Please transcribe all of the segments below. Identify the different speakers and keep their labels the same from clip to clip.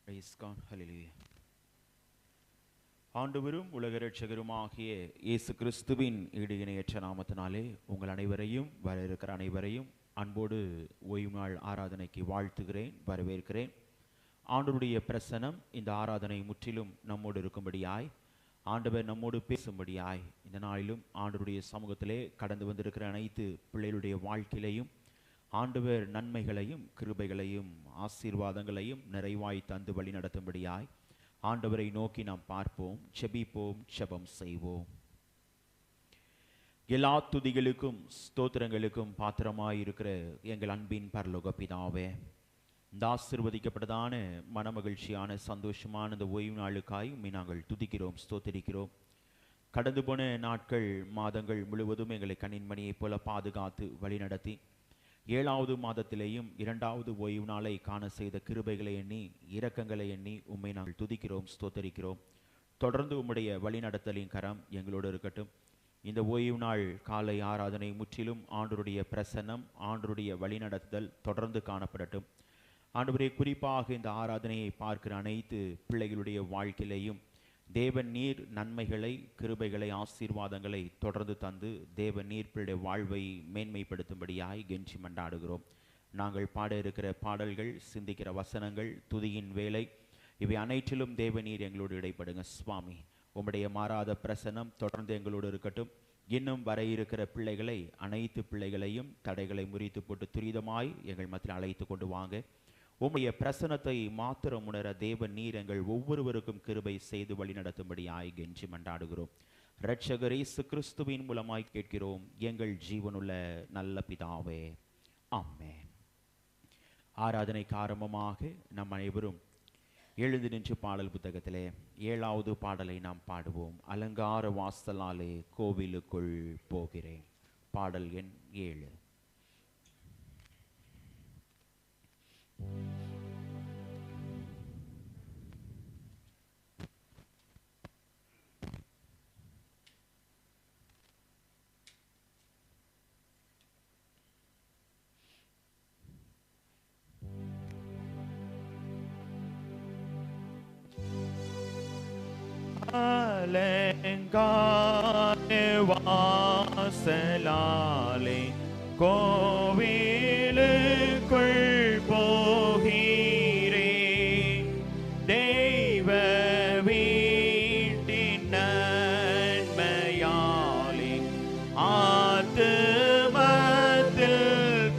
Speaker 1: Praise God. Hallelujah. ஆண்டவரும் உலக இரட்சகருமாகிய இயேசு கிறிஸ்துவின் ஈடு இணையற்ற நாமத்தினாலே உங்கள் அனைவரையும் வர இருக்கிற அனைவரையும் அன்போடு ஓய்வு நாள் ஆராதனைக்கு வாழ்த்துகிறேன், வரவேற்கிறேன். ஆண்டவருடைய பிரசனம் இந்த ஆராதனை முற்றிலும் நம்மோடு இருக்கும்படியாய், ஆண்டவர் நம்மோடு பேசும்படியாய் இந்த நாளிலும் ஆண்டவருடைய சமூகத்திலே கடந்து வந்திருக்கிற அனைத்து பிள்ளைகளுடைய வாழ்க்கையிலையும் ஆண்டவர் நன்மைகளையும் கிருபைகளையும் ஆசீர்வாதங்களையும் நிறைவாய் தந்து வழி நடத்தும்படியாய் ஆண்டவரை நோக்கி நாம் பார்ப்போம், செபிப்போம், செபம் செய்வோம். எல்லா துதிகளுக்கும் ஸ்தோத்திரங்களுக்கும் பாத்திரமாயிருக்கிற எங்கள் அன்பின் பரலோக பிதாவே, இந்த ஆசீர்வதிக்கப்பட்டதான மனமகிழ்ச்சியான சந்தோஷமான இந்த ஓய்வு நாளுக்காய் உம்மை நாங்கள் துதிக்கிறோம், ஸ்தோத்திரிக்கிறோம். கடந்து போன நாட்கள் மாதங்கள் முழுவதும் எங்களை கண்ணின்மணியைப் போல பாதுகாத்து வழிநடத்தி 7வது மாதத்திலேயும் 2வது ஓய்வு நாளை காண செய்த கிருபைகளை எண்ணி இரக்கங்களை எண்ணி உம்மை நாங்கள் துதிக்கிறோம், ஸ்தோத்தரிக்கிறோம். தொடர்ந்து உம்முடைய வழிநடத்தலின் கரம் எங்களோடு இருக்கட்டும். இந்த ஓய்வு நாள் காலை ஆராதனை முற்றிலும் ஆண்டவருடைய பிரசன்னம், ஆண்டவருடைய வழிநடத்துதல் தொடர்ந்து காணப்படட்டும். ஆண்டவரே, குறிப்பாக இந்த ஆராதனையை பார்க்கிற அனைத்து பிள்ளைகளுடைய வாழ்க்கையிலையும் தேவன் நீர் நன்மைகளை கிருபைகளை ஆசீர்வாதங்களை தொடர்ந்து தந்து தேவன் நீர் பிள்ளைய வாழ்வை மேன்மைப்படுத்தும்படியாய் கெஞ்சி மன்றாடுகிறோம். நாங்கள் பாட இருக்கிற பாடல்கள், சிந்திக்கிற வசனங்கள், துதியின் வேலை, இவை அனைத்திலும் தேவன் நீர் எங்களோடு இடைப்படுங்க சுவாமி. உம்முடைய மாறாத பிரசனம் தொடர்ந்து எங்களோடு இருக்கட்டும். இன்னும் வர இருக்கிற பிள்ளைகளை, அனைத்து பிள்ளைகளையும் தடைகளை முறித்து போட்டு துரிதமாய் எங்கள் மத்தியில் அழைத்து கொண்டு வாங்க. உம்முடைய பிரசனத்தை மாத்திரம் உணர தேவன் நீர் எங்கள் ஒவ்வொருவருக்கும் கிருபை செய்து வழி நடத்தும்படியாய் கெஞ்சி மன்றாடுகிறோம். இரட்சகர் இயேசு கிறிஸ்துவின் மூலமாய் கேட்கிறோம் எங்கள் ஜீவனுள்ள நல்ல பிதாவே, ஆமென். ஆராதனைக்கு ஆரம்பமாக நம் அனைவரும் எழுந்து நின்று பாடல் புத்தகத்திலே 7வது பாடலை நாம் பாடுவோம். அலங்கார வாசலாலே கோவிலுக்குள் போகிறேன். பாடல் எண் 7. அலங்கார வாசலாலே கோவிலுக்குள் போகிறேன். தெய்வ வீட்டின் நன்மையாலே ஆத்துமத்தில்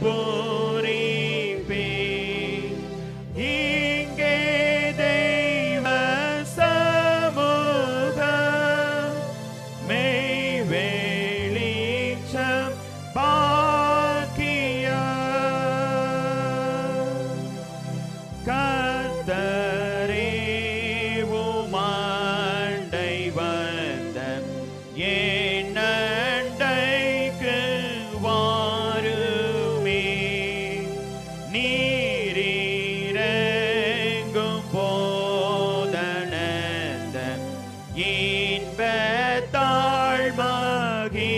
Speaker 1: பூரிப்பேன். இங்கே தெய்வ சமூகம் மெய் வெளிச்சம் கர்த்தரே உமாண்டை வந்த என் அண்டைக்கு வாருமே. நீரிறங்கும் போதனந்த இன்பத்தாள் மகிழுவே.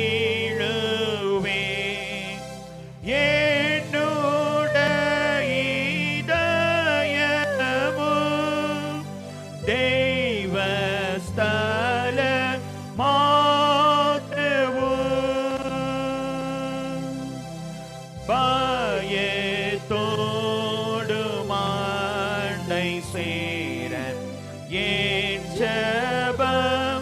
Speaker 1: பயத்தோடு மாண்டை சேர என் ஜெபம்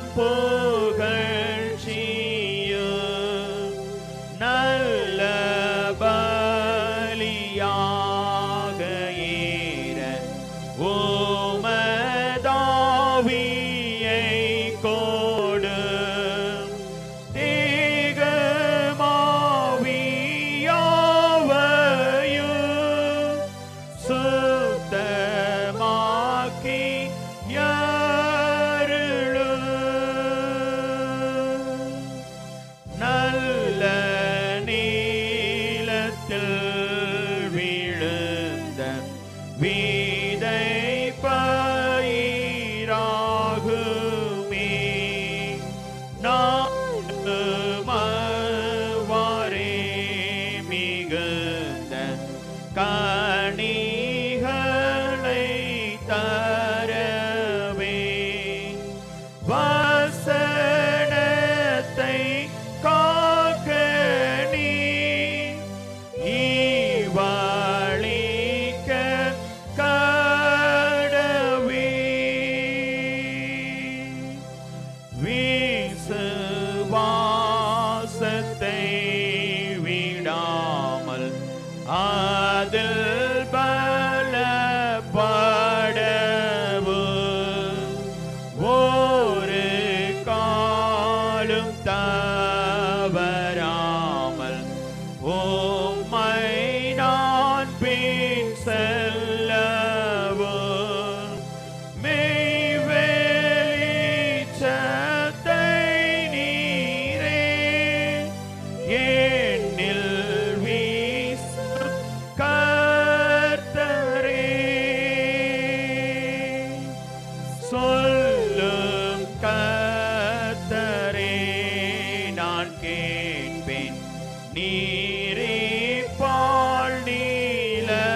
Speaker 1: நீரிப்பால் நீலத்திலே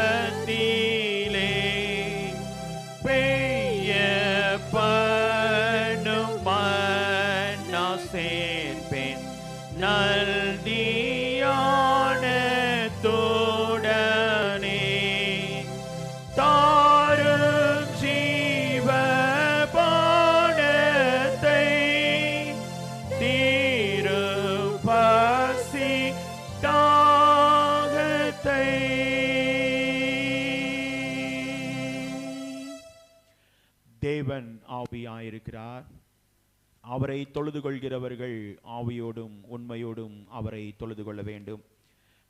Speaker 1: பெய்யப்படும் மன்னா சேர்ப்பேன் நல்தியான தோடனே தாரும் ஜீவ பானத்தை தீரும் பசி தாகத்தை. தேவன் ஆவியாயிருக்கிறார். அவரை தொழுது கொள்கிறவர்கள் ஆவியோடும் உண்மையோடும் அவரை தொழுது கொள்ள வேண்டும்.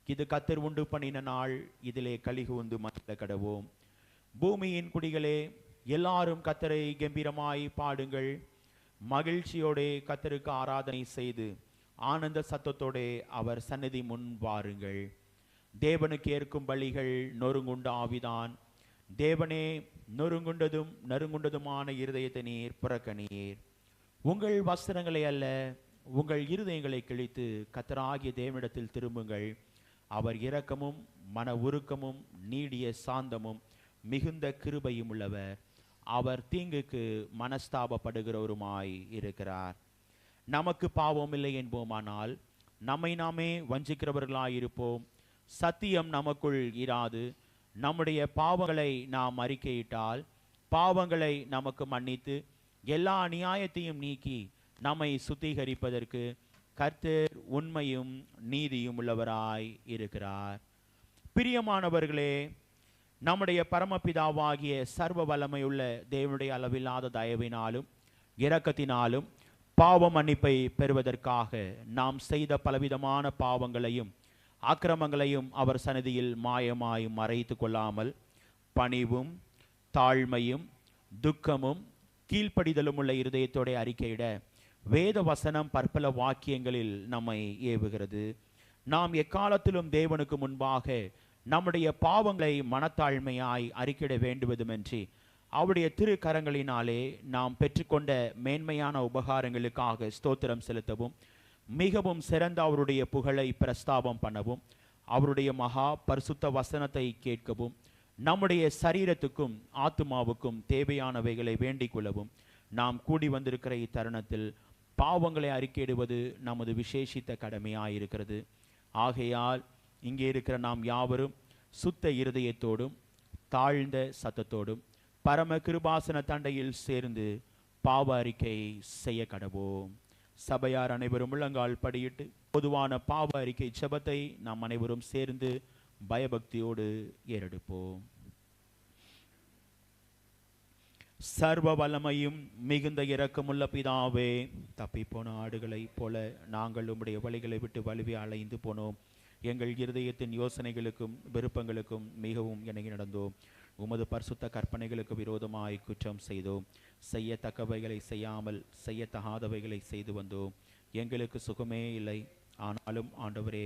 Speaker 1: இது கர்த்தர் உண்டு பண்ணின நாள், இதிலே கலிகூர்ந்து மகிழ கடவோம். பூமியின் குடிகளே, எல்லாரும் கர்த்தரை கம்பீரமாய் பாடுங்கள். மகிழ்ச்சியோடே கர்த்தருக்கு ஆராதனை செய்து ஆனந்த சத்தத்தோடே அவர் சந்நிதி முன் வாருங்கள். தேவனுக்கு ஏற்கும் பலிகள் நொறுங்குண்ட ஆவிதான். தேவனே, நொறுங்குண்டதும் நறுங்குண்டதுமான இருதயத்தை நீர் புறக்கணியீர். உங்கள் வஸ்திரங்களை அல்ல, உங்கள் இருதயங்களை கிழித்து கர்த்தராகிய தேவனிடத்தில் திரும்புங்கள். அவர் இரக்கமும் மன உருக்கமும் நீடிய சாந்தமும் மிகுந்த கிருபையும் உள்ளவர். அவர் தீங்குக்கு மனஸ்தாபப்படுகிறவருமாய் இருக்கிறார். நமக்கு பாவம் இல்லை என்போமானால் நம்மை நாமே வஞ்சிக்கிறவர்களாயிருப்போம். சத்தியம் நமக்குள் இராது. நம்முடைய பாவங்களை நாம் அறிக்கையிட்டால் பாவங்களை நமக்கு மன்னித்து எல்லா நியாயத்தையும் நீக்கி நம்மை சுத்திகரிப்பதற்கு கர்த்தர் உண்மையும் நீதியும் உள்ளவராய் இருக்கிறார். பிரியமானவர்களே, நம்முடைய பரமபிதாவாகிய சர்வ வல்லமையுள்ள தேவனுடைய அளவில்லாத தயவினாலும் இரக்கத்தினாலும் பாவ மன்னிப்பை பெறுவதற்காக நாம் செய்த பலவிதமான பாவங்களையும் அக்கிரமங்களையும் அவர் சந்நிதியில் மாயமாய் மறைத்து கொள்ளாமல் பணிவும் தாழ்மையும் துக்கமும் கீழ்ப்படிதலும் உள்ள இருதயத்தோட அறிக்கையிட வேத வசனம் பற்பல வாக்கியங்களில் நம்மை ஏவுகிறது. நாம் எக்காலத்திலும் தேவனுக்கு முன்பாக நம்முடைய பாவங்களை மனத்தாழ்மையாய் அறிக்கையிட வேண்டுவதுமின்றி அவருடைய திரு கரங்களினாலே நாம் பெற்றுக்கொண்ட மேன்மையான உபகாரங்களுக்காக ஸ்தோத்திரம் செலுத்தவும் மிகவும் சிறந்த அவருடைய புகழை பிரஸ்தாபம் பண்ணவும் அவருடைய மகா பரிசுத்த வசனத்தை கேட்கவும் நம்முடைய சரீரத்துக்கும் ஆத்துமாவுக்கும் தேவையானவைகளை வேண்டிக் கொள்ளவும் நாம் கூடி வந்திருக்கிற இத்தருணத்தில் பாவங்களை அறிக்கையிடுவது நமது விசேஷித்த கடமையாயிருக்கிறது. ஆகையால் இங்கே இருக்கிற நாம் யாவரும் சுத்த இருதயத்தோடும் தாழ்ந்த சத்தத்தோடும் பரம கிருபாசன தண்டையில் சேர்ந்து பாவ அறிக்கை செய்ய கடவோம். சபையார் அனைவரும் முழங்கால் படியிட்டு பொதுவான பாவ அறிக்கை ஜெபத்தை நாம் அனைவரும் சேர்ந்து பயபக்தியோடு ஏறெடுப்போம். சர்வ வல்லமையும் மிகுந்த இரக்கமுள்ள பிதாவே, தப்பிப்போன ஆடுகளைப் போல நாங்கள் உம்முடைய வழிகளை விட்டு வலுவி அலைந்து போனோம். எங்கள் இருதயத்தின் யோசனைகளுக்கும் விருப்பங்களுக்கும் மிகவும் இணங்கி நடந்தோம். உமது பரிசுத்த கற்பனைகளுக்கு விரோதமாய் குற்றம் செய்தோம். செய்யத்தக்கவைகளை செய்யாமல் செய்யத்தகாதவைகளை செய்து வந்தோம். எங்களுக்கு சுகமே இல்லை. ஆனாலும் ஆண்டவரே,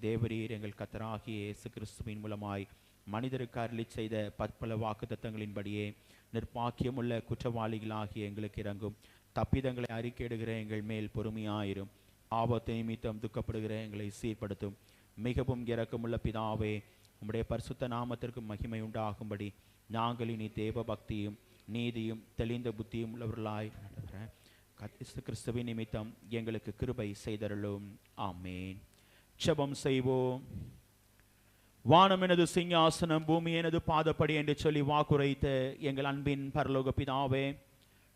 Speaker 1: தேவரீர் எங்கள் கர்த்தராகிய இயேசு கிறிஸ்துவின் மூலமாய் மனிதருக்கு அருளி செய்த பற்பல வாக்குத்தத்தங்களின்படியே நிர்பாக்கியமுள்ள குற்றவாளிகளாகிய எங்களுக்கு இறங்கும். தப்பிதங்களை அறிக்கையிடுகிற எங்கள் மேல் பொறுமையாயிரும். ஆபத்தை நிமித்தம் துக்கப்படுகிற எங்களை சீர்படுத்தும். மிகவும் இரக்கமுள்ள பிதாவே, உம்முடைய பரிசுத்த நாமத்திற்கு மகிமை உண்டாகும்படி நாங்கள் இனி தேவ பக்தியும் நீதியும் தெளிந்த புத்தியும் உள்ளவர்களாய் கிறிஸ்துவின் நிமித்தம் எங்களுக்கு கிருபை செய்தருளும். ஆமேன். ஜெபம் செய்வோம். வானம் எனது சிங்காசனம், பூமி எனது பாதப்படி என்று சொல்லி வாக்குரைத்த எங்கள் அன்பின் பரலோக பிதாவே,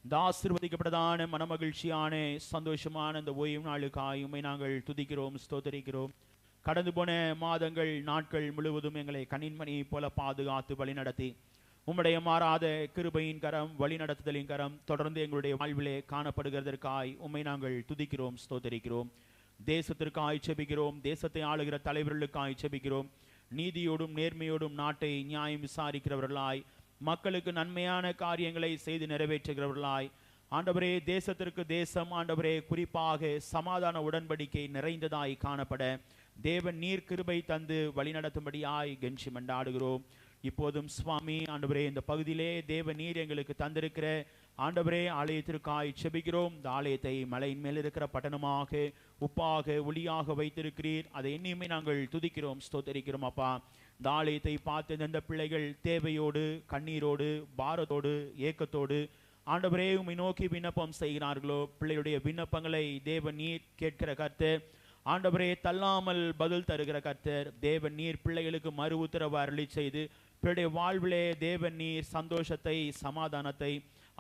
Speaker 1: இந்த ஆசீர்வதிக்கப்பட்டதான மனமகிழ்ச்சியான சந்தோஷமான இந்த ஓய்வு நாளுக்காய் உம்மை நாங்கள் துதிக்கிறோம், ஸ்தோத்தரிக்கிறோம். கடந்து போன மாதங்கள் நாட்கள் முழுவதும் எங்களை கண்ணின்மணி போல பாதுகாத்து வழிநடத்தி உம்முடைய மாறாத கிருபையின் கரம் வழிநடத்துதலின் கரம் தொடர்ந்து எங்களுடைய வாழ்விலே காணப்படுகிறதற்காய் உம்மை நாங்கள் துதிக்கிறோம், ஸ்தோத்தரிக்கிறோம். தேசத்திற்காய் செபிக்கிறோம். தேசத்தை ஆளுகிற தலைவர்களுக்காய் செபிக்கிறோம். நீதியோடும் நேர்மையோடும் நாட்டை நியாயம் விசாரிக்கிறவர்களாய் மக்களுக்கு நன்மையான காரியங்களை செய்து நிறைவேற்றுகிறவர்களாய் ஆண்டவரே, தேசத்திற்கு தேசம் ஆண்டவரே குறிப்பாக சமாதான உடன்படிக்கை நிறைந்ததாய் காணப்பட தேவன் நீர் கிருபை தந்து வழிநடத்தும்படியாய் கெஞ்சி மண்டாடுகிறோம். இப்போதும் சுவாமி ஆண்டவரே, இந்த பகுதியிலே தேவ நீர் எங்களுக்கு தந்திருக்கிற ஆண்டவரே, ஆலயத்திற்காய் செபிக்கிறோம். இந்த ஆலயத்தை மலையின் மேல் இருக்கிற பட்டணமாக, உப்பாக, ஒளியாக வைத்திருக்கிறீர். அதை எண்ணியுமே நாங்கள் துதிக்கிறோம், ஸ்தோத்தரிக்கிறோம் அப்பா. இந்த ஆலயத்தை பார்த்து இந்த பிள்ளைகள் தேவையோடு, கண்ணீரோடு, பாரத்தோடு, ஏக்கத்தோடு ஆண்டவரே உம்மை நோக்கி விண்ணப்பம் செய்கிறார்களோ, பிள்ளையுடைய விண்ணப்பங்களை தேவன் நீர் கேட்கிற கர்த்தர். ஆண்டவரே, தள்ளாமல் பதில் தருகிற கர்த்தர். தேவன் நீர் பிள்ளைகளுக்கு மறு உத்தரவு அருளி செய்து பிள்ளைய வாழ்விலே தேவன் நீர் சந்தோஷத்தை, சமாதானத்தை,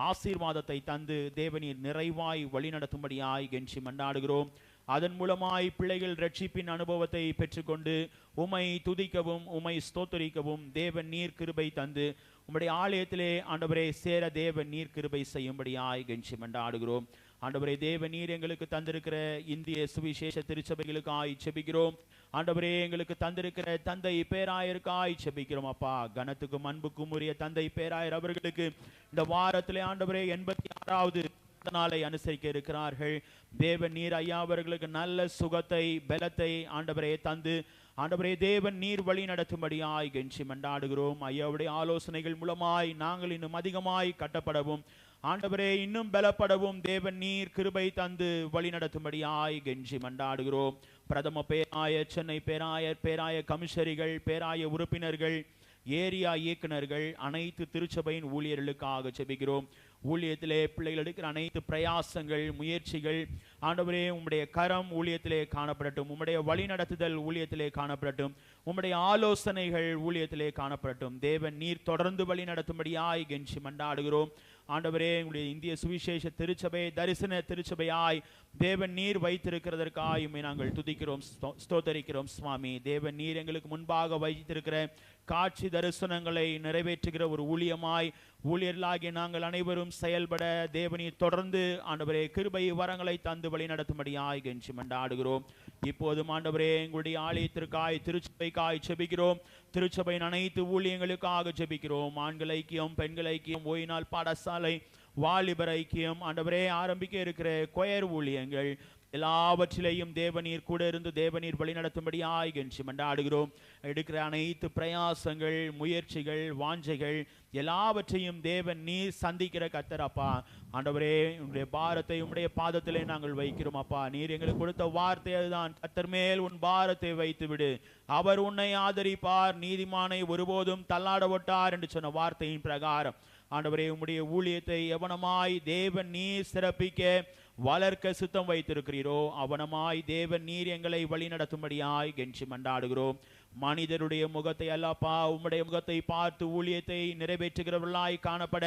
Speaker 1: ஆசீர்வாதத்தை தந்து தேவநீர் நிறைவாய் வழிநடத்தும்படியாய் கெஞ்சி மன்றாடுகிறோம். அதன் மூலமாய் பிள்ளைகள் ரட்சிப்பின் அனுபவத்தை பெற்றுக்கொண்டு உம்மை துதிக்கவும், உம்மை ஸ்தோத்தரிக்கவும் தேவன் நீர் கிருபை தந்து உம்முடைய ஆலயத்திலே ஆண்டவரே சேர தேவன் நீர் கிருபை செய்யும்படியாய் கெஞ்சி மன்றாடுகிறோம். ஆண்டவரே, தேவ நீர் எங்களுக்கு தந்திருக்கிற இந்திய சுவிசேஷ திருச்சபைகளுக்காய் செபிக்கிறோம். ஆண்டவரே, எங்களுக்கு தந்திருக்கிற தந்தை பேராயருக்காய் செபிக்கிறோம் அப்பா. கனத்துக்கும் அன்புக்கும் உரிய தந்தை பேராயர் அவர்களுக்கு இந்த வாரத்திலே ஆண்டவரே 86வது நாளை அனுசரிக்க இருக்கிறார்கள். தேவன் நீர் ஐயா அவர்களுக்கு நல்ல சுகத்தை, பலத்தை ஆண்டவரே தந்து ஆண்டவரே தேவன் நீர் வழி நடத்தும்படியாய் கெஞ்சி மன்றாடுகிறோம். ஐயாவுடைய ஆலோசனைகள் மூலமாய் நாங்கள் இன்னும் அதிகமாய் கட்டப்படவும், ஆண்டவரே இன்னும் பலப்படவும் தேவன் நீர் கிருபை தந்து வழி நடத்தும்படியாய் கெஞ்சி மன்றாடுகிறோம். பிரதம பேராயர், சென்னை பேராயர், பேராய கமிஷரிகள், பேராய உறுப்பினர்கள், ஏரியா இயக்குநர்கள், அனைத்து திருச்சபையின் ஊழியர்களுக்காக செபிக்கிறோம். ஊழியத்திலே பிள்ளைகள் எடுக்கிற அனைத்து பிரயாசங்கள், முயற்சிகள் ஆண்டவரே உம்முடைய கரம் ஊழியத்திலே காணப்படட்டும். உம்முடைய வழி நடத்துதல் ஊழியத்திலே காணப்படட்டும். உம்முடைய ஆலோசனைகள் ஊழியத்திலே காணப்படட்டும். தேவன் நீர் தொடர்ந்து வழி நடத்தும்படியாய் கெஞ்சி மன்றாடுகிறோம். ஆண்டவரே, உங்களுடைய இந்திய சுவிசேஷ திருச்சபை தரிசன திருச்சபையாய் தேவன் நீர் வைத்திருக்கிறதற்காய் உம்மை நாங்கள் துதிக்கிறோம், ஸ்தோத்தரிக்கிறோம் சுவாமி. தேவன் நீர் எங்களுக்கு முன்பாக வைத்திருக்கிற காட்சி தரிசனங்களை நிறைவேற்றுகிற ஒரு ஊழியமாய் ஊழியர்களாகிய நாங்கள் அனைவரும் செயல்பட தேவனீர் தொடர்ந்து ஆண்டவரே கிருபை வரங்களை தந்து வழி நடத்தும்படியாய் கெஞ்சி மன்றாடுகிறோம். இப்போதும் ஆண்டவரே எங்களுடைய ஆலயத்திற்காய், திருச்சபைக்காய் செபிக்கிறோம். திருச்சபையின் அனைத்து ஊழியங்களுக்காக ஜெபிக்கிறோம். ஆண்கள் ஐக்கியம், பெண்கள் ஐக்கியம், ஓய்நாள் பாடசாலை, வாலிபர் ஐக்கியம், ஆண்டவரே ஆரம்பிக்க இருக்கிற கொயர் ஊழியங்கள் எல்லாவற்றிலையும் தேவநீர் கூட இருந்து தேவநீர் வழி நடத்தும்படியாய் கெஞ்சி மன்றாடுகிறோம். எடுக்கிற அனைத்து பிரயாசங்கள், முயற்சிகள், வாஞ்சைகள் எல்லாவற்றையும் தேவன் நீர் சந்திக்கிற கர்த்தர் அப்பா. ஆண்டவரே, உன்னுடைய பாரத்தை உம்முடைய பாதத்திலே நாங்கள் வைக்கிறோம் அப்பா. நீர் எங்களுக்கு கொடுத்த வார்த்தை அதுதான், கர்த்தர் மேல் உன் பாரத்தை வைத்து விடு, அவர் உன்னை ஆதரிப்பார், நீதிமானை ஒருபோதும் தள்ளாட விட்டார் என்று சொன்ன வார்த்தையின் பிரகாரம் ஆண்டவரே உம்முடைய ஊழியத்தை எவனமாய் தேவன் நீர் சிறப்பிக்க வளர்க்க சுத்தம் வைத்திருக்கிறீரோ அவனமாய் தேவன் நீர் எங்களை வழி நடத்தும்படியாய் கெஞ்சி மன்றாடுகிறோம். மனிதருடைய முகத்தை அல்லப்பா, உம்முடைய முகத்தை பார்த்து ஊழியத்தை நிறைவேற்றுகிறவர்களாய் காணப்பட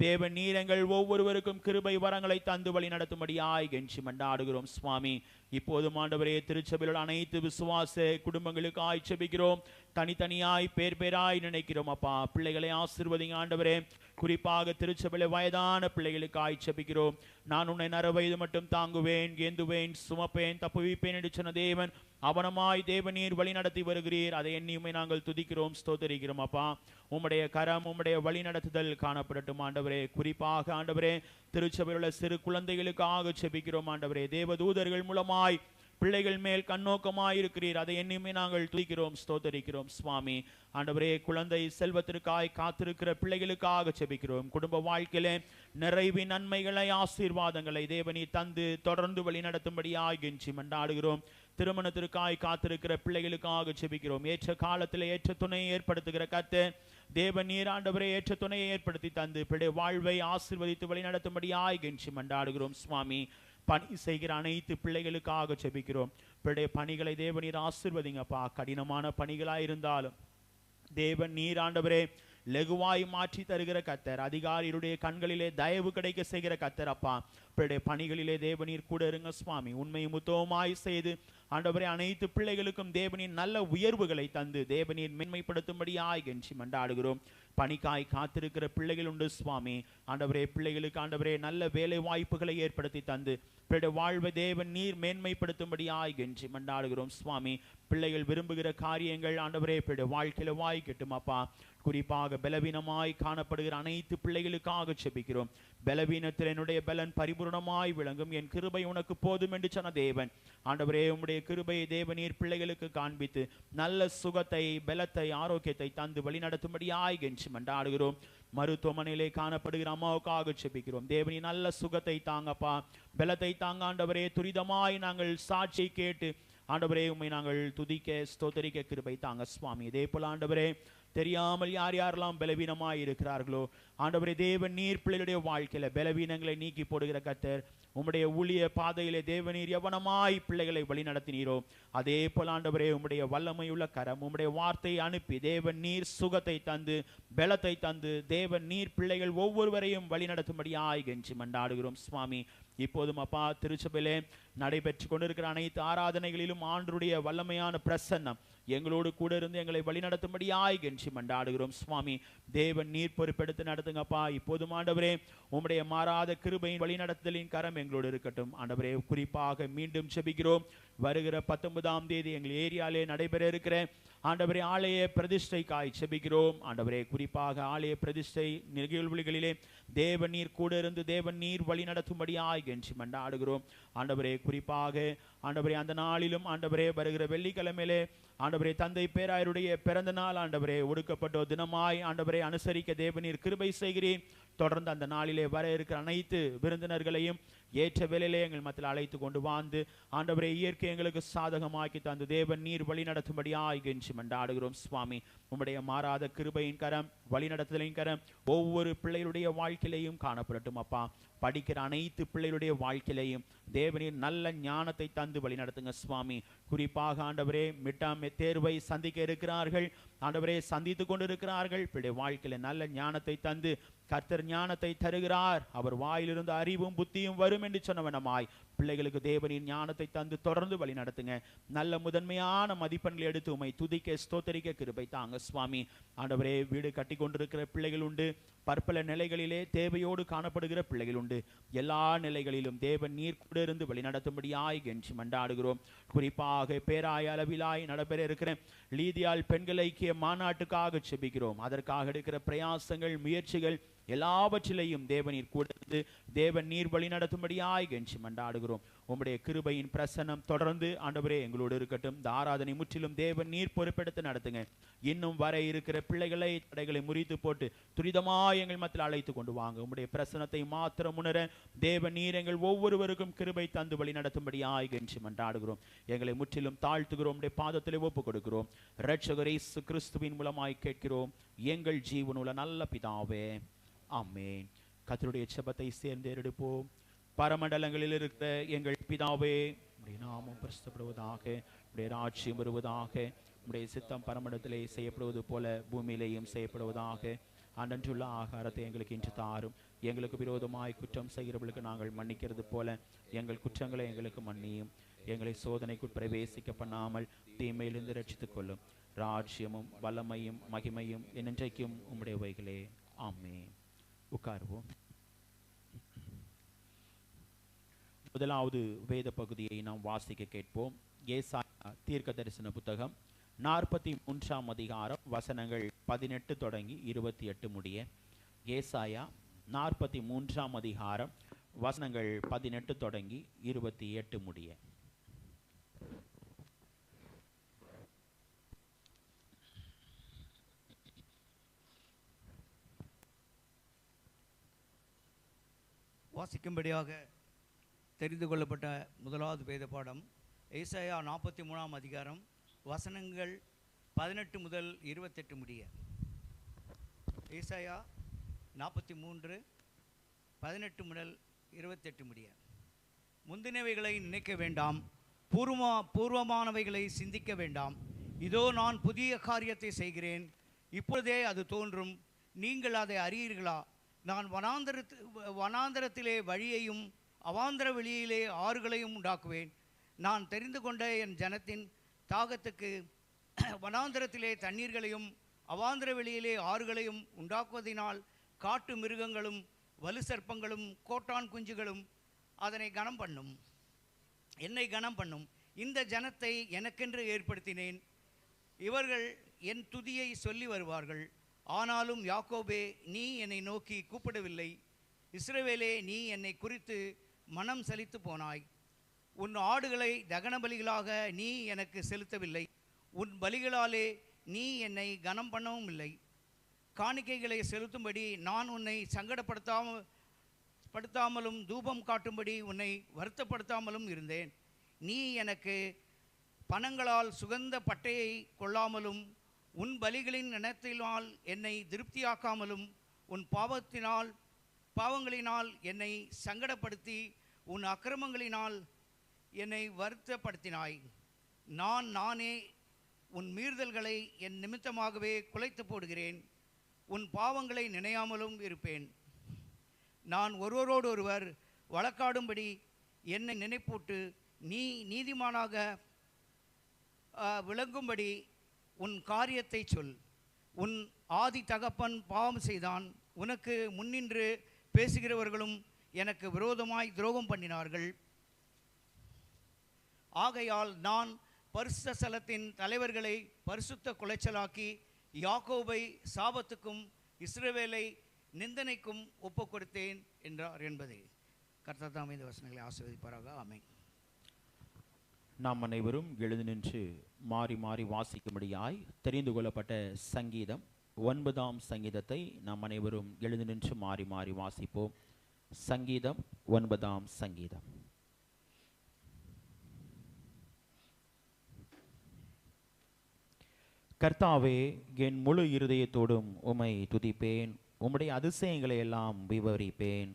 Speaker 1: தேவன் நீர் எங்கள் ஒவ்வொருவருக்கும் கிருபை வரங்களை தந்து வழி நடத்தும்படியாய் கெஞ்சி மன்றாடுகிறோம் சுவாமி. இப்போதும் ஆண்டவரே திருச்சபையில் அனைத்து விசுவாச குடும்பங்களுக்காய் செபிக்கிறோம். தனித்தனியாய் பேர் பேராய் நினைக்கிறோம் அப்பா. பிள்ளைகளை ஆசீர்வதிங்க ஆண்டவரே. குறிப்பாக திருச்சபையில் வயதான பிள்ளைகளுக்காய் செபிக்கிறோம். நான் உன்னை நரவயது மட்டும் தாங்குவேன், ஏந்துவேன், சுமப்பேன், தப்புவிப்பேன் என்று சொன்ன தேவன் அவனமாய் தேவநீர் வழி நடத்தி வருகிறீர். அதை எண்ணியுமே நாங்கள் துதிக்கிறோம், ஸ்தோத்தரிக்கிறோம் அப்பா. உம்முடைய கரம், உம்முடைய வழி நடத்துதல் காணப்படட்டும் ஆண்டவரே. குறிப்பாக ஆண்டவரே திருச்சபையில் உள்ள சிறு குழந்தைகளுக்காக செபிக்கிறோம் ஆண்டவரே. தேவதூதர்கள் மூலமாய் பிள்ளைகள் மேல் கண்ணோக்கமாய் இருக்கிறீர். அதை எண்ணியுமே நாங்கள் துதிக்கிறோம், ஸ்தோத்தரிக்கிறோம் சுவாமி. ஆண்டவரே, குழந்தை செல்வத்திற்காய் காத்திருக்கிற பிள்ளைகளுக்காக செபிக்கிறோம். குடும்ப வாழ்க்கையிலே நிறைவின் நன்மைகளை, ஆசீர்வாதங்களை தேவனி தந்து தொடர்ந்து வழி நடத்தும்படியாய் கெஞ்சி மன்றாடுகிறோம். திருமணத்திற்காய் காத்திருக்கிற பிள்ளைகளுக்காக செபிக்கிறோம். ஏற்ற காலத்தில் ஏற்ற துணையை ஏற்படுத்துகிற கர்த்தர் தேவன் நீர் ஆண்டவரே ஏற்ற துணையை ஏற்படுத்தி தந்து பிள்ளை வாழ்வை ஆசீர்வதித்து வழி நடத்தும்படியாய் கெஞ்சி மன்றாடுகிறோம் சுவாமி. பணி செய்கிற அனைத்து பிள்ளைகளுக்காக செபிக்கிறோம். பிள்ளை பணிகளை தேவநீர் ஆசீர்வதிங்கப்பா. கடினமான பணிகளாய் இருந்தாலும் தேவன் நீர் ஆண்டவரே லகுவாய் மாற்றி தருகிற கர்த்தர். அதிகாரியுடைய கண்களிலே தயவு கிடைக்க செய்கிற கர்த்தர் அப்பா. பிள்ளைய பணிகளிலே தேவநீர் கூட இருங்க சுவாமி. உண்மை முத்தமாய் செய்து ஆண்டவரே அனைத்து பிள்ளைகளுக்கும் தேவனின் நல்ல உயர்வுகளை தந்து தேவநீர் மென்மைப்படுத்தும்படியாய் கெஞ்சி மன்றாடுகிறோம். பணிக்காய் காத்திருக்கிற பிள்ளைகள் உண்டு சுவாமி. ஆண்டவரே பிள்ளைகளுக்கு ஆண்டவரே நல்ல வேலை வாய்ப்புகளை ஏற்படுத்தி தந்து பிள்ளைய வாழ்வை தேவன் நீர் மேன்மைப்படுத்தும்படியாய் கெஞ்சி மன்றாடுகிறோம் சுவாமி. பிள்ளைகள் விரும்புகிற காரியங்கள் ஆண்டவரே பிள்ளைய வாழ்க்கையில வாய்க்கட்டும் அப்பா. குறிப்பாக பலவீனமாய் காணப்படுகிற அனைத்து பிள்ளைகளுக்காக செபிக்கிறோம். பலவீனத்தில் என்னுடைய பலன் பரிபூர்ணமாய் விளங்கும், என் கிருபை உனக்கு போதும் என்று சொன்ன தேவன் ஆண்டவரே உம்முடைய கிருபையை தேவநீர் பிள்ளைகளுக்கு காண்பித்து நல்ல சுகத்தை, பலத்தை, ஆரோக்கியத்தை தந்து வழி நடத்தும்படியாய் கெஞ்சி மன்றாடுகிறோம். மருத்துவமனையிலே காணப்படுகிற அம்மாவுக்காக செபிக்கிறோம். தேவனி நல்ல சுகத்தை தாங்கப்பா, பலத்தை தாங்க ஆண்டவரே. துரிதமாய் நாங்கள் சாட்சியை கேட்டு ஆண்டவரே உம்மை நாங்கள் துதிக்க ஸ்தோத்தரிக்க கிருபை தாங்க சுவாமி. இதே போல ஆண்டவரே தெரியாமல் யார் யாரெல்லாம் பலவீனமாய் இருக்கிறார்களோ ஆண்டவரே, தேவன் நீர் பிள்ளைகளுடைய வாழ்க்கையில பலவீனங்களை நீக்கி போடுகிற கர்த்தர். உம்முடைய ஊழிய பாதையிலே தேவநீர் எவனமாய் பிள்ளைகளை வழி நடத்தினீரோ அதே போல ஆண்டவரே உம்முடைய வல்லமையுள்ள கரம், உம்முடைய வார்த்தையை அனுப்பி தேவன் நீர் சுகத்தை தந்து பலத்தை தந்து தேவன் நீர் பிள்ளைகள் ஒவ்வொருவரையும் வழி நடத்தும்படியாய் கெஞ்சி மண்டாடுகிறோம் சுவாமி. இப்போதும் அப்பா, திருச்சபையிலே நடைபெற்று கொண்டிருக்கிற அனைத்து ஆராதனைகளிலும் ஆண்டருடைய வல்லமையான பிரசன்னம் எங்களோடு கூட இருந்து எங்களை வழிநடத்தும்படியாய் கெஞ்சி மண்டாடுகிறோம் சுவாமி. தேவன் நீர் பொறுப்பெடுத்து நடத்துங்கப்பா. இப்போதும் ஆண்டவரே உம்முடைய மாறாத கிருபையின் வழிநடத்துதலின் கரம் எங்களோடு இருக்கட்டும் ஆண்டவரே. குறிப்பாக மீண்டும் செபிக்கிறோம், வருகிற 19ஆம் தேதி எங்கள் ஏரியாலே நடைபெற இருக்கிற ஆண்டவரே ஆலய பிரதிஷ்டைக்காய் செபிக்கிறோம் ஆண்டவரே. குறிப்பாக ஆலய பிரதிஷ்டை நிகழ்வுகளிலே தேவன் நீர் கூட இருந்து தேவன் நீர் வழி நடத்தும்படியாய் கெஞ்சி மண்டாடுகிறோம் ஆண்டவரே. குறிப்பாக ஆண்டவரே அந்த நாளிலும் ஆண்டவரே வருகிற வெள்ளிக்கிழமையிலே ஆண்டவரே தந்தை பேராயருடைய பிறந்த நாள் ஆண்டவரே ஒடுக்கப்பட்ட தினமாய் ஆண்டவரே அனுசரிக்க தேவநீர் கிருபை செய்கிறேன். தொடர்ந்து அந்த நாளிலே வர இருக்கிற அனைத்து விருந்தினர்களையும் ஏற்ற வேளையிலே எங்கள் மத்தியில் அழைத்து கொண்டு வாழ்ந்து ஆண்டவரே இயற்கை எங்களுக்கு சாதகமாக்கி தந்து தேவன் நீர் வழி நடத்தும்படியாய் கெஞ்சி மண்டாடுகிறோம் சுவாமி. உம்முடைய மாறாத கிருபையின் கரம், வழி நடத்துதலின் கரம் ஒவ்வொரு பிள்ளைகளுடைய வாழ்க்கையிலையும் காணப்படட்டும் அப்பா. படிக்கிற அனைத்து பிள்ளைகளுடைய வாழ்க்கையிலையும் தேவனின் நல்ல ஞானத்தை தந்து வழி நடத்துங்க சுவாமி. குறிப்பாக ஆண்டவரே மிட்டாம் தேர்வை சந்திக்க இருக்கிறார்கள் ஆண்டவரே, சந்தித்து கொண்டிருக்கிறார்கள். பிள்ளை வாழ்க்கையில நல்ல ஞானத்தை தந்து கர்த்தர் ஞானத்தை தருகிறார். அவர் வாயிலிருந்து அறிவும் புத்தியும் வரும் என்று சொன்னவனமாய் பிள்ளைகளுக்கு தேவனின் ஞானத்தை தந்து தொடர்ந்து வழி நடத்துங்க. நல்ல முதன்மையான மதிப்பெண்களை எடுத்து உம்மை துதிக்க ஸ்தோத்தரிக்க கிருபை தாங்க சுவாமி. ஆண்டவரே வீடு கட்டி கொண்டிருக்கிற பிள்ளைகள் உண்டு, பற்பல நிலைகளிலே தேவையோடு காணப்படுகிற பிள்ளைகள் உண்டு. எல்லா நிலைகளிலும் தேவன் நீர் கூட இருந்து வழி நடத்தும்படியாய் கெஞ்சி மண்டாடுகிறோம். குறிப்பாக பேராய அளவிலாய் நடைபெற இருக்கிற லீதியால் பெண்கள் ஐக்கிய மாநாட்டுக்காக செபிக்கிறோம். அதற்காக எடுக்கிற பிரயாசங்கள் முயற்சிகள் எல்லாவற்றிலையும் தேவநீர் கூட இருந்து தேவன் நீர் வழி நடத்தும்படியாய் கெஞ்சி மண்டாடுகிறோம். உம்முடைய கிருபையின் பிரசன்னம் தொடர்ந்து ஆண்டவரே எங்களோடு இருக்கட்டும். இந்த ஆராதனை முற்றிலும் தேவன் நீர் பொறுப்பெடுத்து நடத்துங்க. இன்னும் வர இருக்கிற பிள்ளைகளை தடைகளை முறித்து போட்டு துரிதமாய் எங்கள் மத்தியில் அழைத்து கொண்டு வாங்க. உம்முடைய பிரசனத்தை மாத்திரம் உணர தேவன் நீர் எங்கள் ஒவ்வொருவருக்கும் கிருபை தந்து வழி நடத்தும்படியாய் கெஞ்சி மண்டாடுகிறோம். எங்களை முற்றிலும் தாழ்த்துகிறோம், உம்முடைய பாதத்திலே ஒப்பு கொடுக்கிறோம். இரட்சகர் இயேசு கிறிஸ்துவின் மூலமாய் கேட்கிறோம் எங்கள் ஜீவனுள்ள நல்ல பிதாவே, ஆமென். கர்த்தருடைய ஜெபத்தை சேர்ந்து எடுப்போம். பரமண்டலங்களில் இருக்கிற எங்கள் பிதாவே, உம்முடைய நாமம் பரிசுத்தப்படுவதாக, உம்முடைய ராஜ்யம் வருவதாக, உம்முடைய சித்தம் பரமண்டலத்திலே செய்யப்படுவது போல பூமியிலேயும் செய்யப்படுவதாக. அன்றன்றுள்ள ஆகாரத்தை எங்களுக்கு இன்று தாரும். எங்களுக்கு விரோதமாய் குற்றம் செய்கிறவர்களுக்கு நாங்கள் மன்னிக்கிறது போல எங்கள் குற்றங்களை எங்களுக்கு மன்னியும். எங்களை சோதனைக்குள் பிரவேசிக்க பண்ணாமல் தீமையிலிருந்து ரட்சித்துக் கொள்ளும். ராஜ்யமும் வல்லமையும் மகிமையும் என்றைக்கும் உம்முடையவைகளே, ஆமென். உட்காருவோம். முதலாவது வேத பகுதியை நாம் வாசிக்க கேட்போம். ஏசாயா தீர்க்க தரிசன புத்தகம் 43ஆம் அதிகாரம் வசனங்கள் 18 தொடங்கி 28 முடிய. ஏசாயா 43ஆம் அதிகாரம் வசனங்கள் 18 தொடங்கி 28 முடிய.
Speaker 2: வாசிக்கும்படியாக தெரிந்து கொள்ளப்பட்ட முதலாவது வேத பாடம் ஏசாயா 43ஆம் அதிகாரம் வசனங்கள் 18 முதல் 28 முடிய. ஏசாயா 43 18 முதல் 28 முடிய. முந்தினவைகளை நினைக்க வேண்டாம், பூர்வமானவைகளை சிந்திக்க வேண்டாம். இதோ நான் புதிய காரியத்தை செய்கிறேன், இப்பொழுதே அது தோன்றும், நீங்கள் அதை அறியீர்களா? நான் வனாந்தரத்திலே வழியையும் அவாந்தர வெளியிலே ஆறுகளையும் உண்டாக்குவேன். நான் தெரிந்து கொண்ட என் ஜனத்தின் தாகத்துக்கு வனாந்தரத்திலே தண்ணீர்களையும் அவாந்தர வெளியிலே ஆறுகளையும் உண்டாக்குவதினால் காட்டு மிருகங்களும் வலு சர்ப்பங்களும் கோட்டான் குஞ்சுகளும் அதனை கனம் பண்ணும், என்னை கனம் பண்ணும். இந்த ஜனத்தை எனக்கென்று ஏற்படுத்தினேன், இவர்கள் என் துதியை சொல்லி வருவார்கள். ஆனாலும் யாக்கோபே, நீ என்னை நோக்கி கூப்பிடவில்லை. இஸ்ரவேலே, நீ என்னை குறித்து மனம் சலித்து போனாய். உன் ஆடுகளை தகன பலிகளாக நீ எனக்கு செலுத்தவில்லை, உன் பலிகளாலே நீ என்னை கனம் பண்ணவும் இல்லை. காணிக்கைகளை செலுத்தும்படி நான் உன்னை படுத்தாமலும் தூபம் காட்டும்படி உன்னை வருத்தப்படுத்தாமலும் இருந்தேன். நீ எனக்கு பணங்களால் சுகந்த பட்டையை கொள்ளாமலும் உன் பலிகளின் இனத்தினால் என்னை திருப்தியாக்காமலும் உன் பாவங்களினால் என்னை சங்கடப்படுத்தி உன் அக்கிரமங்களினால் என்னை வருத்தப்படுத்தினாய். நானே உன் மீறுதல்களை என் நிமித்தமாகவே குலைத்து போடுகிறேன். உன் பாவங்களை நினையாமலும் இருப்பேன். நான் ஒருவரோடொருவர் வழக்காடும்படி என்னை நினைப்பூட்டு நீ நீதிமானாக விளங்கும்படி உன் காரியத்தை சொல். உன் ஆதி தகப்பன் பாவம் செய்தான். உனக்கு முன்னின்று பேசுகிறவர்களும் எனக்கு விரோதமாய் துரோகம் பண்ணினார்கள். ஆகையால் நான் பரிசுத்த ஸ்தலத்தின் தலைவர்களை பரிசுத்த குலைச்சலாக்கி யாக்கோபை சாபத்துக்கும் இஸ்ரவேலை நிந்தனைக்கும் ஒப்பு கொடுத்தேன் என்றார் என்பதே. கர்த்தர் தாமே இந்த வசனங்களை ஆசீர்வதிப்பாராக. ஆமென்.
Speaker 1: நாம் அனைவரும் எழுந்து நின்று மாறி மாறி வாசிக்கும்படியாய் தெரிந்து கொள்ளப்பட்ட சங்கீதம் 9ஆம் சங்கீதத்தை நாம் அனைவரும் எழுந்து நின்று மாறி மாறி வாசிப்போம். சங்கீதம் 9ஆம் சங்கீதம். கர்த்தாவே, என் முழு இருதயத்தோடும் உம்மை துதிப்பேன், உம்முடைய அதிசயங்களை எல்லாம் விவரிப்பேன்.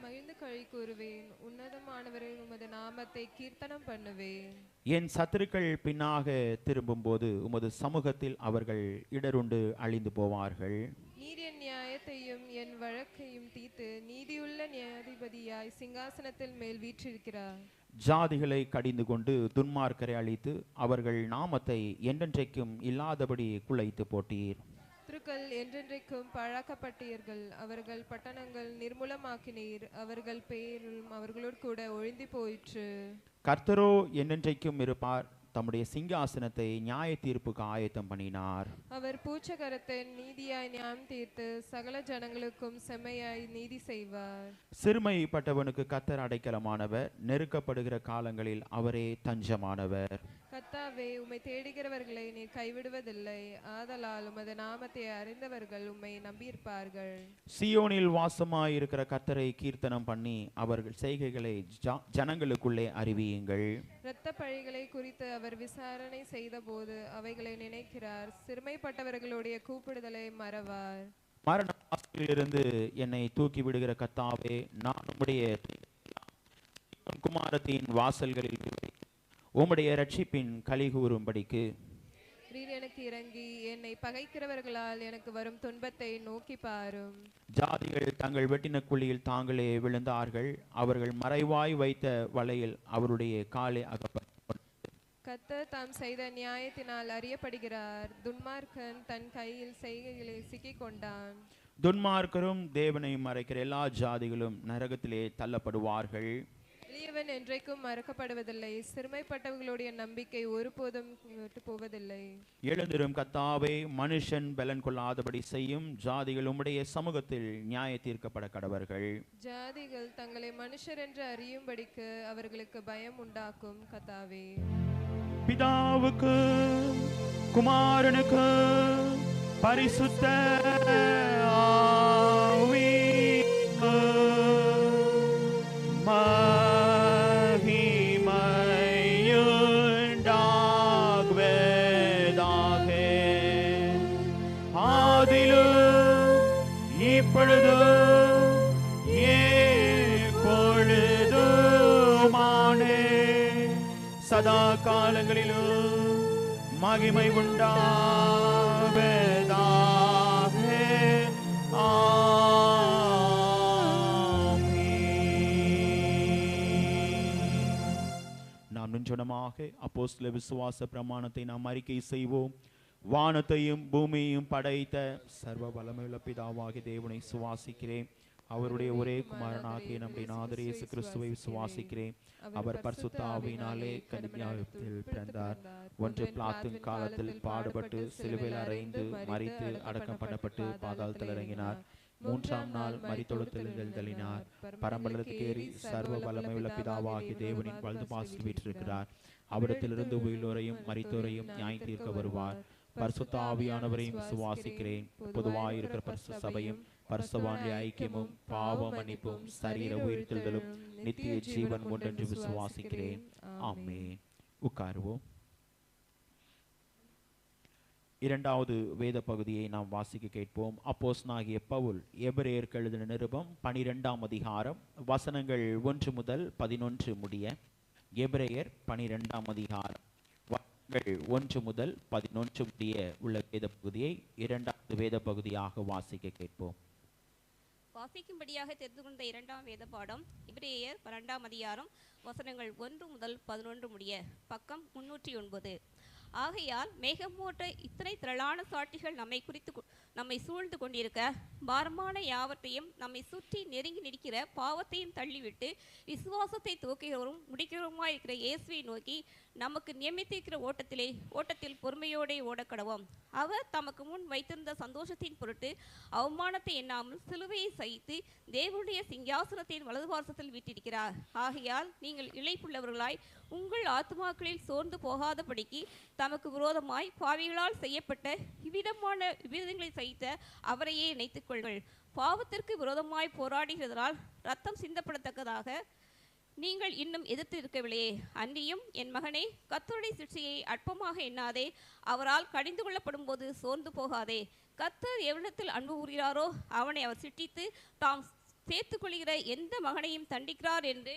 Speaker 3: மகிழ்ந்து களி கூறுவேன், உன்னதமானவரே உமது நாமத்தை கீர்த்தனம் பண்ணுவேன்.
Speaker 1: என் சத்துருக்கள் பின்னாக திரும்பும்போது உமது சமூகத்தில் அவர்கள் இடருண்டு அழிந்து போவார்கள்.
Speaker 3: நீர் என் நியாயத்தையும் என் வழக்கையும் தீர்த்து நீதியுள்ள நியாயாதிபதியாய் சிங்காசனத்தில் மேல் வீற்றிருக்கிறார்.
Speaker 1: ஜாதிகளை கடிந்து கொண்டு துன்மார்க்கரை அழித்து அவர்கள் நாமத்தை என்றென்றைக்கும் இல்லாதபடி குலைத்து போட்டீர்.
Speaker 3: சத்துருக்கள் என்றென்றைக்கும் பழக்கப்பட்டீர்கள். அவர்கள் பட்டணங்கள் நிர்மூலமாக்கினீர். அவர்கள் பேரும் அவர்களோடு கூட ஒழிந்து போயிற்று.
Speaker 1: கர்த்தரோ என்றென்றைக்கும் இருப்பார். தம்முடைய சிங்காசனத்தை நியாய தீர்ப்புக்கு ஆயத்தம் பண்ணினார்.
Speaker 3: அவர் பூச்சகரத்தின் நீதியாய் நியாயம் தீர்த்து சகல ஜனங்களுக்கும் செம்மையாய் நீதி செய்வார்.
Speaker 1: சிறுமைப்பட்டவனுக்கு கர்த்தர் அடைக்கலமானவர், நெருக்கப்படுகிற காலங்களில் அவரே தஞ்சமானவர்.
Speaker 3: கர்த்தாவே, உம்மை தேடுகிறவர்களை நீர் கைவிடுவதில்லை. ஆதலால் உமது நாமத்தை அறிந்தவர்கள் உம்மை நம்பியிருப்பார்கள்.
Speaker 1: சியோனில் வாசமாயிருக்கிற கர்த்தரை கீர்த்தனம் பண்ணி அவர்கள் செய்கைகளை ஜனங்களுக்குள்ளே அறிவியுங்கள்.
Speaker 3: இரத்த பழிகளை குறித்து அவர் விசாரணை செய்த போது அவைகளை நினைக்கிறார். சிறுமைப்பட்டவர்களுடைய கூப்பிடுதலை மறவார்.
Speaker 1: மரணத்திலிருந்து என்னை தூக்கி விடுகிற கர்த்தாவே, நான் உம்முடைய குமாரத்தின் வாசல்களில் உம்முடைய ரட்சிப்பின் கலிகூறும்படிக்கு
Speaker 3: நீர் எனக்கு இறங்கி என்னை பகைக்கிறவர்களால் எனக்கு வரும் துன்பத்தை நோக்கி பாரும்.
Speaker 1: ஜாதிகள் தங்கள் வெட்டின குழியில் தாங்களே விழுந்தார்கள். அவர்கள் மறைவாய் வைத்த வலையில் அவருடைய காலை அகப்பட்டது.
Speaker 3: கர்த்தர் தாம் செய்த நியாயத்தினால் அறியப்படுகிறார். துன்மார்க்கன் தன் கையில் செய்கைகளை சிக்கிக் கொண்டான்.
Speaker 1: துன்மார்க்கரும் தேவனை மறைக்கிற எல்லா ஜாதிகளும் நரகத்திலே தள்ளப்படுவார்கள்.
Speaker 3: எளியவன் என்றைக்கும் மறக்கப்படுவதில்லை. சிறுமைப்பட்டவர்களுடைய நம்பிக்கை ஒருபோதும் விட்டு போவதில்லை.
Speaker 1: எழுந்திரும் கர்த்தாவே, மனுஷன் பலன் கொள்ளாதபடி செய்யும். ஜாதிகள் உம்முடைய சமூகத்தில் நியாய தீர்க்கப்பட கடவர்கள்.
Speaker 3: ஜாதிகள் தங்களை மனுஷர் என்று அறியும்படிக்கு அவர்களுக்கு பயம் உண்டாக்கும். கர்த்தாவே,
Speaker 1: பிதாவுக்கு குமாரனுக்கு பரிசுத்த ஆவிக்கு மகிமையுண்டாகுவதாக. ஆதிலும் இப்பொழுதும் எப்பொழுதுமானே சதா காலங்களிலும் மகிமை உண்டாவதாக. நாம் நின்றனமாக அப்போஸ்தல விசுவாச பிரமாணத்தை நாம் அறிக்கை செய்வோம். வானத்தையும் பூமியையும் படைத்த சர்வ வல்லமையுள்ள பிதாவாகிய தேவனை சுவாசிக்கிறேன். அவருடைய ஒரே குமாரனாகிய நம்முடைய நாதர் இயேசு கிறிஸ்துவை விசுவாசிக்கிறேன். அவர் பரிசுத்த ஆவியினாலே கன்னியாத்தில் பிறந்தார். ஒன்று பிலாத்தின் காலத்தில் பாடுபட்டு சிலுவையில் அறைந்து மரித்து அடக்கம் பண்ணப்பட்டு பாதாளத்தில் இறங்கினார். மூன்றாம் நாள் மரித்தொழுத்தில் எழுந்தருளினார். பரமண்டலத்துக்கு ஏறி சர்வ வல்லமையுள்ள பிதாவாகிய தேவனின் வலது பாசில் வீற்றிருக்கிறார். அவரிடத்திலிருந்து உயிரோரையும் மரித்தோரையும் நியாயம் தீர்க்க வருவார். பரிசுத்த ஆவியானவரையும் விசுவாசிக்கிறேன். பொதுவாயிருக்கிற பரிசுத்த சபையும் பரிசுத்தவான்களுடைய ஐக்கியமும் பாவ மன்னிப்பும் சரீர உயிர்த்தெழுதலும் நித்திய ஜீவன் உண்டென்று விசுவாசிக்கிறேன். ஆமென். உட்காருவோம். இரண்டாவது வேத பகுதியை நாம் வாசிக்க கேட்போம். அப்போஸ்தலனாகிய பவுல் எபிரேயருக்கு எழுதின நிருபம் 12ஆம் அதிகாரம் வசனங்கள் 1 முதல் 11 முடிய. எபிரேயர் 12ஆம் அதிகாரம் வசனங்கள் 1 முதல் 11 முடிய உள்ள வேத பகுதியை இரண்டாவது வேத பகுதியாக வாசிக்க கேட்போம்.
Speaker 4: வாசிக்கும்படியாக தெரிந்து கொண்ட இரண்டாம் வேத பாடம் எபிரேயர் 12ஆம் அதிகாரம் வசனங்கள் 1 முதல் 11 முடிய, பக்கம் 309. ஆகையால் மேகமூட்ட இத்தனை திரளான சாட்சிகள் நம்மை சூழ்ந்து கொண்டிருக்க, பாரமான யாவற்றையும் நம்மை சுற்றி நெருங்கி நிற்கிற பாவத்தையும் தள்ளிவிட்டு விசுவாசத்தை தூக்குகிறவரும் முடிக்கிறவருமாயிருக்கிற இயேசுவை நோக்கி நமக்கு நியமித்திருக்கிற ஓட்டத்தில் பொறுமையோடே ஓடக்கடவோம். அவர் தமக்கு முன் வைத்திருந்த சந்தோஷத்தின் பொருட்டு அவமானத்தை எண்ணாமல் சிலுவையை சகித்து தேவனுடைய சிங்காசனத்தின் வலது பார்சத்தில் வீட்டிருக்கிறார். ஆகையால் நீங்கள் இளைப்புள்ளவர்களாய் உங்கள் ஆத்துமாக்களில் சோர்ந்து போகாதபடிக்கு தமக்கு விரோதமாய் பாவிகளால் செய்யப்பட்ட இவ்விதமான விபரீதங்களை சகித்த அவரையே நினைத்துக் கொள்ளுங்கள். பாவத்திற்கு விரோதமாய் போராடுகிறதால் ரத்தம் சிந்தப்படத்தக்கதாக நீங்கள் இன்னும் எதிர்த்து இருக்கவில்லையே. அன்றியும் என் மகனே, கர்த்தருடைய சிட்சையை அற்பமாக எண்ணாதே. அவரால் கடிந்து கொள்ளப்படும் போது சோர்ந்து போகாதே. கர்த்தர் எவனிடத்தில் அன்பு கூறுகிறாரோ அவனை அவர் சிட்டித்து தாம் சேர்த்துக் கொள்கிற எந்த மகனையும் தண்டிக்கிறார் என்று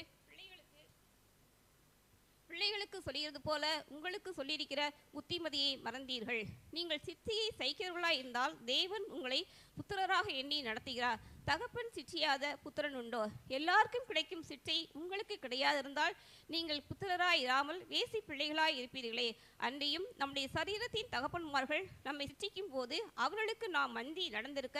Speaker 4: பிள்ளைகளுக்கு சொல்கிறது போல உங்களுக்கு சொல்லியிருக்கிற புத்திமதியை மறந்தீர்கள். நீங்கள் சித்தியை சைக்கிறவர்களாய் இருந்தால் தேவன் உங்களை புத்திரராக எண்ணி நடத்துகிறார். தகப்பன் சிற்றியாத புத்திரன் உண்டோ? எல்லாருக்கும் கிடைக்கும் சிற்றை உங்களுக்கு கிடையாதிருந்தால் நீங்கள் புத்திரராய் இராமல் வேசி பிள்ளைகளாய் இருப்பீர்களே. அன்றியும் நம்முடைய சரீரத்தின் தகப்பன்மார்கள் நம்மை சிற்றிக்கும் போது அவர்களுக்கு நாம் மந்தி நடந்திருக்க,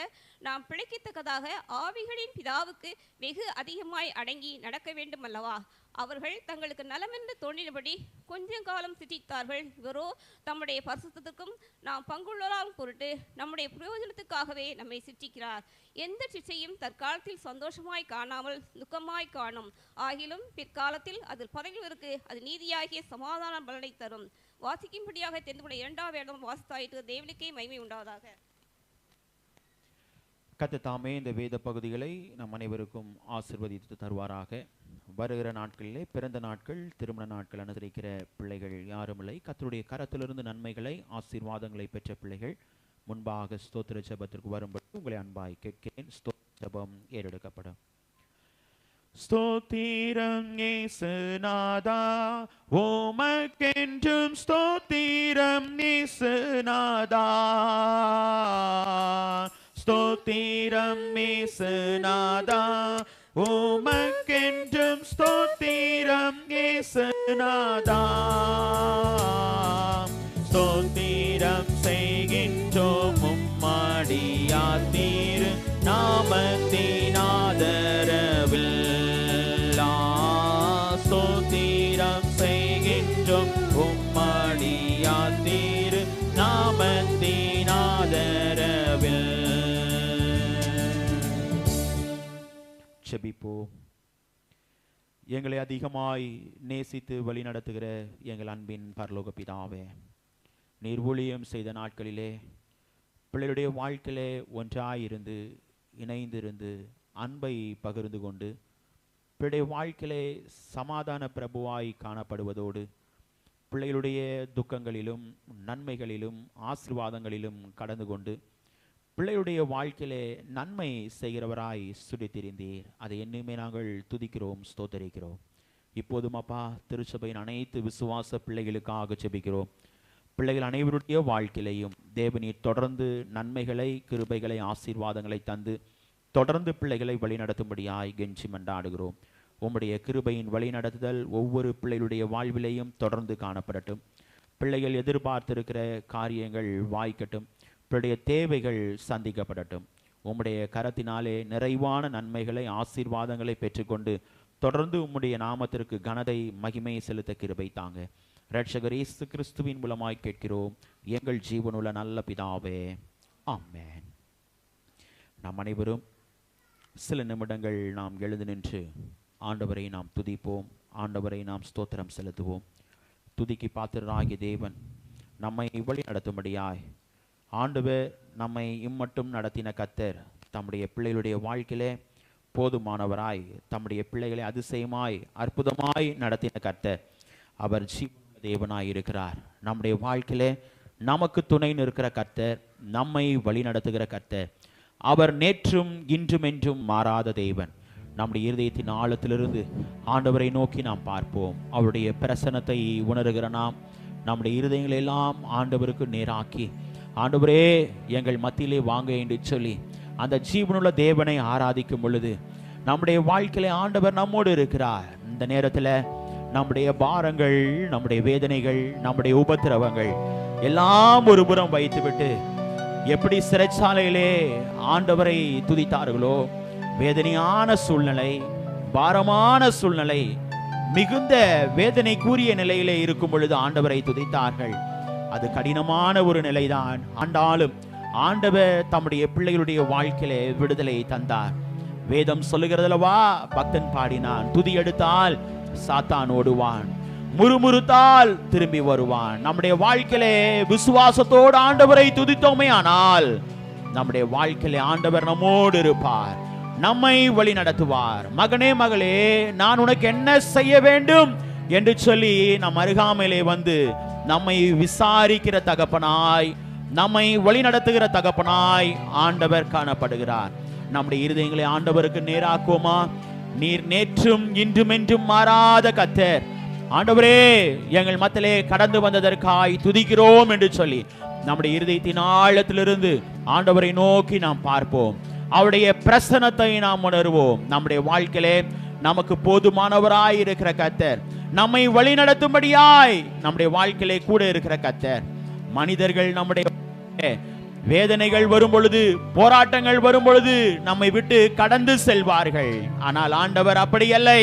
Speaker 4: நாம் பிழைக்கத்தக்கதாக ஆவிகளின் பிதாவுக்கு வெகு அதிகமாய் அடங்கி நடக்க வேண்டும் அல்லவா? அவர்கள் தங்களுக்கு நலமென்று தோன்றினபடி கொஞ்சம் காலம் சிற்றித்தார்கள். இவரோ தம்முடைய பரிசுத்தத்துக்கும் நாம் பங்குள்ளராகும் பொருட்டு நம்முடைய பிரயோஜனத்துக்காகவே நம்மை சிற்றிக்கிறார். எந்த சிற்றையும் தற்காலத்தில் சந்தோஷமாய் காணாமல் துக்கமாய் காணும். ஆகிலும் பிற்காலத்தில் அதில் பதவிகளுக்கு அது நீதியாகிய சமாதான பலனை தரும். வாசிக்கும்படியாக தெரிந்து கொண்ட இரண்டாம் வேதம் வாசித்தாயிற்று. தேவனுக்கே மகிமை உண்டாவதாக.
Speaker 1: கர்த்தர் தாமே இந்த வேத பகுதிகளை நம் அனைவருக்கும் ஆசீர்வதித்து தருவாராக. வருகிற நாட்களிலே பிறந்த நாட்கள், திருமண நாட்கள் அனுசரிக்கிற பிள்ளைகள் யாருமில்லை. கர்த்தருடைய கரத்திலிருந்து நன்மைகளை ஆசீர்வாதங்களை பெற்ற பிள்ளைகள் முன்பாக ஸ்தோத்திர ஜெபத்திற்கு வரும்படி உங்களை அன்பாய் கேட்கிறேன். ஸ்தோத்திர ஜெபம் ஏறெடுக்கப்படும். ஸ்தோத்திரம் இயேசுநாதா, உமக்கென்றும் ஸ்தோத்திரம் இயேசுநாதா. ஸ்தோத்திரம் இயேசுநாதா, உமக்கென்றும் ஸ்தோத்திரம் இயேசுநாதா. ஸ்தோத்திரம் செய்கின்றோம் உம்மடியார் திரு நாமத்தின் ஆதரவில். ஸ்தோத்திரம் செய்கின்றோம் உம்மடியார் திரு நாமத்தின் ஆதரவில். ஜெபிப்போம். எங்களை அதிகமாய் நேசித்து வழி நடத்துகிற எங்கள் அன்பின் பரலோக பிதாவே, நீர் ஊழியம் செய்த நாட்களிலே பிள்ளைகளுடைய வாழ்க்கையிலே ஒன்றாயிருந்து இணைந்திருந்து அன்பை பகிர்ந்து கொண்டு பிள்ளைடைய வாழ்க்கையிலே சமாதான பிரபுவாய் காணப்படுவதோடு பிள்ளைகளுடைய துக்கங்களிலும் நன்மைகளிலும் ஆசீர்வாதங்களிலும் கடந்து கொண்டு பிள்ளையுடைய வாழ்க்கையிலே நன்மை செய்கிறவராய் சுடித்திருந்தீர். அதை என்னுமே நாங்கள் துதிக்கிறோம், ஸ்தோத்தரிக்கிறோம். இப்போதும் அப்பா, திருச்சபையின் அனைத்து விசுவாச பிள்ளைகளுக்காக ஜெபிக்கிறோம். பிள்ளைகள் அனைவருடைய வாழ்க்கையிலையும் தேவனீர் தொடர்ந்து நன்மைகளை, கிருபைகளை, ஆசீர்வாதங்களை தந்து தொடர்ந்து பிள்ளைகளை வழிநடத்தும்படியாய் கெஞ்சி மன்றாடுகிறோம். உம்முடைய கிருபையின் வழிநடத்துதல் ஒவ்வொரு பிள்ளைகளுடைய வாழ்விலையும் தொடர்ந்து காணப்படட்டும். பிள்ளைகள் எதிர்பார்த்திருக்கிற காரியங்கள் வாய்க்கட்டும். பிள்ளைய தேவைகள் சந்திக்கப்படட்டும். உம்முடைய கரத்தினாலே நிறைவான நன்மைகளை, ஆசீர்வாதங்களை பெற்றுக்கொண்டு தொடர்ந்து உம்முடைய நாமத்திற்கு கனதை, மகிமை செலுத்த கிருபை தாங்க. இரட்சகர் இயேசு கிறிஸ்துவின் மூலமாய் கேட்கிறோம் எங்கள் ஜீவனுள்ள நல்ல பிதாவே, ஆமென். நாம் அனைவரும் சில நிமிடங்கள் நாம் எழுந்து நின்று ஆண்டவரை நாம் துதிப்போம். ஆண்டவரை நாம் ஸ்தோத்திரம் செலுத்துவோம். துதிக்கு பாத்திரராகிய தேவன் நம்மை வழி நடத்தும்படியாய் ஆண்டவர் நம்மை இம்மட்டும் நடத்தின கர்த்தர் தம்முடைய பிள்ளைகளுடைய வாழ்க்கையிலே போதுமானவராய் தம்முடைய பிள்ளைகளை அதிசயமாய் அற்புதமாய் நடத்தின கர்த்தர் அவர் தேவனாய் இருக்கிறார். நம்முடைய வாழ்க்கையிலே நமக்கு துணை நிற்கிற கர்த்தர், நம்மை வழி நடத்துகிற கர்த்தர். அவர் நேற்றும் இன்றும் என்றும் மாறாத தேவன். நம்முடைய இருதயத்தின் ஆழத்திலிருந்து ஆண்டவரை நோக்கி நாம் பார்ப்போம். அவருடைய பிரசன்னத்தை உணர்கிற நாம் நம்முடைய இருதயங்களை எல்லாம் ஆண்டவருக்கு நேராக்கி, ஆண்டவரே எங்கள் மத்தியிலே வாங்க என்று சொல்லி அந்த ஜீவனுள்ள தேவனை ஆராதிக்கும் பொழுது நம்முடைய வாழ்க்கையிலே ஆண்டவர் நம்மோடு இருக்கிறார். இந்த நேரத்தில் நம்முடைய பாரங்கள், நம்முடைய வேதனைகள், நம்முடைய உபத்திரவங்கள் எல்லாம் ஒரு புறம் வைத்துவிட்டு எப்படி சிறைச்சாலையிலே ஆண்டவரை துதித்தார்களோ, வேதனையான சூழ்நிலை, பாரமான சூழ்நிலை, மிகுந்த வேதனை கூறிய நிலையிலே இருக்கும் பொழுது ஆண்டவரை துதித்தார்கள். அது கடினமான ஒரு நிலைதான். ஆண்டாலும் ஆண்டவர் தம்முடைய பிள்ளைகளுடைய வாழ்க்கையிலே விடுதலை தந்தார். வேதம் சொல்லுகிறதுலவா, பக்தன் பாடினான், துதி எடுத்தால் சாத்தான் ஓடுவான், முறுமுறுத்தால் திரும்பி வருவான். நம்முடைய வாழ்க்கையிலே விசுவாசத்தோடு ஆண்டவரை துதித்தோமே ஆனால் நம்முடைய வாழ்க்கையிலே ஆண்டவர் நம்மோடு இருப்பார், நம்மை வழி நடத்துவார். மகனே மகளே, நான் உனக்கு என்ன செய்ய வேண்டும் என்று சொல்லி நம் அருகாமையிலே வந்து நம்மை விசாரிக்கிற தகப்பனாய், நம்மை வழி நடத்துகிற தகப்பனாய் ஆண்டவர் காணப்படுகிறார். நம்முடைய இருதயங்களை ஆண்டவருக்கு நேராக்குவோமா? நீர் நேற்றும் இன்றும் என்றும் மாறாத கர்த்தர். ஆண்டவரே, எங்கள் மத்தியிலே கடந்து வந்ததற்காய் துதிக்கிறோம் என்று சொல்லி நம்முடைய இருதயத்தின் ஆழத்திலிருந்து ஆண்டவரை நோக்கி நாம் பார்ப்போம். அவருடைய பிரசன்னத்தை நாம் உணர்வோம். நம்முடைய வாழ்க்கையிலே நமக்கு போதுமானவராய் இருக்கிற கர்த்தர், நம்மை வழி நடத்தும்படியாய் நம்முடைய வாழ்க்கையிலே கூட இருக்கிற கர்த்தர். மனிதர்கள் நம்முடைய வேதனைகள் வரும் பொழுது, போராட்டங்கள் வரும் பொழுது நம்மை விட்டு கடந்து செல்வார்கள். ஆனால் ஆண்டவர் அப்படி இல்லை.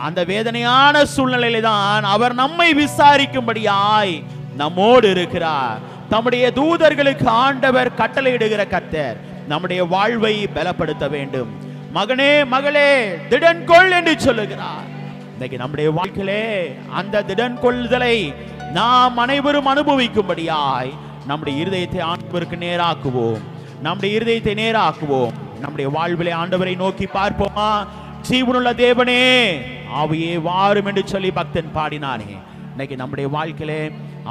Speaker 1: அந்த வேதனையான சூழ்நிலையில தான் அவர் நம்மை விசாரிக்கும்படியாய் நம்மோடு இருக்கிறார். தம்முடைய தூதர்களுக்கு ஆண்டவர் கட்டளையிடுகிற கர்த்தர் நம்முடைய வாழ்வை பலப்படுத்த வேண்டும். மகனே மகளே, திடன் கொள் என்று சொல்லுகிறார். இன்னைக்கு நம்முடைய வாழ்க்கையிலே அந்த திடன் கொள்ளுதலை நாம் அனைவரும் அனுபவிக்கும்படியாய் நம்முடைய இருதயத்தை ஆண்டவருக்கு நேராக்குவோம். நம்முடைய இருதயத்தை நேராக்குவோம். நம்முடைய வாழ்விலே ஆண்டவரை நோக்கி பார்ப்போமா? ஜீவனுள்ள தேவனே, ஆவியே வாரும் என்று சொல்லி பக்தன் பாடினானே. இன்னைக்கு நம்முடைய வாழ்க்கையிலே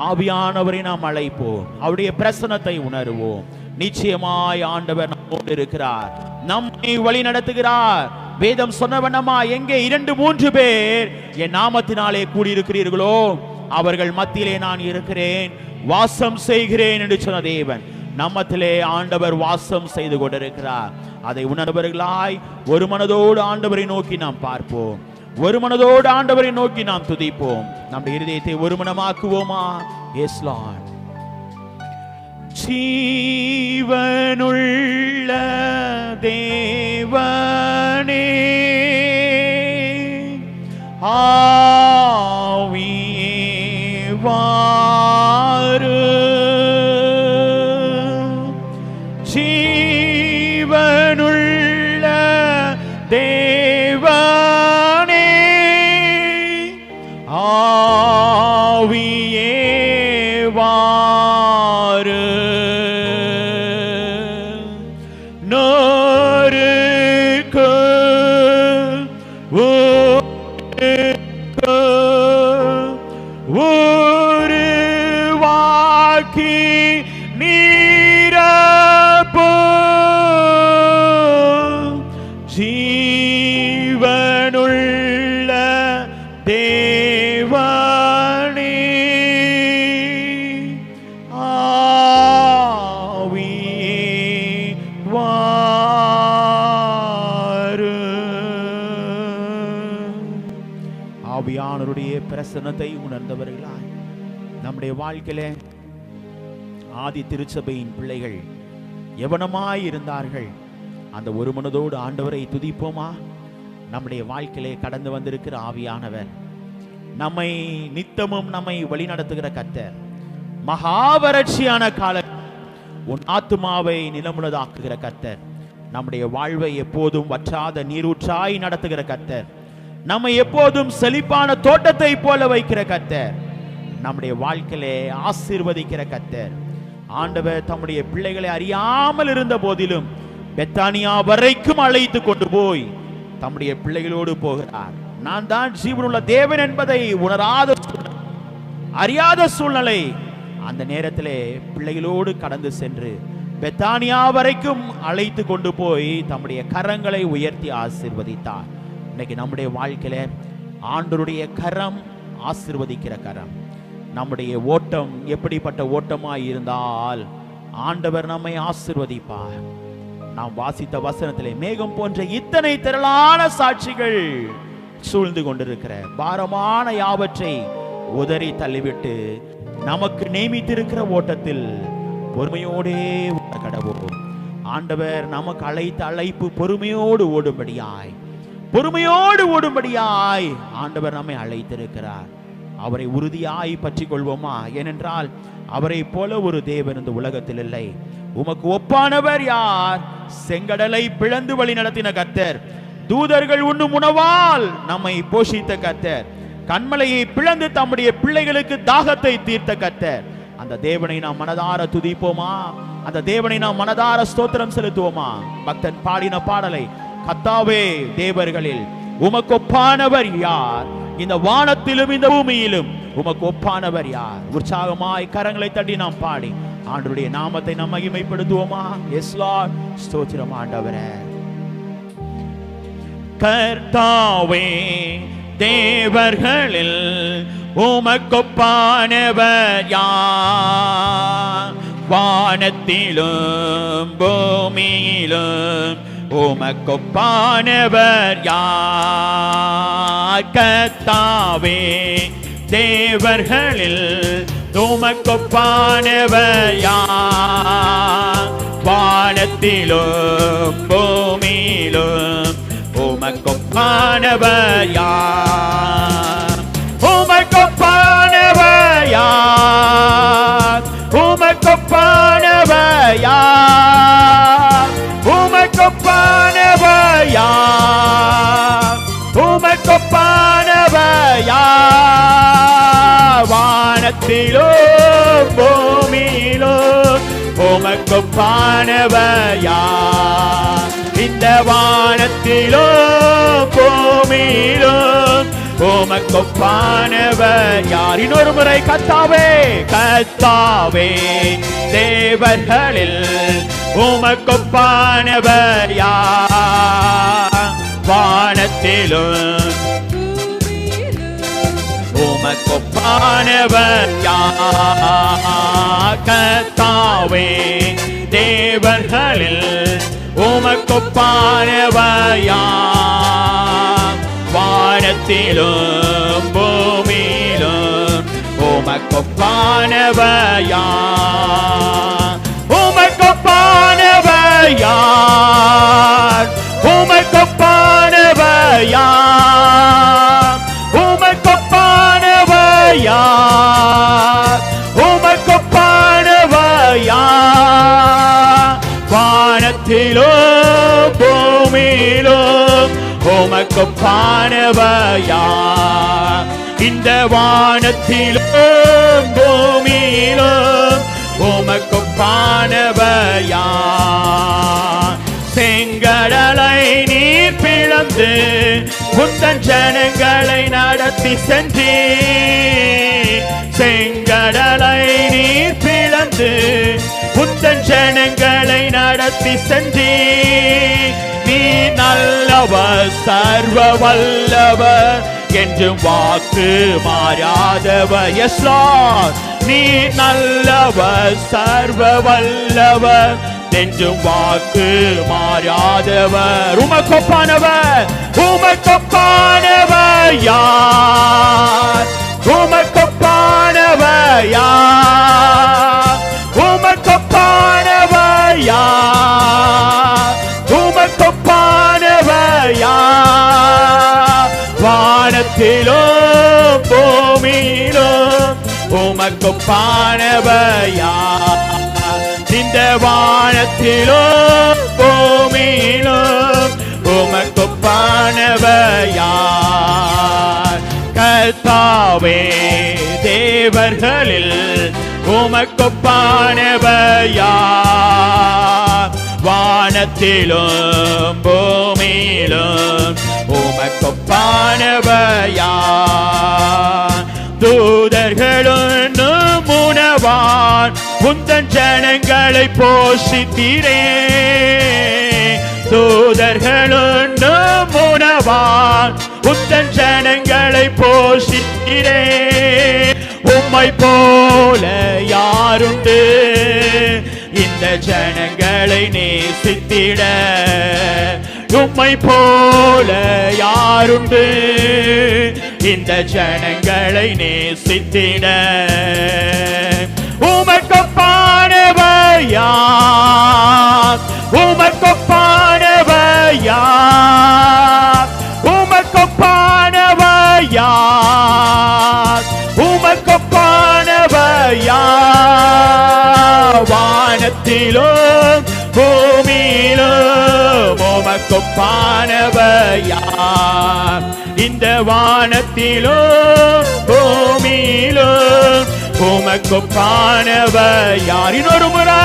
Speaker 1: ஆவியானவரை நாம் அழைப்போம், அவருடைய பிரசன்னத்தை உணர்வோம். நிச்சயமாய் ஆண்டவர் நம்மோடு இருக்கிறார், நம்மை வழி நடத்துகிறார். வேதம் சொன்னவண்ணமா, எங்கே 2-3 பேர் என் நாமத்தினாலே கூடியிருக்கிறீர்களோ அவர்கள் மத்தியிலே நான் இருக்கிறேன், வாசம் செய்கிறேன் என்று சொன்ன தேவன் நம்மத்திலே ஆண்டவர் வாசம் செய்து கொண்டிருக்கிறார். அதை உணர்வர்களாய் ஒரு மனதோடு ஆண்டவரை நோக்கி நாம் பார்ப்போம், ஒரு மனதோடு ஆண்டவரை நோக்கி நாம் துதிப்போம். நம்முடைய இருதயத்தை ஒரு மனமாக்குவோமா? S Lord. ஜீவனுள்ள தேவனே, ஆவியே வாரு, ஜீவனுள்ள தேவனே, ஆவியே வாரு. நோருக்கு உருவாக்கி நீரப்பு, ஜீவனுள்ள தேவனே, ஆவியே வாரு. ஆவியானவருடைய பிரசன்னத்தை உணர்ந்தவர்களாய் நம்முடைய வாழ்க்கையில ஆதி திருச்சபையின் பிள்ளைகள் எவனமாய் இருந்தார்கள். அந்த ஒரு மனதோடு ஆண்டவரை துதிப்போமா? நம்முடைய வாழ்க்கையிலே கடந்து வந்திருக்கிற ஆவியானவர் நம்மை நித்தமும் நம்மை வழி நடத்துகிற கர்த்தர். மகாவறட்சியான கால உன் ஆத்துமாவை நிலமுள்ளதாக்குகிற கர்த்தர், நம்முடைய வாழ்வை எப்போதும் வற்றாத நீரூற்றாய் நடத்துகிற கர்த்தர், நம்மை எப்போதும் செழிப்பான தோட்டத்தை போல வைக்கிற கர்த்தர், நம்முடைய வாழ்க்கையிலே ஆசீர்வதிக்கிற கர்த்தர். ஆண்டவர் தம்முடைய பிள்ளைகளை அறியாமல் இருந்த போதிலும் பெத்தானியா வரைக்கும் அழைத்து கொண்டு போய் தம்முடைய பிள்ளைகளோடு போகிறார். நான் தான் ஜீவனுள்ள தேவன் என்பதை உணராத அறியாத சூழ்நிலை அந்த நேரத்திலே பிள்ளைகளோடு கடந்து சென்று பெத்தானியா வரைக்கும் அழைத்து கொண்டு போய் தம்முடைய கரங்களை உயர்த்தி ஆசீர்வதித்தார். இன்னைக்கு நம்முடைய வாழ்க்கையில ஆண்டவருடைய கரம் ஆசீர்வதிக்கிற கரம். நம்முடைய ஓட்டம் எப்படிப்பட்ட ஓட்டமாய் இருந்தால் ஆண்டவர் நம்மை ஆசீர்வதிப்பார். நாம் வாசித்த வசனத்திலே மேகம் போன்ற இத்தனை திரளான சாட்சிகள் சூழ்ந்து கொண்டிருக்கிற பாரமான யாவற்றை உதறி தள்ளிவிட்டு நமக்கு நியமித்திருக்கிற ஓட்டத்தில் பொறுமையோடே கடவோம். ஆண்டவர் நமக்கு அழைத்த அழைப்பு பொறுமையோடு ஓடும்படியாய் ஆண்டவர் நம்மை அழைத்திருக்கிறார். அவரை உறுதியாய் பற்றி கொள்வோமா? ஏனென்றால் அவரை போல ஒரு தேவன் இந்த உலகத்தில் இல்லை. உமக்கு ஒப்பானவர் யார்? செங்கடலை பிளந்து வழி நடத்தின கர்த்தர், தூதர்கள் உண்ணும் உணவால் நம்மை போஷித்த கர்த்தர், கண்மலையை பிளந்து தம்முடைய பிள்ளைகளுக்கு தாகத்தை தீர்த்த கர்த்தர். அந்த தேவனை நாம் மனதார துதிப்போமா? அந்த தேவனை நாம் மனதார ஸ்தோத்திரம் செலுத்துவோமா? பக்தன் பாடின பாடலை, கர்த்தாவே தேவர்களில் உமக்கு ஒப்பானவர் யார்? இந்த வானத்திலும் இந்த பூமியிலும் உமக்கு ஒப்பானவர் யார்? உற்சாகமாய் கரங்களை தட்டி நாம் பாடி ஆண்டவருடைய நாமத்தை நாம் மகிமைப்படுத்துவோமா? எஸ் லார்ட், ஸ்தோத்திரம் ஆண்டவரே. கர்த்தாவே தேவர்களில் உமக்கொப்பானவர் யார்? வானத்திலும் பூமியிலும் உமக்கொப்பானவர் யார்? கர்த்தாவே தேவர்களில் உமக்கொப்பானவர் யார்? வானத்திலும் பூமியிலும் உமக்கொப்பானவர் யார்? உமக்கொப்பானவர் யார்? உமக்கொப்பானவர் யார்? உமக்கொப்பானவர் யார்? உமக்கொப்பானவர் யார்? வானத்திலும் பூமியிலும் உமக்கொப்பானவர் யார்? இந்த வானத்திலும் பூமியிலும் உமக்கொப்பானவர் யார்? இன்னொரு முறை, கர்த்தாவே கர்த்தாவே தேவர்களில் உமக்கொப்பானவர் யார்? வானத்திலும் உமக்கொப்பானவர் யார்? கர்த்தாவே தேவர்களில் உமக்கொப்பானவர் யார்? வானத்திலும் பூமியிலும் உமக்கொப்பானவர் யார்? உமக்கொப்பானவர் யார்? உமக்கொப்பானவர் யார்? உமக்கொப்பானவர் யார்? உமக்கொப்பானவர் யார்? வானத்திலும் பூமியிலும் உமக்கொப்பானவர் யார்? இந்த வானத்திலும் பூமியிலும் உமக்கொப்பானவர் யார்? செங்கடலை நீர் பிளந்து உந்தன் ஜனங்களை நடத்தி சென்றீர். செங்கடலை நீர் பிளந்து உந்தன் ஜனங்களை நடத்தி சென்றீர். நீ நல்லவர், சர்வ வல்லவர், என்றும் வாக்கு மாறாதவர். எஸ் லார்ட், நீ நல்லவர், சர்வ வல்லவர், என்றும் வாக்கு மாறாதவர். உமக்கொப்பானவர், உமக்கொப்பானவர் யார்? உமக்கொப்பானவர் யார்? உமக்கொப்பானவர் யார்? உமக்கொப்பானவர் யார்? வானத்திலும் பூமியிலும் உமக்கொப்பானவர் யார்? இந்த வானத்திலும் பூமியிலும் உமக்கொப்பானவர் யார்? கர்த்தாவே தேவர்களில் உமக்கொப்பானவர் யார்? வானத்திலும் பூமியிலும் உமக்கொப்பானவர் யார்? தூதர்களும் உணவான் உந்தன் ஜனங்களை போஷித்தீரே. தூதர்களும் உணவான் உந்தன் ஜனங்களை போஷித்தீரே. உம்மை போல யாருண்டு இந்த ஜனங்களை நேசித்திட? உம்மை போல யாருண்டு இந்த ஜனங்களை நேசித்திட? உமக்கொப்பானவர் யார்? உமக்கொப்பானவர் யார்? உமக்கொப்பானவர் யார்? உமக்கொப்பானவர் யார்? வானத்திலும் பூமியிலும் உமக்கொப்பானவர் யார்? இந்த வானத்திலும் பூமியிலும் உமக்கொப்பானவர் யார்? இன்னொரு முறை,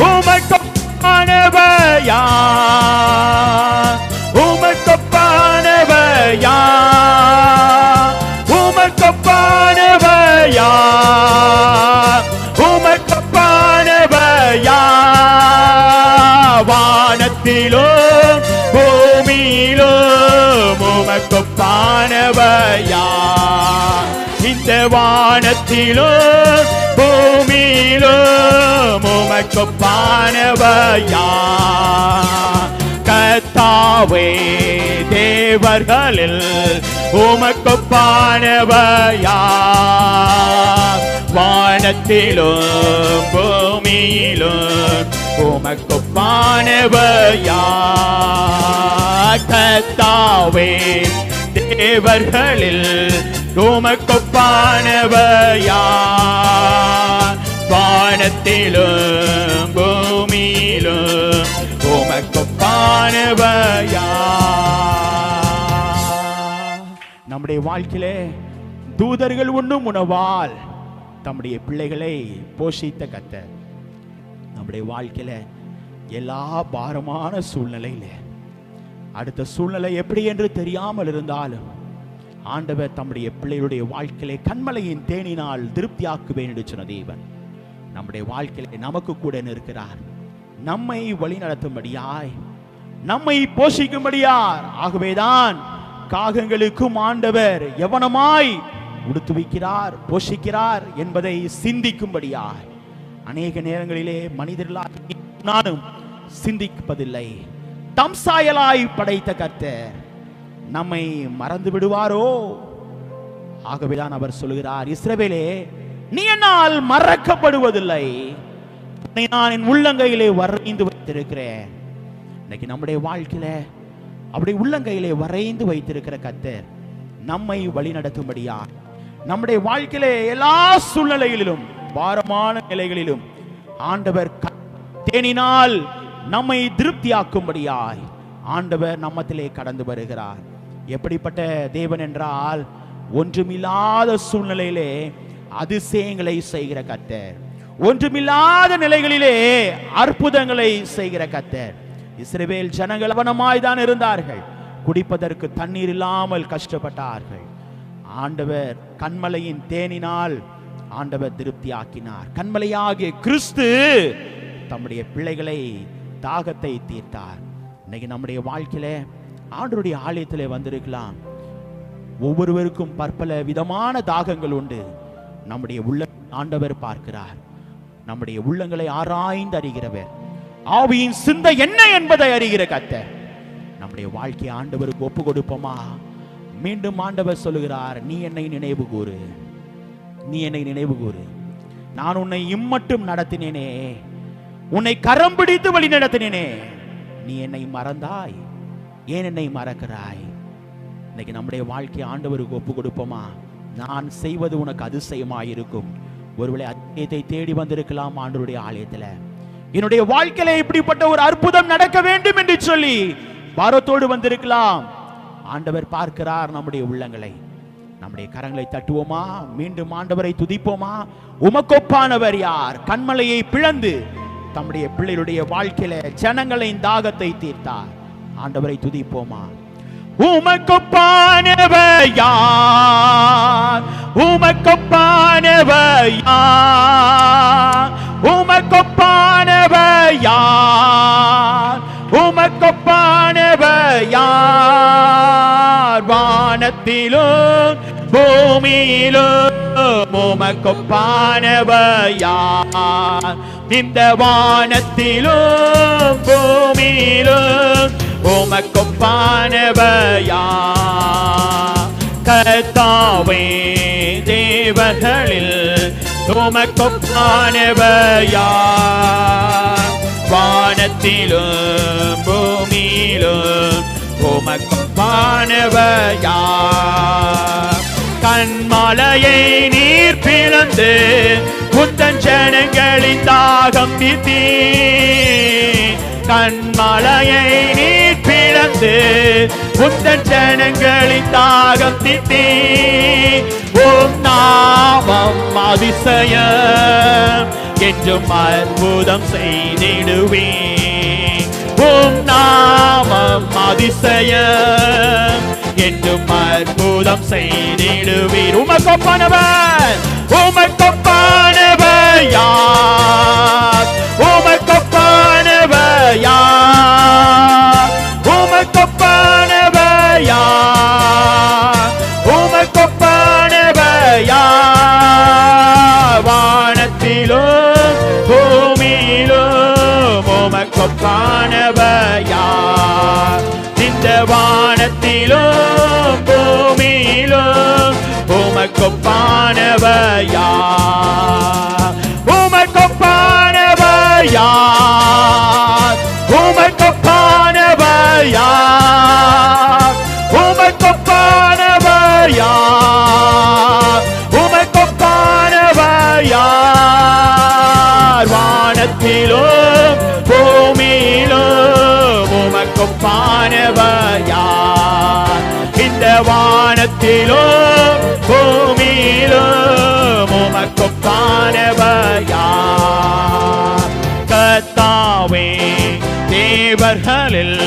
Speaker 1: உமக்கொப்பானவர் யார்? உமக்கொப்பானவர் யார்? உமக்கொப்பானவர் யார்? உமக்கொப்பானவர் யார்? வானத்திலும் பூமியிலும் உமக்கொப்பானவர் யார்? இந்த வானத்திலும் பூமியிலும் உமக்கொப்பானவர் யார்? கர்த்தாவே தேவர்களில் உமக்கொப்பானவர் யார்? வானத்திலும் பூமியிலும் உமக்கொப்பானவர் யார்? கர்த்தாவே தேவர்களில் உமக்கொப்பானவர் யார்? வானத்திலும் பூமியிலும் உமக்கொப்பானவர் யார்? நம்முடைய வாழ்க்கையிலே தூதர்கள் உண்ணும் உணவால் தம்முடைய பிள்ளைகளை போஷித்த கர்த்தர் நம்முடைய வாழ்க்கையில எல்லா பாரமான சூழ்நிலையில, அடுத்த சூழ்நிலை எப்படி என்று தெரியாமல் இருந்தாலும் ஆண்டவர் தம்முடைய பிள்ளைகளுடைய வாழ்க்கையிலே கண்மலையின் தேனினால் திருப்தியாக்குவேன் என்று சொன்ன தேவன் நம்முடைய வாழ்க்கையிலே நமக்கு கூட இருக்கிறார். நம்மை வழி நடத்தும்படியாய், நம்மை போஷிக்கும்படியார். ஆகவேதான் காகங்களுக்கும் ஆண்டவர் எவனமாய் உடுத்து வைக்கிறார், போஷிக்கிறார் என்பதை சிந்திக்கும்படியாய். அநேக நேரங்களிலே மனிதர்களாக நானும் சிந்திப்பதில்லை. தம் சாயலாய் படைத்த கர்த்தர் நம்மை மறந்து விடுவாரோ? ஆகவேதான் அவர் சொல்கிறார், இஸ்ரவேலே நீ என்னால் மறக்கப்படுவதில்லை, நான் என் உள்ளங்கையிலே வரைந்து வைத்திருக்கிறேன். இன்னைக்கு நம்முடைய வாழ்க்கையில அப்படி உள்ளங்கையிலே வரைந்து வைத்திருக்கிற கர்த்தர் நம்மை வழி நடத்தும்படியா, நம்முடைய வாழ்க்கையில எல்லா சூழ்நிலைகளிலும் பாரமான நிலைகளிலும் ஆண்டவர் தேனினால் நம்மை திருப்தியாக்கும்படியாய் ஆண்டவர் நம்மத்திலே கடந்து வருகிறார். எப்படிப்பட்ட தேவன் என்றால், ஒன்றுமில்லாத சூழ்நிலையிலே அதிசயங்களை செய்கிற கர்த்தர், ஒன்றுமில்லாத நிலைகளிலே அற்புதங்களை செய்கிற கர்த்தர். இஸ்ரவேல் ஜனங்கள் அவனமாய் தான் இருந்தார்கள், குடிப்பதற்கு தண்ணீர் இல்லாமல் கஷ்டப்பட்டார்கள். ஆண்டவர் கண்மலையின் தேனினால் ஆண்டவர் திருப்தியாக்கினார். கண்மலையாகிய கிறிஸ்து தம்முடைய பிள்ளைகளை தாகத்தை தீர்த்தார். இன்னைக்கு நம்முடைய வாழ்க்கையில ஆண்டவருடைய ஆலயத்திலே வந்திருக்கலாம். ஒவ்வொருவருக்கும் பற்பல விதமான தாகங்கள் உண்டு. நம்முடைய உள்ள ஆண்டவர் பார்க்கிறார். நம்முடைய உள்ளங்களை ஆராய்ந்து அறிகிறவர், ஆவியின் சிந்தை என்ன என்பதை அறிகிற கர்த்தர். நம்முடைய வாழ்க்கையை ஆண்டவருக்கு ஒப்பு கொடுப்போமா? மீண்டும் ஆண்டவர் சொல்லுகிறார், நீ என்னை நினைவு கூறு, நீ என்னை நினைவு கூறு. நான் உன்னை இம்மட்டும் நடத்தினேனே, உன்னை கரம் பிடித்து வழி நடத்தினேனே, நீ என்னை மறந்தாய், ஏன் என்னை மறக்கிறாய்? இன்னைக்கு நம்முடைய வாழ்க்கையை ஆண்டவருக்கு ஒப்பு கொடுப்போமா? நான் செய்வது உனக்கு அதிசயமாயிருக்கும். ஒருவேளை அதிசயத்தை தேடி வந்திருக்கலாம் ஆண்டவருடைய ஆலயத்துல. என்னுடைய வாழ்க்கையில இப்படிப்பட்ட ஒரு அற்புதம் நடக்க வேண்டும் என்று சொல்லி பாரத்தோடு வந்திருக்கலாம். ஆண்டவர் பார்க்கிறார் நம்முடைய உள்ளங்களை. நம்முடைய கரங்களை தட்டுவோமா? மீண்டும் ஆண்டவரை துதிப்போமா? உமக்கொப்பானவர் யார்? கண்மலையை பிளந்து தம்முடைய பிள்ளைகளுடைய வாழ்க்கையில ஜனங்களின் தாகத்தை தீர்த்தார். ஆண்டவரை துதிப்போமா? உமக்கொப்பானவர் யார்? உமக்கொப்பானவர் யார்? உமக்கொப்பானவர் யார்? உமக்கொப்பானவர் யார்? வானத்திலும் பூமியிலும் உமக்கொப்பானவர் யார்? இந்த வானத்திலும் பூமியிலும் உமக்கொப்பானவர் யார்? கர்த்தாவே, தேவர்களில் உமக்கொப்பானவர் யார்? வானத்திலும் பூமியிலும் உமக்கொப்பானவர் யார்? கண்மலையை நீர் பிளந்து உந்தன் ஜனங்களின் தாகம் தீர்த்தீர். கண்மலையை நீர் பிளந்து உந்தன் ஜனங்களின் தாகம் தீர்த்தீர். உம் நாமம் அதிசயம் என்றும் அற்புதம் செய்திடுவீர். உம் நாமம் அதிசயம் என்றும் அற்புதம் செய்திடுவீர். உமக்கொப்பானவர், உமக்கொப்பானவர் யார்? உமக்கொப்பானவர் யார்? உமக்கொப்பானவர் யார்? உமக்கொப்பானவர் யார்? வானத்திலும் பூமியிலும் உமக்கொப்பானவர் யார்? இந்த வானத்திலும் பூமியிலும் உமக்கொப்பானவர் யார்? உமக்கொப்பானவர் யார்? உமக்கொப்பானவர் யார்? உமக்கொப்பானவர் யார்? உமக்கொப்பானவர் யார்? வானத்திலும் பூமியிலும் உமக்கொப்பானவர் யார்? இந்த வானத்திலும் பூமியிலும் உமக்கொப்பானவர் யார்? கர்த்தாவே, தேவர்களில்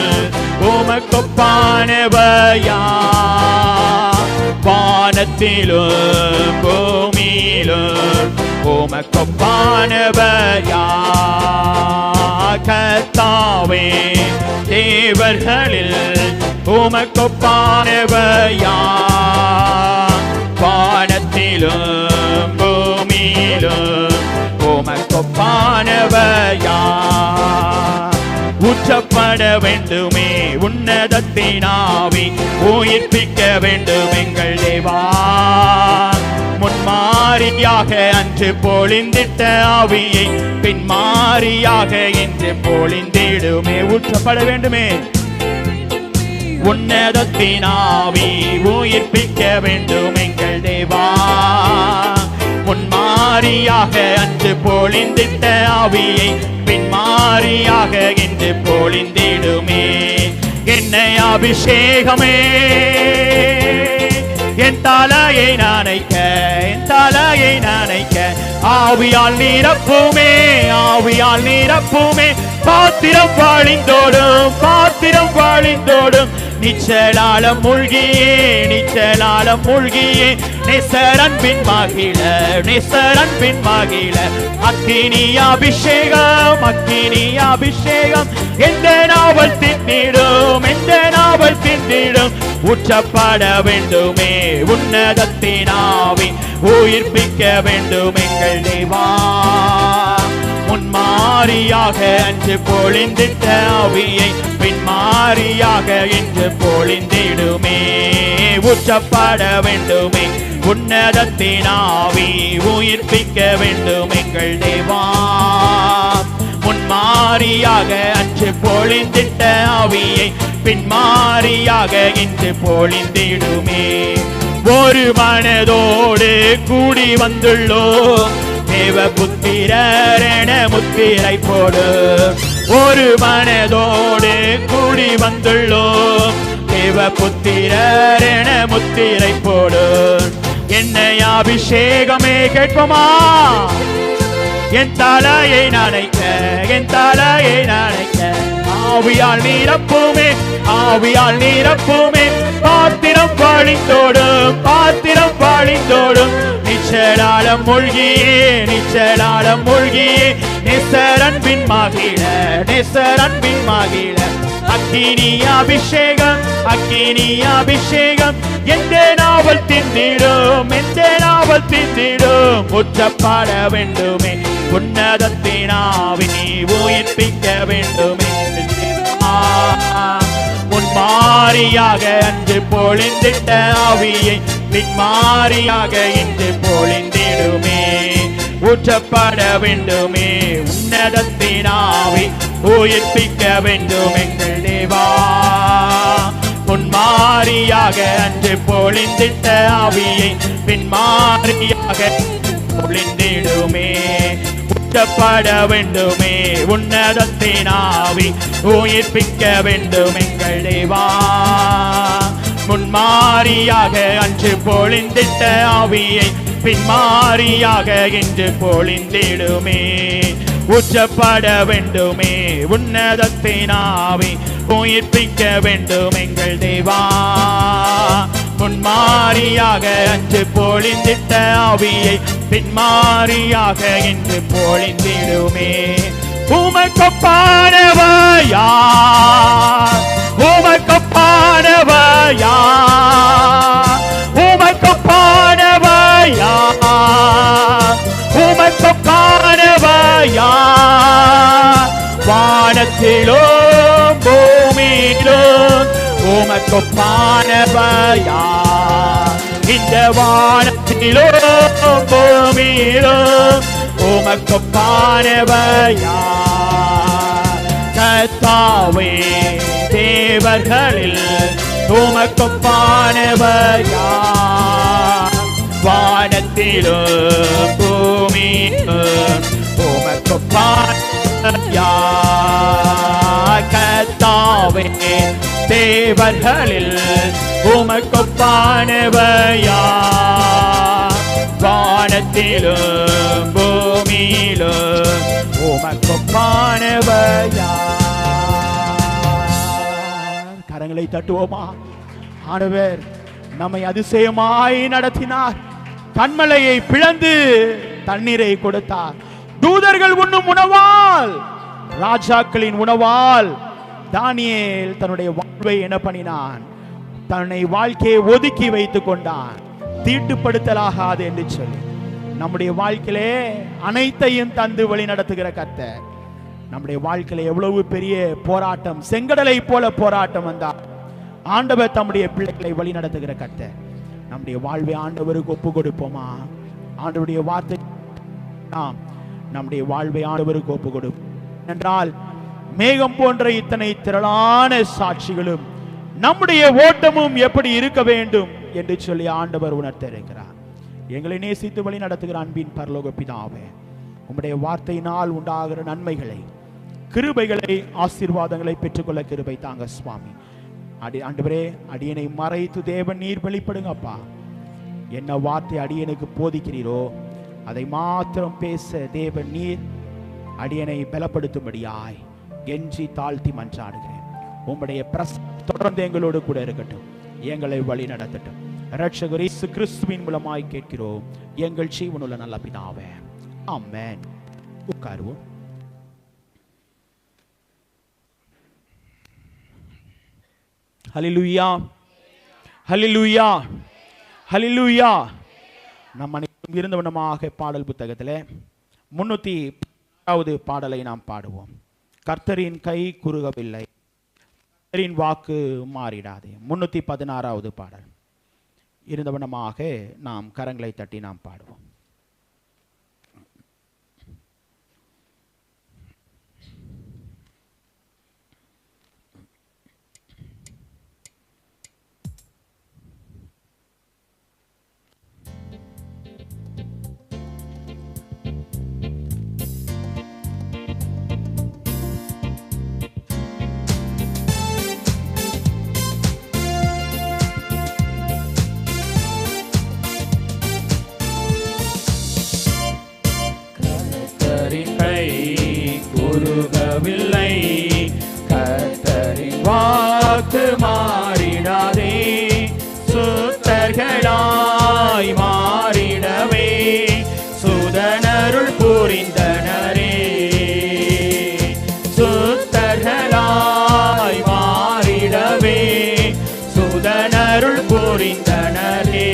Speaker 1: உமக்கொப்பானவர் யார்? வானத்திலும் பூமியிலும் உமக்கொப்பானவர் யார்? கர்த்தாவே, தேவர்களில் உமக்கொப்பானவர் யார்? வானத்திலும் பூமியிலும் உமக்கொப்பானவர் யார்? ஊற்றப்பட வேண்டுமே உன்னதத்தின் ஆவி, உயிர்ப்பிக்க வேண்டும் எங்கள் தேவா. முன்மாரியாக அன்று பொழிந்திட்ட ஆவியை பின்மாரியாக இன்று பொழிந்திடுமே. ஊற்றப்பட வேண்டுமே உன்னதத்தின் ஆவி, உயிர்ப்பிக்க வேண்டும் எங்கள் தேவா. முன்மாரியாக அன்று பொழிந்திட்ட ஆவியை பின்மாரியாக இன்று பொழிந்திடுமே. என்னை அபிஷேகமே, என் தலையை நனைக்க, என் தலையை நனைக்க, ஆவியால் நிரப்புமே, ஆவியால் நிரப்புமே. பாத்திரம் வழிந்தோடும், பாத்திரம் வழிந்தோடும். நிச்சலாலம் மூழ்கியே, நிச்சலாலம் மூழ்கியே. நெசரன்பின் மகிழ, நெசரன்பின் மகிழ. அக்கினி அபிஷேகம், அக்கினி அபிஷேகம். எந்த நாவல் தின்னிடும், எந்த நாவல் தின்னிடும். ஊற்றப்பட வேண்டுமே உன்னதத்தின் ஆவி, உயிர்ப்பிக்க வேண்டும் எங்கள் தேவா. முன்மாரியாக அன்று பொழிந்திட்ட ஆவியை பின்மாரியாக இன்று பொழிந்திடுமே. ஊற்றப்பட வேண்டுமே உன்னதத்தின் ஆவி, உயிர்ப்பிக்க வேண்டும் எங்கள் தேவா. முன்மாரியாக அன்று பொழிந்திட்ட ஆவியை பின்மாரியாக இன்று பொழிந்திடுமே. ஒரு மனதோடு கூடி வந்துள்ளோம், தேவ புத்திரர் என முத்திரை போடு. ஒரு மனதோடு கூடி வந்துள்ளோம், தேவ புத்திரர் என முத்திரை போடு. என்னை அபிஷேகமே கேட்போமா? என் தலையை நனைக்க, என் தலையை நனைக்க, ஆவியால் நீரப்புமே, ஆவியால் நீரப்புமே. பாத்திரம் பாழிந்தோடும், பாத்திரம் பாழிந்தோடும். நிச்சலாலம் மூழ்கியே, நிச்சலாலம் மூழ்கியே. நெசரன்பின் மகிழ, நெசரன்பின் மகிழ. அக்கினி அபிஷேகம், அக்கினி அபிஷேகம். எந்த நாவல் திந்திடும், எந்த நாவல் திந்திடும். உச்சப்பட வேண்டுமே உன்னதத்தினாவி நீ உயிர்ப்பிக்க வேண்டுமே. முன்மாரியாக அன்று பொழிந்திட்ட ஆவியை பின்மாரியாக இன்று பொழிந்திடுமே. ஊற்றப்பட வேண்டுமே உன்னதத்தினாவி உயிர்ப்பிக்க வேண்டும் எங்கள் தேவா. முன்மாரியாக அன்று பொழிந்திட்ட ஆவியை பின்மாரியாக பொழிந்திடுமே. ஊற்றப்பட வேண்டுமே உன்னதத்தினாவி உயிர்ப்பிக்க வேண்டும் எங்கள் தேவா. முன்மாரியாக அன்று பொழிந்திட்ட ஆவியை பின்மாரியாக இன்று பொழிந்திடுமே. ஊற்றப்பட வேண்டுமே உன்னதத்தினாவி உயிர்ப்பிக்க வேண்டும் எங்கள் தேவா. முன்மாரியாக அன்று பொழிந்திட்ட ஆவியை பின்மாரியாக இன்று பொழிந்திடுமே. உமக்கொப்பானவையா, உமக்கொப்பானவையா, உமக்கொப்பானவையா, உமக்கொப்பானவையா. வானத்திலும் பூமியிலும் உமக்கொப்பானவையா. இந்த வானத்திலும் பூமியிலும் உமக்கொப்பானவையா. கர்த்தாவே தேவர்களில் உமக்கொப்பானவையா. வானத்திலும் பூமியிலும் உமக்கொப்பானவையா. கர்த்தாவே தேவர்களில் உமக்கொப்பானவையா. வானத்திலும் பூமியிலும் உமக்கொப்பானவையா. கரங்களை தட்டுவோமா? ஆண்டவர் நம்மை அதிசயமாய் நடத்தினார். கண்மலையை பிளந்து தண்ணீரை கொடுத்தார். தூதர்கள் உண்ணும் உணவால், ராஜாக்களின் உணவால் தானியேல் தன்னுடைய வாழ்வை என்ன பண்ணினான்? தன்னை வாழ்க்கையை ஒதுக்கி வைத்துக் கொண்டான். தீட்டுப்படுத்தலாகாது என்று சொல்லி நம்முடைய வாழ்க்கையிலே அனைத்தையும் தந்து வழி நடத்துகிற கர்த்தர். நம்முடைய வாழ்க்கையில எவ்வளவு பெரிய போராட்டம், செங்கடலை போல போராட்டம் வந்தார், ஆண்டவர் தம்முடைய பிள்ளைகளை வழி நடத்துகிற கர்த்தர். நம்முடைய வாழ்வை ஆண்டவருக்கு ஒப்பு கொடுப்போமா? ஆண்டவருடைய வார்த்தை நாம் நம்முடைய வாழ்வை ஆண்டவருக்கு ஒப்பு கொடுப்போம் என்றால், மேகம் போன்ற இத்தனை திரளான சாட்சிகளும் நம்முடைய ஓட்டமும் எப்படி இருக்க வேண்டும் என்று சொல்லி ஆண்டவர் உணர்த்த இருக்கிறார். எங்களை நேசித்து வழி நடத்துகிற அன்பின் பரலோக பிதாவே, உம்முடைய வார்த்தையினால் உண்டாகிற நன்மைகளை, கிருபைகளை, ஆசீர்வாதங்களை பெற்றுக்கொள்ள கிருபை தாங்க சுவாமி. ஆண்டவரே, அடியனை மறைத்து தேவன் நீர் வெளிப்படுங்கப்பா. என்ன வார்த்தை அடியனுக்கு போதிக்கிறீரோ அதை மாத்திரம் பேச தேவன் நீர் அடியனை பலப்படுத்தும்படியாய் கெஞ்சி தாழ்த்தி மன்றாடுகிறேன். உம்முடைய பிரசன்னம் தொடர்ந்து எங்களோடு கூட இருக்கட்டும், எங்களை வழி நடத்தட்டும். இரட்சகர் இயேசு கிறிஸ்துவின் மூலமாய் கேட்கிறோம் எங்கள் ஜீவனுள்ள நல்ல பிதாவே, ஆமென். உட்காருவோம். ஹல்லேலூயா, ஹல்லேலூயா, ஹல்லேலூயா. நம் அனைவரும் இருந்தவனமாக பாடல் புத்தகத்திலே 310வது பாடலை நாம் பாடுவோம். கர்த்தரின் கை குறுகவில்லை, கர்த்தரின் வாக்கு மாறிடாதே. 316வது பாடல் இருந்தவனமாக நாம் கரங்களை தட்டி நாம் பாடுவோம்.
Speaker 5: உருகவில்லை. கர்த்தரின் வாக்கு மாறிடாதே, சுத்தர்களாய் மாறிடவே சுதனருள் புரிந்தனரே. சுத்தர்களாய் மாறிடவே சுதனருள் புரிந்தனரே.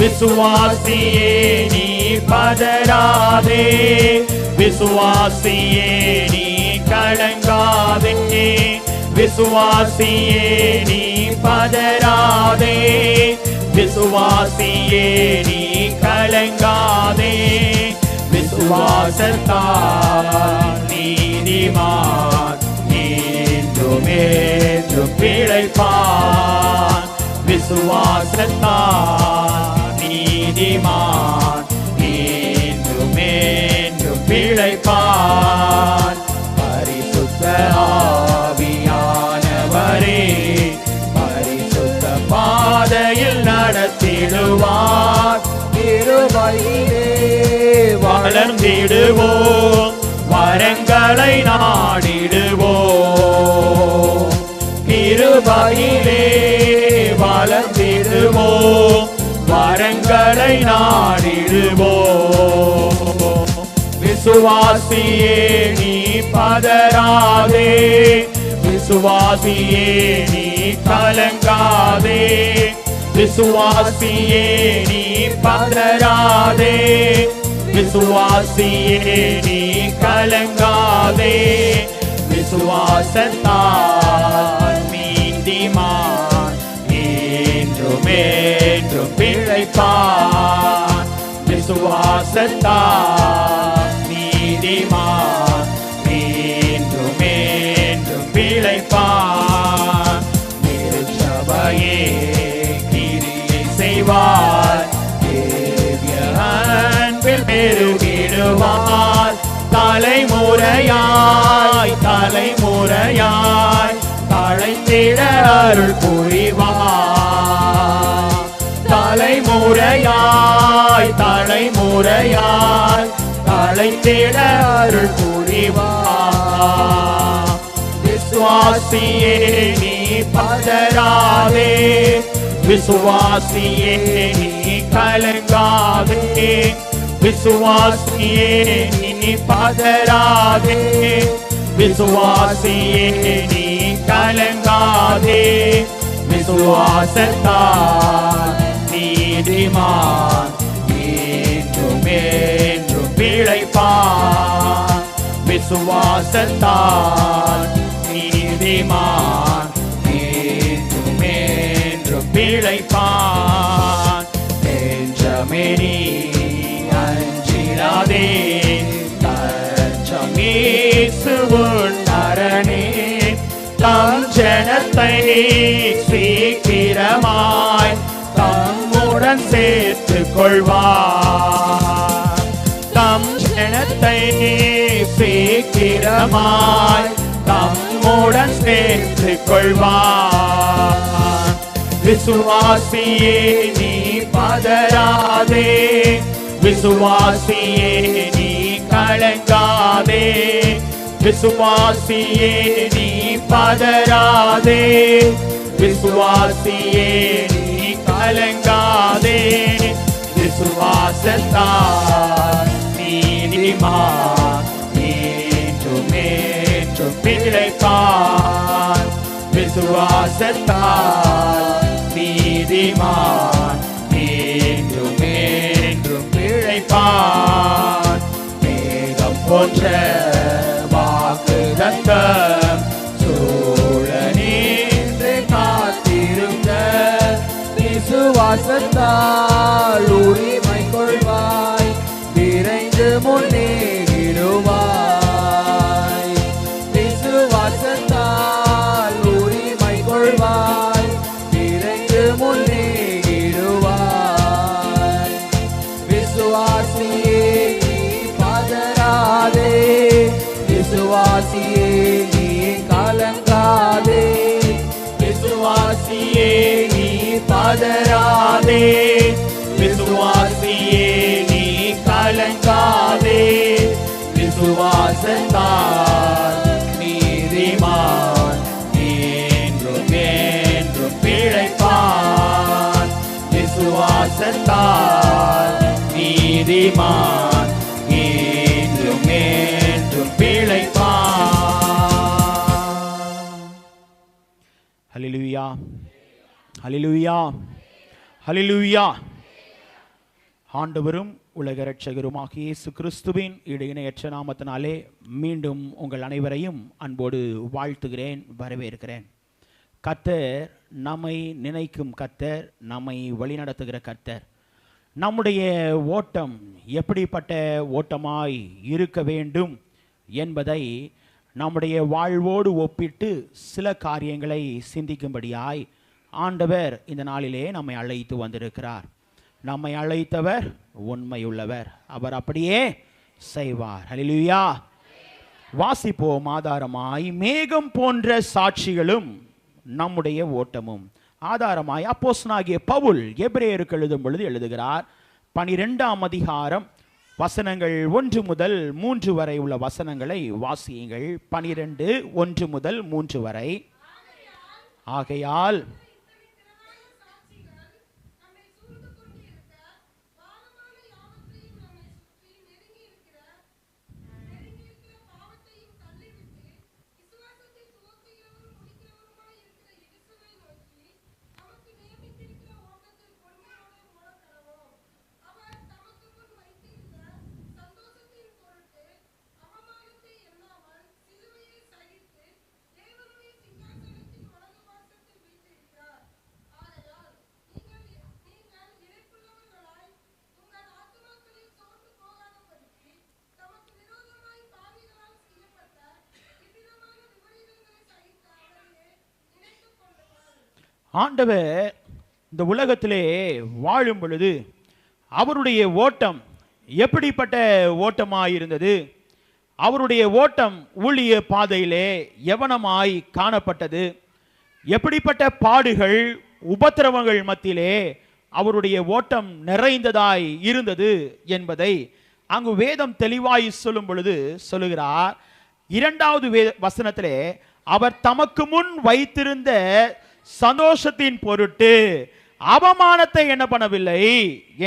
Speaker 5: விசுவாசியே நீ பதறாதே, விசுவாசியே நீ கலங்காதே, விசுவாசியே நீ பதறாதே, விசுவாசியே நீ கலங்காதே. விசுவாசத்தால் நீதிமான் என்றும் என்றும் பிழைப்பான். விசுவாசத்தால் நீதிமான் என்றும் என்றும் பிழைப்பான். பரிசுத்த ஆவியானவரே பரிசுத்த பாதையில் நடத்திடுவார்.
Speaker 6: கிருபையிலே
Speaker 5: வளர்ந்திடுவோம், வரங்களை நாடிடுவோம். கிருபையிலே வளர்ந்திடுவோம், வரங்களை நாடிடுவோம். விசுவாசியே நீ பதறாதே, விசுவாசியே நீ கலங்காதே, விசுவாசியே நீ பதறாதே, விசுவாசியே நீ கலங்காதே. விசுவாசத்தால் நீதிமான் என்றும் என்றும் பிழைப்பான். விசுவாசத்தால் நீதிமான் என்றும் என்றும் பிழைப்பான். திருச்சபையே கிரியை செய்வார், தேவிய அன்பில் பெருகிடுவார். தலைமுறையாய் தலைமுறையாய் தழைத்திட அருள் புரிவார். தலைமுறையாய் தலைமுறையாய் தழைத்திட அருள் புரிவார். விசுவாசியே நீ பதறாதே, விசுவாசியே நீ கலங்காதே, விசுவாசியே நீ பதறாதே, விசுவாசியே நீ கலங்காதே. விசுவாசத்தால் நீதிமான் என்றும் என்றும் பிழைப்பான். விசுவாசத்தால் நீதிமான் என்றும் என்றும் பிழைப்பான். பெஞ்சமினி அஞ்சிடாதே, தஞ்சம் இயேசு உன் அரணே. தம் ஜனத்தை சீக்கிரமாய் தம்முடன் சேர்த்துக் கொள்வார். தம் ஜனத்தை சீக்கிரமாய் தம்முடன் சேர்த்துக் கொள்வார். விசுவாசியே நீ பதறாதே, விசுவாசியே நீ கலங்காதே, விசுவாசியே நீ பதறாதே, விசுவாசியே நீ கலங்காதே. விசுவாசத்தால் நீதிமான் என்றும் என்றும் பிழைப்பான். விசுவாசத்தால் நீதிமான் என்றும் என்றும் பிழைப்பான். மேகம் போன்ற வாக்குதத்தம் சூழ நின்று காத்திருந்த
Speaker 6: விசுவாசத்தால் உரிமை கொள்வாய், விரைந்து முன்னேறிடுவாய். விசுவாசத்தால் உரிமை கொள்வாய், விரைந்து முன்னேறிடுவாய். விசுவாசியே நீ பதறாதே, விசுவாசியே நீ கலங்காதே, விசுவாசியே நீ பதறாதே, விசுவாசியே நீ கலங்காதே. விசுவாசத்தால்
Speaker 5: விசுவாசத்தால் நீதிமான் என்றும் என்றும் பிழைப்பான். விசுவாசத்தால் நீதிமான் என்றும் என்றும் பிழைப்பான்.
Speaker 1: ஹல்லேலூயா, ஹல்லேலூயா, ஹல்லேலூயா. ஆண்டவரும் உலக இரட்சகருமாகிய இயேசு கிறிஸ்துவின் இணையற்ற நாமத்தினாலே மீண்டும் உங்கள் அனைவரையும் அன்போடு வாழ்த்துகிறேன், வரவேற்கிறேன். கர்த்தர் நம்மை நினைக்கும் கர்த்தர், நம்மை வழிநடத்துகிற கர்த்தர். நம்முடைய ஓட்டம் எப்படிப்பட்ட ஓட்டமாய் இருக்க வேண்டும் என்பதை நம்முடைய வாழ்வோடு ஒப்பிட்டு சில காரியங்களை சிந்திக்கும்படியாய் ஆண்டவர் இந்த நாளிலே நம்மை அழைத்து வந்திருக்கிறார். நம்மை அழைத்தவர் உண்மையுள்ளவர், அவர் அப்படியே செய்வார். ஹல்லேலூயா. வாசிப்போம். ஆதாரமாய் மேகம் போன்ற சாட்சிகளும் நம்முடைய ஓட்டமும். ஆதாரமாய் அப்போஸ்தலனாகிய பவுல் எபிரேயருக்கு எழுதும் பொழுது எழுதுகிறார். 12ஆம் அதிகாரம் வசனங்கள் 1 முதல் 3 வரை உள்ள வசனங்களை வாசியுங்கள். 12 1 முதல் 3 வரை. ஆகையால் ஆண்டவர் இந்த உலகத்திலே வாழும் பொழுது அவருடைய ஓட்டம் எப்படிப்பட்ட ஓட்டமாயிருந்தது, அவருடைய ஓட்டம் ஊழிய பாதையிலே எவனமாய் காணப்பட்டது, எப்படிப்பட்ட பாடுகள் உபத்திரவங்கள் மத்தியிலே அவருடைய ஓட்டம் நிறைந்ததாய் இருந்தது என்பதை அங்கு வேதம் தெளிவாய் சொல்லும் பொழுது சொல்லுகிறார். 2வது வசனத்திலே அவர் தமக்கு முன் வைத்திருந்த சந்தோஷத்தின் பொருட்டு அவமானத்தை என்ன பண்ணவில்லை,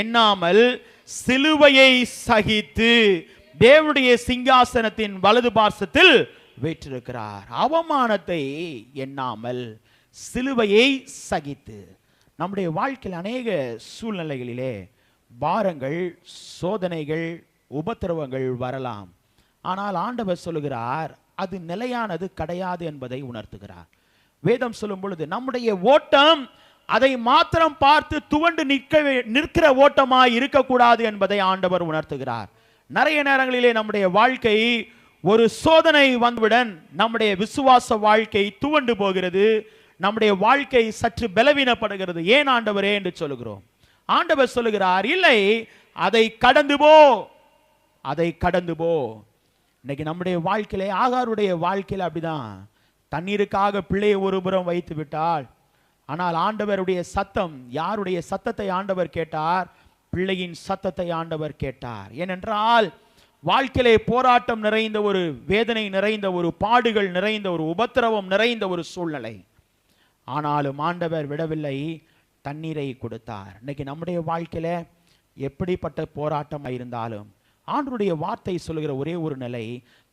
Speaker 1: எண்ணாமல் சிலுவையை சகித்து தேவனுடைய சிங்காசனத்தின் வலது பார்சத்தில் வீற்றிருக்கிறார். அவமானத்தை எண்ணாமல் சிலுவையை சகித்து. நம்முடைய வாழ்க்கையில் அநேக சூழ்நிலைகளிலே பாரங்கள், சோதனைகள், உபத்திரவங்கள் வரலாம். ஆனால் ஆண்டவர் சொல்லுகிறார் அது நிலையானது கிடையாது என்பதை உணர்த்துகிறார். வேதம் சொல்லும் பொழுது நம்முடைய ஓட்டம் அதை மாத்திரம் பார்த்து துவண்டு நிற்கிற ஓட்டமாய் இருக்கக்கூடாது என்பதை ஆண்டவர் உணர்த்துகிறார். நிறைய நேரங்களிலே நம்முடைய வாழ்க்கை ஒரு சோதனை வந்துவிடன் நம்முடைய விசுவாச வாழ்க்கை துவண்டு போகிறது, நம்முடைய வாழ்க்கை சற்று பலவீனப்படுகிறது. ஏன் ஆண்டவரே என்று சொல்லுகிறோம். ஆண்டவர் சொல்லுகிறார் இல்லை, அதை கடந்து போ, அதை கடந்து போ. இன்னைக்கு நம்முடைய வாழ்க்கையிலே, ஆகாருடைய வாழ்க்கையில் அப்படிதான். தண்ணீருக்காக பிள்ளையை ஒருபுறம் வைத்து விட்டால், ஆனால் ஆண்டவருடைய சத்தம், யாருடைய சத்தத்தை ஆண்டவர் கேட்டார்? பிள்ளையின் சத்தத்தை ஆண்டவர் கேட்டார். ஏனென்றால் வாழ்க்கையிலே போராட்டம் நிறைந்த ஒரு வேதனை நிறைந்த ஒரு பாடுகள் நிறைந்த ஒரு உபத்திரவம் நிறைந்த ஒரு சூழ்நிலை. ஆனாலும் ஆண்டவர் விடவில்லை, தண்ணீரை கொடுத்தார். இன்னைக்கு நம்முடைய வாழ்க்கையில எப்படிப்பட்ட போராட்டம் இருந்தாலும் ஆண்டவருடைய வார்த்தை சொல்லுகிற ஒரே ஒரு நிலை,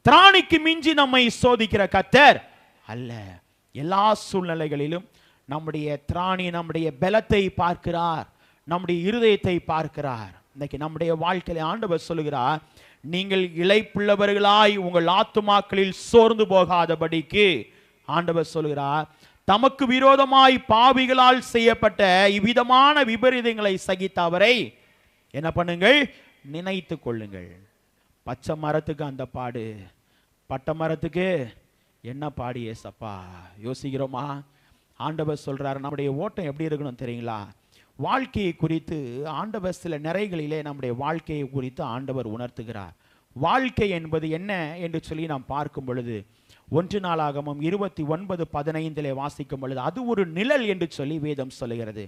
Speaker 1: திராணிக்கு மிஞ்சி நம்மை சோதிக்கிற கர்த்தர் அல்ல. எல்லா சூழ்நிலைகளிலும் நம்முடைய திராணி, நம்முடைய பலத்தை பார்க்கிறார், நம்முடைய இருதயத்தை பார்க்கிறார். இன்னைக்கு நம்முடைய வாழ்க்கையில ஆண்டவர் சொல்லுகிறார், நீங்கள் இளைப்புள்ளவர்களாய் உங்கள் ஆத்துமாக்களில் சோர்ந்து போகாதபடிக்கு ஆண்டவர் சொல்லுகிறார், தமக்கு விரோதமாய் பாவிகளால் செய்யப்பட்ட இவ்விதமான விபரீதங்களை சகித்த அவரை என்ன பண்ணுங்கள், நினைத்து கொள்ளுங்கள். பச்சை மரத்துக்கு அந்த பாடு, பட்ட மரத்துக்கு என்ன பாடு ஏசப்பா? யோசிக்கிறோமா? ஆண்டவர் சொல்றார், நம்முடைய ஓட்டம் எப்படி இருக்கணும் தெரியுங்களா? வாழ்க்கையை குறித்து ஆண்டவர் சில நிறைகளிலே நம்முடைய வாழ்க்கையை குறித்து ஆண்டவர் உணர்த்துகிறார். வாழ்க்கை என்பது என்ன என்று சொல்லி நாம் பார்க்கும் பொழுது 1 நாளாகமம் 29:15 வாசிக்கும் பொழுது அது ஒரு நிழல் என்று சொல்லி வேதம் சொல்லுகிறது.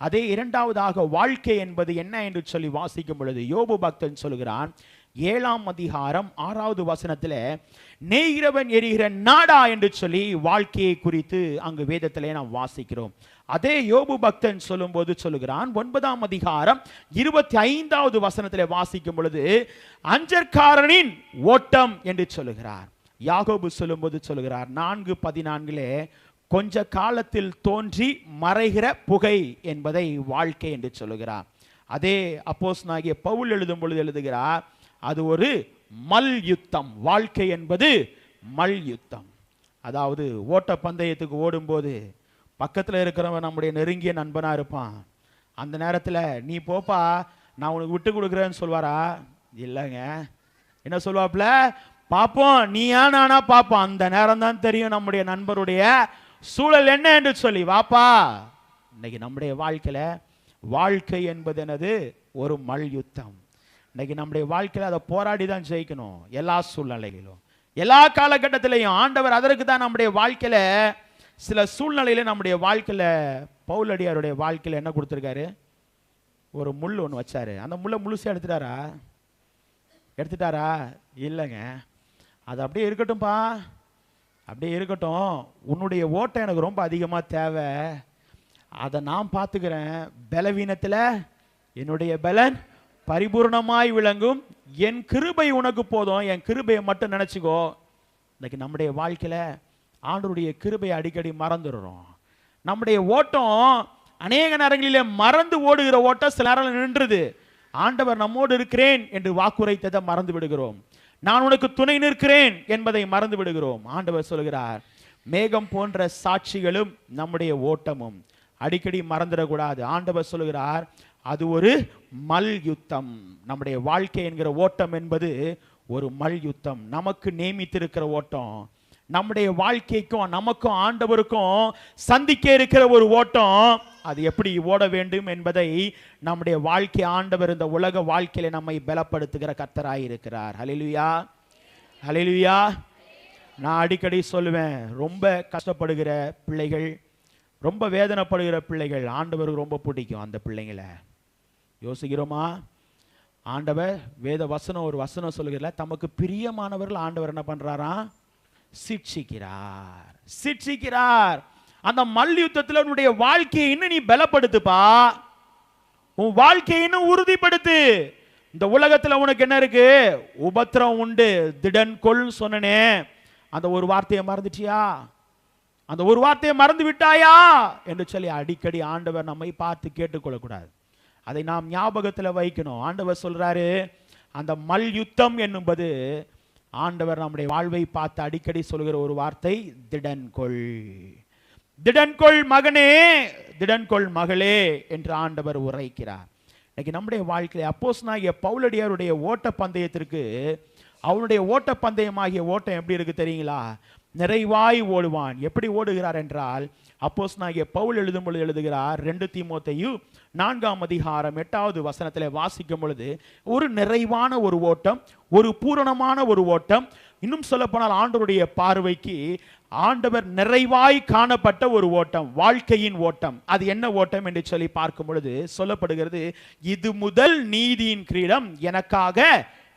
Speaker 1: அதே இரண்டாவதாக வாழ்க்கை என்பது என்ன என்று சொல்லி வாசிக்கும் பொழுது யோபு பக்தன் சொல்கிறான், 7ஆம் அதிகாரம் 6வது வசனத்துல நெய்கிறவன் எரிகிற நாடா என்று சொல்லி வாழ்க்கையை குறித்து அங்கு வேதத்திலே நாம் வாசிக்கிறோம். அதே யோபு பக்தன் சொல்லும்போது சொல்லுகிறான், 9ஆம் அதிகாரம் 25வது வசனத்திலே வாசிக்கும் பொழுது அஞ்சற்காரனின் ஓட்டம் என்று சொல்லுகிறார். யாக்கோபு சொல்லும்போது சொல்லுகிறார் 4:14 கொஞ்ச காலத்தில் தோன்றி மறைகிற புகை என்பதை வாழ்க்கை என்று சொல்லுகிறார். அதே அப்போஸ்தலனாகிய பவுல் எழுதும் பொழுது எழுதுகிறார், அது ஒரு மல்யுத்தம். வாழ்க்கை என்பது மல்யுத்தம். அதாவது ஓட்ட பந்தயத்துக்கு ஓடும்போது பக்கத்தில் இருக்கிறவன் நம்முடைய நெருங்கிய நண்பனா இருப்பான். அந்த நேரத்தில் நீ போப்பா நான் உனக்கு விட்டு கொடுக்குறேன்னு சொல்வாரா? இல்லைங்க. என்ன சொல்வாப்புல? பார்ப்போம், நீயா நானா பார்ப்போம். அந்த நேரம் தான் தெரியும் நம்முடைய நண்பருடைய சூழல் என்ன என்று சொல்லி. வாப்பா, இன்னைக்கு நம்முடைய வாழ்க்கையில வாழ்க்கை என்பது என்னது? ஒரு மல்யுத்தம். இன்னைக்கு நம்முடைய வாழ்க்கையில அதை போராடி தான் ஜெயிக்கணும். எல்லா சூழ்நிலைகளிலும், எல்லா காலகட்டத்திலையும் ஆண்டவர் அதற்கு தான் நம்முடைய வாழ்க்கையில சில சூழ்நிலையில நம்முடைய வாழ்க்கையில பவுலடியாருடைய வாழ்க்கையில என்ன கொடுத்துருக்காரு? ஒரு முள் ஒன்று வச்சாரு. அந்த முள்ளை முழுசா எடுத்துட்டாரா? இல்லைங்க. அது அப்படியே இருக்கட்டும்பா, அப்படியே இருக்கட்டும். உன்னுடைய ஓட்டம் எனக்கு ரொம்ப அதிகமாக தேவை, அதை நான் பார்த்துக்கிறேன். பலவீனத்தில் என்னுடைய பலன் பரிபூர்ணமாய் விளங்கும். என் கிருபை உனக்கு போதும், என் கிருபையை மட்டும் நினச்சிக்கோ. இன்னைக்கு நம்முடைய வாழ்க்கையில் ஆண்டவருடைய கிருபையை அடிக்கடி மறந்துடுறோம். நம்முடைய ஓட்டம் அநேக நேரங்களிலே மறந்து ஓடுகிற ஓட்டம் சில நேரங்கள் நின்றுது. ஆண்டவர் நம்மோடு இருக்கிறேன் என்று வாக்குரைத்ததை மறந்து விடுகிறோம். நான் உனக்கு துணை நிற்கிறேன் என்பதை மறந்து விடுகிறோம். ஆண்டவர் சொல்கிறார், மேகம் போன்ற சாட்சிகளும் நம்முடைய ஓட்டமும் அடிக்கடி மறந்துடக்கூடாது. ஆண்டவர் சொல்கிறார், அது ஒரு மல்யுத்தம். நம்முடைய வாழ்க்கை என்கிற ஓட்டம் என்பது ஒரு மல்யுத்தம். நமக்கு நியமித்திருக்கிற ஓட்டம், நம்முடைய வாழ்க்கைக்கும் நமக்கும் ஆண்டவருக்கும் சந்திக்க இருக்கிற ஒரு ஓட்டம். அது எப்படி ஓட வேண்டும் என்பதை நம்முடைய வாழ்க்கை ஆண்டவர் இந்த உலக வாழ்க்கையில நம்மை பலப்படுத்துகிற கர்த்தராய் இருக்கிறார். ஹல்லேலூயா, ஹல்லேலூயா. நான் அடிக்கடி சொல்லுவேன், ரொம்ப கஷ்டப்படுகிற பிள்ளைகள், ரொம்ப வேதனைப்படுகிற பிள்ளைகள் ஆண்டவருக்கு ரொம்ப பிடிக்கும். அந்த பிள்ளைங்களை யோசிக்கிறோமா? ஆண்டவர் வேத வசனம் ஒரு வசனம் சொல்லுகிறல, தமக்கு பிரியமானவர்கள் ஆண்டவர் என்ன பண்றாரா? சிட்சிக்கிறார், சிட்சிக்கிறார். அந்த மல்யுத்தத்தில் உன்னுடைய வாழ்க்கையை இன்னும் நீ பலப்படுத்துப்பா, உன் வாழ்க்கையை இன்னும் உறுதிப்படுத்து. இந்த உலகத்துல உனக்கு என்ன இருக்கு? உபத்திரம் உண்டு, திடன் கொள் சொன்னனே, அந்த ஒரு வார்த்தையை மறந்துட்டியா? அந்த ஒரு வார்த்தையை மறந்து விட்டாயா என்று சொல்லி அடிக்கடி ஆண்டவர் நம்மை பார்த்து கேட்டுக்கொள்ளக்கூடாது. அதை நாம் ஞாபகத்தில் வைக்கணும். ஆண்டவர் சொல்றாரு, அந்த மல்யுத்தம் என்னும்போது ஆண்டவர் நம்முடைய வாழ்வை பார்த்து அடிக்கடி சொல்கிற ஒரு வார்த்தை, திடன்கொள், திடன்கொள் மகனே, திடன்கொள் மகளே என்று ஆண்டவர் உரைக்கிறார். இன்னைக்கு நம்முடைய வாழ்க்கையில அப்போஸ்தலனாகிய பவுலடியாருடைய ஓட்ட பந்தயத்திற்கு, அவனுடைய ஓட்ட பந்தயமாகிய ஓட்டம் எப்படி இருக்கு தெரியுங்களா? நிறைவாய் ஓடுவான். எப்படி ஓடுகிறார் என்றால், அப்போஸ்தலனாகிய பவுல் எழுதும் பொழுது எழுதுகிறார், 2 தீமோத்தேயு 4ஆம் அதிகாரம் 8வது வசனத்தில் வாசிக்கும் பொழுது, ஒரு நிறைவான ஒரு ஓட்டம், ஒரு பூரணமான ஒரு ஓட்டம். இன்னும் சொல்ல போனால் ஆண்டவருடைய பார்வைக்கு ஆண்டவர் நிறைவாய் காணப்பட்ட ஒரு ஓட்டம், வாழ்க்கையின் ஓட்டம். அது என்ன ஓட்டம் என்று சொல்லி பார்க்கும் பொழுது சொல்லப்படுகிறது, இது முதல் நீதியின் கிரீடம் எனக்காக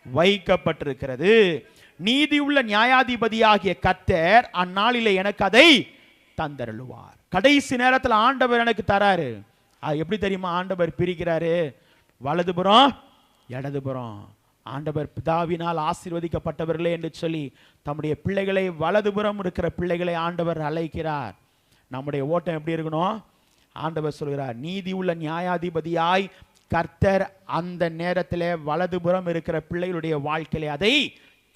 Speaker 1: வைக்கப்பட்டிருக்கிறது. நீதியுள்ள நியாயாதிபதியாகிய கர்த்தர் அந்நாளிலே எனக்கு அதை தந்தருளுவார். கடைசி நேரத்தில் ஆண்டவர் எனக்கு தராரு. எப்படி தெரியுமா ஆண்டவர் பிரிக்கிறாரு? வலதுபுறம் இடதுபுறம். ஆண்டவர் பிதாவினால் ஆசீர்வதிக்கப்பட்டவர்களே என்று சொல்லி தம்முடைய பிள்ளைகளை, வலதுபுறம் இருக்கிற பிள்ளைகளை ஆண்டவர் அழைக்கிறார். நம்முடைய ஓட்டம் எப்படி இருக்கணும்? ஆண்டவர் சொல்கிறார், நீதி உள்ள நியாயாதிபதியாய் கர்த்தர் அந்த நேரத்தில் வலதுபுறம் இருக்கிற பிள்ளைகளுடைய வாழ்க்கையிலே அதை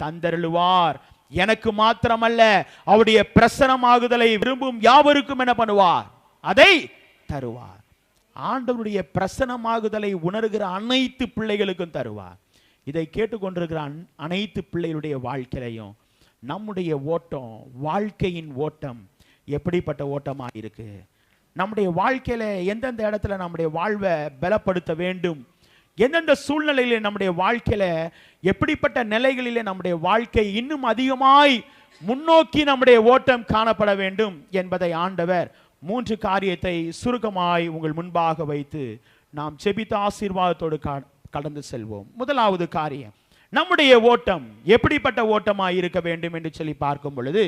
Speaker 1: தந்தருளுவார். எனக்கு மாத்திரமல்ல, அவருடைய பிரசனமாகுதலை விரும்பும் யாவருக்கும் என்ன பண்ணுவார்? அதை தருவார். ஆண்டவருடைய பிரசனமாகுதலை உணர்கிற அனைத்து பிள்ளைகளுக்கும் தருவார். இதை கேட்டுக்கொண்டிருக்கிற அனைத்து பிள்ளைகளுடைய வாழ்க்கையிலையும் நம்முடைய ஓட்டம், வாழ்க்கையின் ஓட்டம் எப்படிப்பட்ட ஓட்டமாக இருக்கு? நம்முடைய வாழ்க்கையில எந்தெந்த இடத்துல நம்முடைய வாழ்வை பலப்படுத்த வேண்டும், எந்தெந்த சூழ்நிலையில நம்முடைய வாழ்க்கையில எப்படிப்பட்ட நிலைகளிலே நம்முடைய வாழ்க்கை இன்னும் அதிகமாய் முன்னோக்கி நம்முடைய ஓட்டம் காணப்பட வேண்டும் என்பதை ஆண்டவர் 3 காரியத்தை சுருக்கமாய் உங்கள் முன்பாக வைத்து நாம் செபித்த ஆசீர்வாதத்தோடு கடந்து செல்வோம். முதலாவது காரியம், நம்முடைய ஓட்டம் எப்படிப்பட்ட ஓட்டமாய் இருக்க வேண்டும் என்று சொல்லி பார்க்கும் பொழுது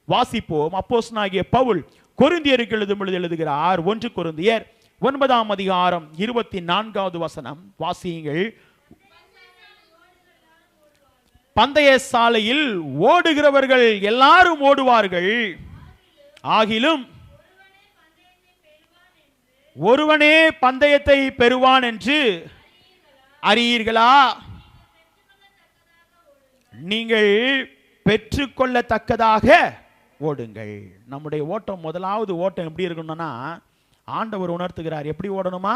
Speaker 1: வாசிப்போம். அப்போஸ்தலனாகிய பவுல் கொரிந்தியருக்கு எழுதும் பொழுது எழுதுகிறார். 1 கொரிந்தியர் 9ஆம் அதிகாரம் 24வது வசனம் வாசியுங்கள். பந்தய சாலையில் ஓடுகிறவர்கள் எல்லாரும் ஓடுவார்கள், ஆகிலும் ஒருவனே பந்தயத்தை பெறுவான் என்று அறியீர்களா? நீங்கள் பெற்றுக்கொள்ளத்தக்கதாக ஓடுங்கள். நம்முடைய ஓட்டம், முதலாவது ஓட்டம் எப்படி இருக்கணும்னா, ஆண்டவர் உணர்த்துகிறார் எப்படி ஓடணுமா?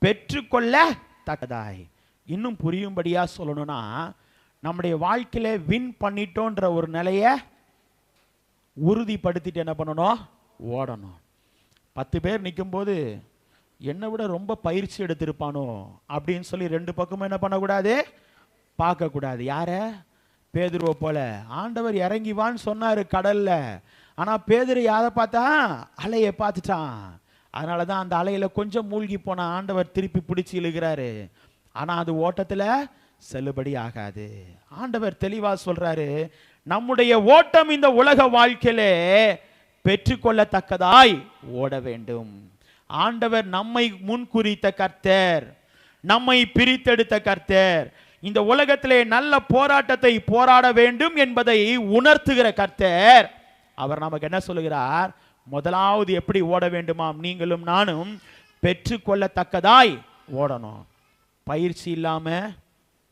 Speaker 1: பெற்றுக்கொள்ளத்தக்கதாய். இன்னும் புரியும்படியா சொல்லணும்னா, நம்முடைய வாழ்க்கையில வின் பண்ணிட்டோன்ற ஒரு நிலையை உறுதிப்படுத்திட்டு என்ன பண்ணணும்? ஓடணும். 10 பேர் நிற்கும் போது என்னை விட ரொம்ப பயிற்சி எடுத்திருப்பானோ அப்படின்னு சொல்லி 2 பக்கமும் என்ன பண்ணக்கூடாது? பார்க்கக்கூடாது. யார? பேதுருவை போல. ஆண்டவர் இறங்கி வான்னு சொன்னாரு கடல்ல, ஆனா பேதுரு யாரை பார்த்தா? அலையை பார்த்துட்டான். அதனால தான் அந்த அலையில கொஞ்சம் மூழ்கி போன ஆண்டவர் திருப்பி பிடிச்சி இழுகிறாரு. ஆனா அது ஓட்டத்துல செல்லுபடி ஆகாது. ஆண்டவர் தெளிவா சொல்றாரு, நம்முடைய ஓட்டம் இந்த உலக வாழ்க்கையிலே பெற்றுக்கொள்ளத்தக்கதாய் ஓட வேண்டும். ஆண்டவர் நம்மை முன்குறித்த கர்த்தர், நம்மை பிரித்தெடுத்த கர்த்தர், இந்த உலகத்திலே நல்ல போராட்டத்தை போராட வேண்டும் என்பதை உணர்த்துகிற கர்த்தர். அவர் நமக்கு என்ன சொல்லுகிறார்? முதலாவது எப்படி ஓட வேண்டுமாம்? நீங்களும் நானும் பெற்றுக்கொள்ளத்தக்கதாய் ஓடணும். பயிற்சி இல்லாம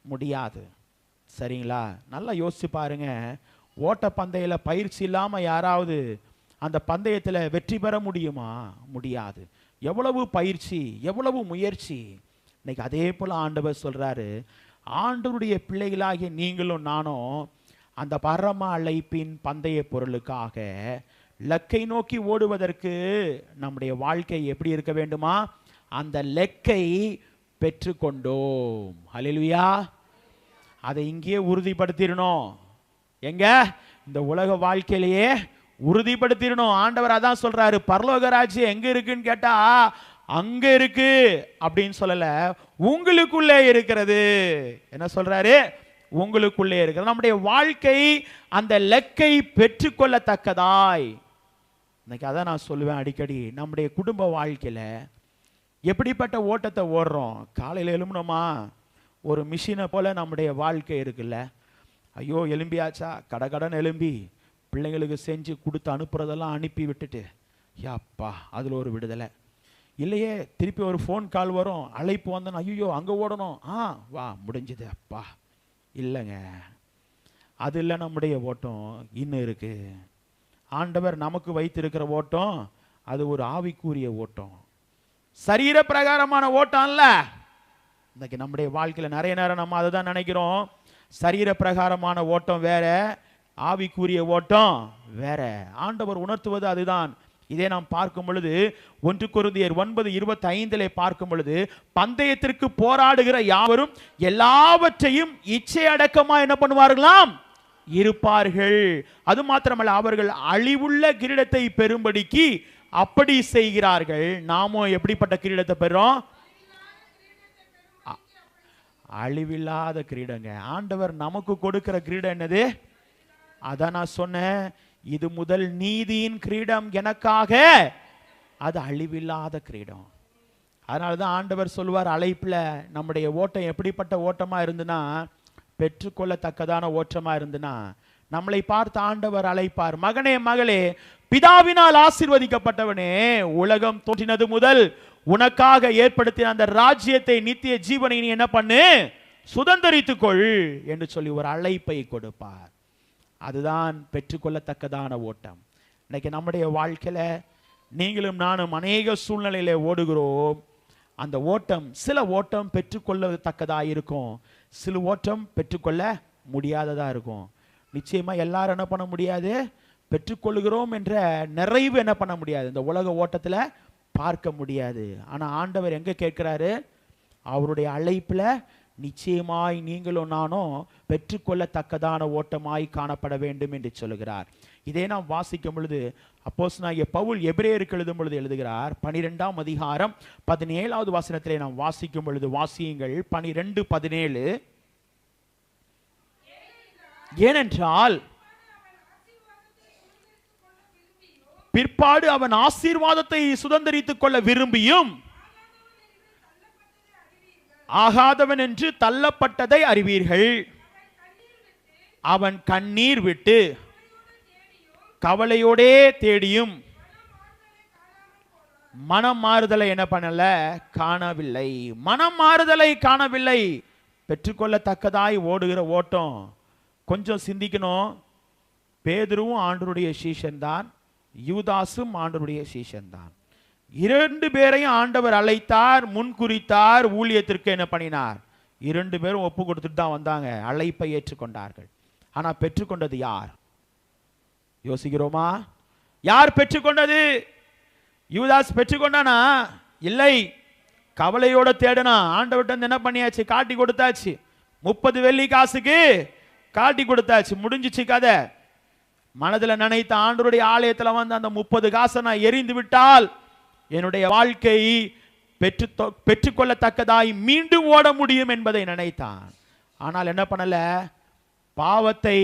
Speaker 1: முடியாது. சரிங்களா? நல்லா யோசிச்சு பாருங்க. ஓட்ட பந்தயில பயிற்சி இல்லாம யாராவது அந்த பந்தயத்தில் வெற்றி பெற முடியுமா? முடியாது. எவ்வளவு பயிற்சி, எவ்வளவு முயற்சி. இன்னைக்கு அதே போல ஆண்டவர் சொல்றாரு, ஆண்டவருடைய பிள்ளைகளாகிய நீங்களும் நானும் அந்த பரம அழைப்பின் பந்தய பொருளுக்காக லக்கை நோக்கி ஓடுவதற்கு நம்முடைய வாழ்க்கை எப்படி இருக்க வேண்டுமா? அந்த லக்கை பெற்றுக்கொண்டோம். ஹல்லேலூயா. அதை இங்கேயே உறுதிப்படுத்திடணும். எங்க? இந்த உலக வாழ்க்கையிலேயே உறுதிப்படுத்திடணும். ஆண்டவர் அதான் சொல்றாரு, பரலோக ராஜ்யம் எங்க இருக்குன்னு கேட்டா அங்க இருக்கு அப்படின்னு சொல்லல, உங்களுக்குள்ளே இருக்கிறது. என்ன சொல்றாரு? உங்களுக்குள்ளே இருக்கிறது. நம்முடைய வாழ்க்கை அந்த லக்கை பெற்றுக்கொள்ளத்தக்கதாய். இன்னைக்கு அதான் நான் சொல்லுவேன் அடிக்கடி, நம்முடைய குடும்ப வாழ்க்கையில எப்படிப்பட்ட ஓட்டத்தை ஓடுறோம்? காலையில் எழும்பணுமா? ஒரு மிஷினை போல நம்முடைய வாழ்க்கை இருக்குல்ல. ஐயோ எலும்பியாச்சா, கடகடன் எலும்பி பிள்ளைங்களுக்கு செஞ்சு கொடுத்து அனுப்புறதெல்லாம் அனுப்பி விட்டுட்டு, யாப்பா அதில் ஒரு விடுதலை இல்லையே. திருப்பி ஒரு ஃபோன் கால் வரும், அழைப்பு வந்தோன்னா ஐயோ அங்கே ஓடணும், வா முடிஞ்சது அப்பா. இல்லைங்க, அது இல்லை. நம்முடைய ஓட்டம் இன்னும் இருக்கு. ஆண்டவர் நமக்கு வைத்திருக்கிற ஓட்டம் அது ஒரு ஆவிக்குரிய ஓட்டம், சரீர பிரகாரமான ஓட்டம் அல்ல. இன்னைக்கு நம்முடைய வாழ்க்கையில் நிறைய நேரம் நம்ம அதை தான் நினைக்கிறோம். சரீர பிரகாரமான ஓட்டம் வேற, ஆவிக்குரிய ஓட்டம் வேற. ஆண்டவர் உணர்த்துவது அதுதான். இதே நாம் பார்க்கும் பொழுது 1 கொரிந்தியர் 9:25 பார்க்கும் பொழுது, பந்தயத்திற்கு போராடுகிற யாவரும் எல்லாவற்றையும் இச்சை அடக்கமா என்ன பண்ணுவார்களாம்? இருப்பார்கள். அது மாத்திரமல்ல, அவர்கள் அழிவுள்ள கிரீடத்தை பெறும்படிக்கு அப்படி செய்கிறார்கள். நாமும் எப்படிப்பட்ட கிரீடத்தை பெறுறோம்? அழிவில்லாத கிரீடங்க. ஆண்டவர் நமக்கு கொடுக்கிற கிரீடம் என்னது? அதான் நான் சொன்னேன், இது முதல் நீதியின் கிரீடம் எனக்காக, அது அழிவில்லாத கிரீடம். அதனாலதான் ஆண்டவர் சொல்லுவார் அழைப்புல, நம்முடைய ஓட்டம் எப்படிப்பட்ட ஓட்டமா இருந்துன்னா, பெற்றுக்கொள்ளத்தக்கதான ஓட்டமா இருந்துன்னா, நம்மளை பார்த்து ஆண்டவர் அழைப்பார், மகனே மகளே, பிதாவினால் ஆசீர்வதிக்கப்பட்டவனே, உலகம் தோன்றினது முதல் உனக்காக ஏற்படுத்தின அந்த ராஜ்யத்தை, நித்திய ஜீவனை நீ என்ன பண்ணு? சுதந்தரித்துக்கொள் என்று சொல்லி ஒரு அழைப்பை கொடுப்பார். அதுதான் பெற்றுக்கொள்ளத்தக்கதான ஓட்டம். இன்னைக்கு நம்முடைய வாழ்க்கையில நீங்களும் நானும் அநேக சூழ்நிலையில ஓடுகிறோம். அந்த ஓட்டம், சில ஓட்டம் பெற்றுக்கொள்ளத்தக்கதா இருக்கும், சில ஓட்டம் பெற்றுக்கொள்ள முடியாததா இருக்கும். நிச்சயமா எல்லாரும் என்ன பண்ண முடியாது? பெற்றுக்கொள்கிறோம் என்ற நிறைவு என்ன பண்ண முடியாது, இந்த உலக ஓட்டத்துல பார்க்க முடியாது. ஆனா ஆண்டவர் எங்க கேட்கிறாரு? அவருடைய அழைப்புல நிச்சயமாய் நீங்களும் நானும் பெற்றுக்கொள்ளத்தக்கதான ஓட்டமாய் காணப்பட வேண்டும் என்று சொல்லுகிறார். இதே நாம் வாசிக்கும் பொழுது அப்போஸ்தலனாகிய பவுல் எபிரேயருக்கு எழுதும் பொழுது எழுதுகிறார். 12ஆம் அதிகாரம் 17வது வசனத்திலே நாம் வாசிக்கும் பொழுது, வாசியுங்கள் 12:17. ஏனென்றால் பிற்பாடு அவன் ஆசீர்வாதத்தை சுதந்தரித்துக் கொள்ள விரும்பியும் ஆகாதவன் என்று தள்ளப்பட்டதை அறிவீர்கள். அவன் கண்ணீர் விட்டு கவலையோடே தேடியும் மனம் மாறுதலை என்ன பண்ணல, காணவில்லை. மனம் மாறுதலை காணவில்லை. பெற்றுக்கொள்ளத்தக்கதாய் ஓடுகிற ஓட்டம் கொஞ்சம் சிந்திக்கணும். பேதுருவும் ஆண்டவருடைய சீஷன் தான், யூதாசும் ஆண்டவருடைய சீஷன் தான். 2 பேரையும் ஆண்டவர் அழைத்தார், முன்குறித்தார், ஊழியத்திற்கு என்ன பண்ணினார். 2 பேரும் ஒப்பு கொடுத்துட்டு தான் வந்தாங்க, அழைப்பை ஏற்றுக்கொண்டார்கள். ஆனா பெற்றுக்கொண்டது யார்? யோசிக்கிறோமா? யார் பெற்றுக்கொண்டது? யூதாஸ் பெற்றுக்கொண்டானா? இல்லை. கவலையோட தேடனா. ஆண்டவர்கிட்ட என்ன பண்ணியாச்சு, காட்டி கொடுத்தாச்சு. 30 வெள்ளி காசுக்கு காட்டி கொடுத்தாச்சு, முடிஞ்சிச்சு கதை. மனதில் நினைத்த ஆண்டவருடைய ஆலயத்தில் வந்து அந்த 30 காசை நான் எரிந்து விட்டால் என்னுடைய வாழ்க்கை பெற்றுக்கொள்ளத்தக்கதாய் மீண்டும் ஓட முடியும் என்பதை நினைத்தான். ஆனால் என்ன பண்ணல, பாவத்தை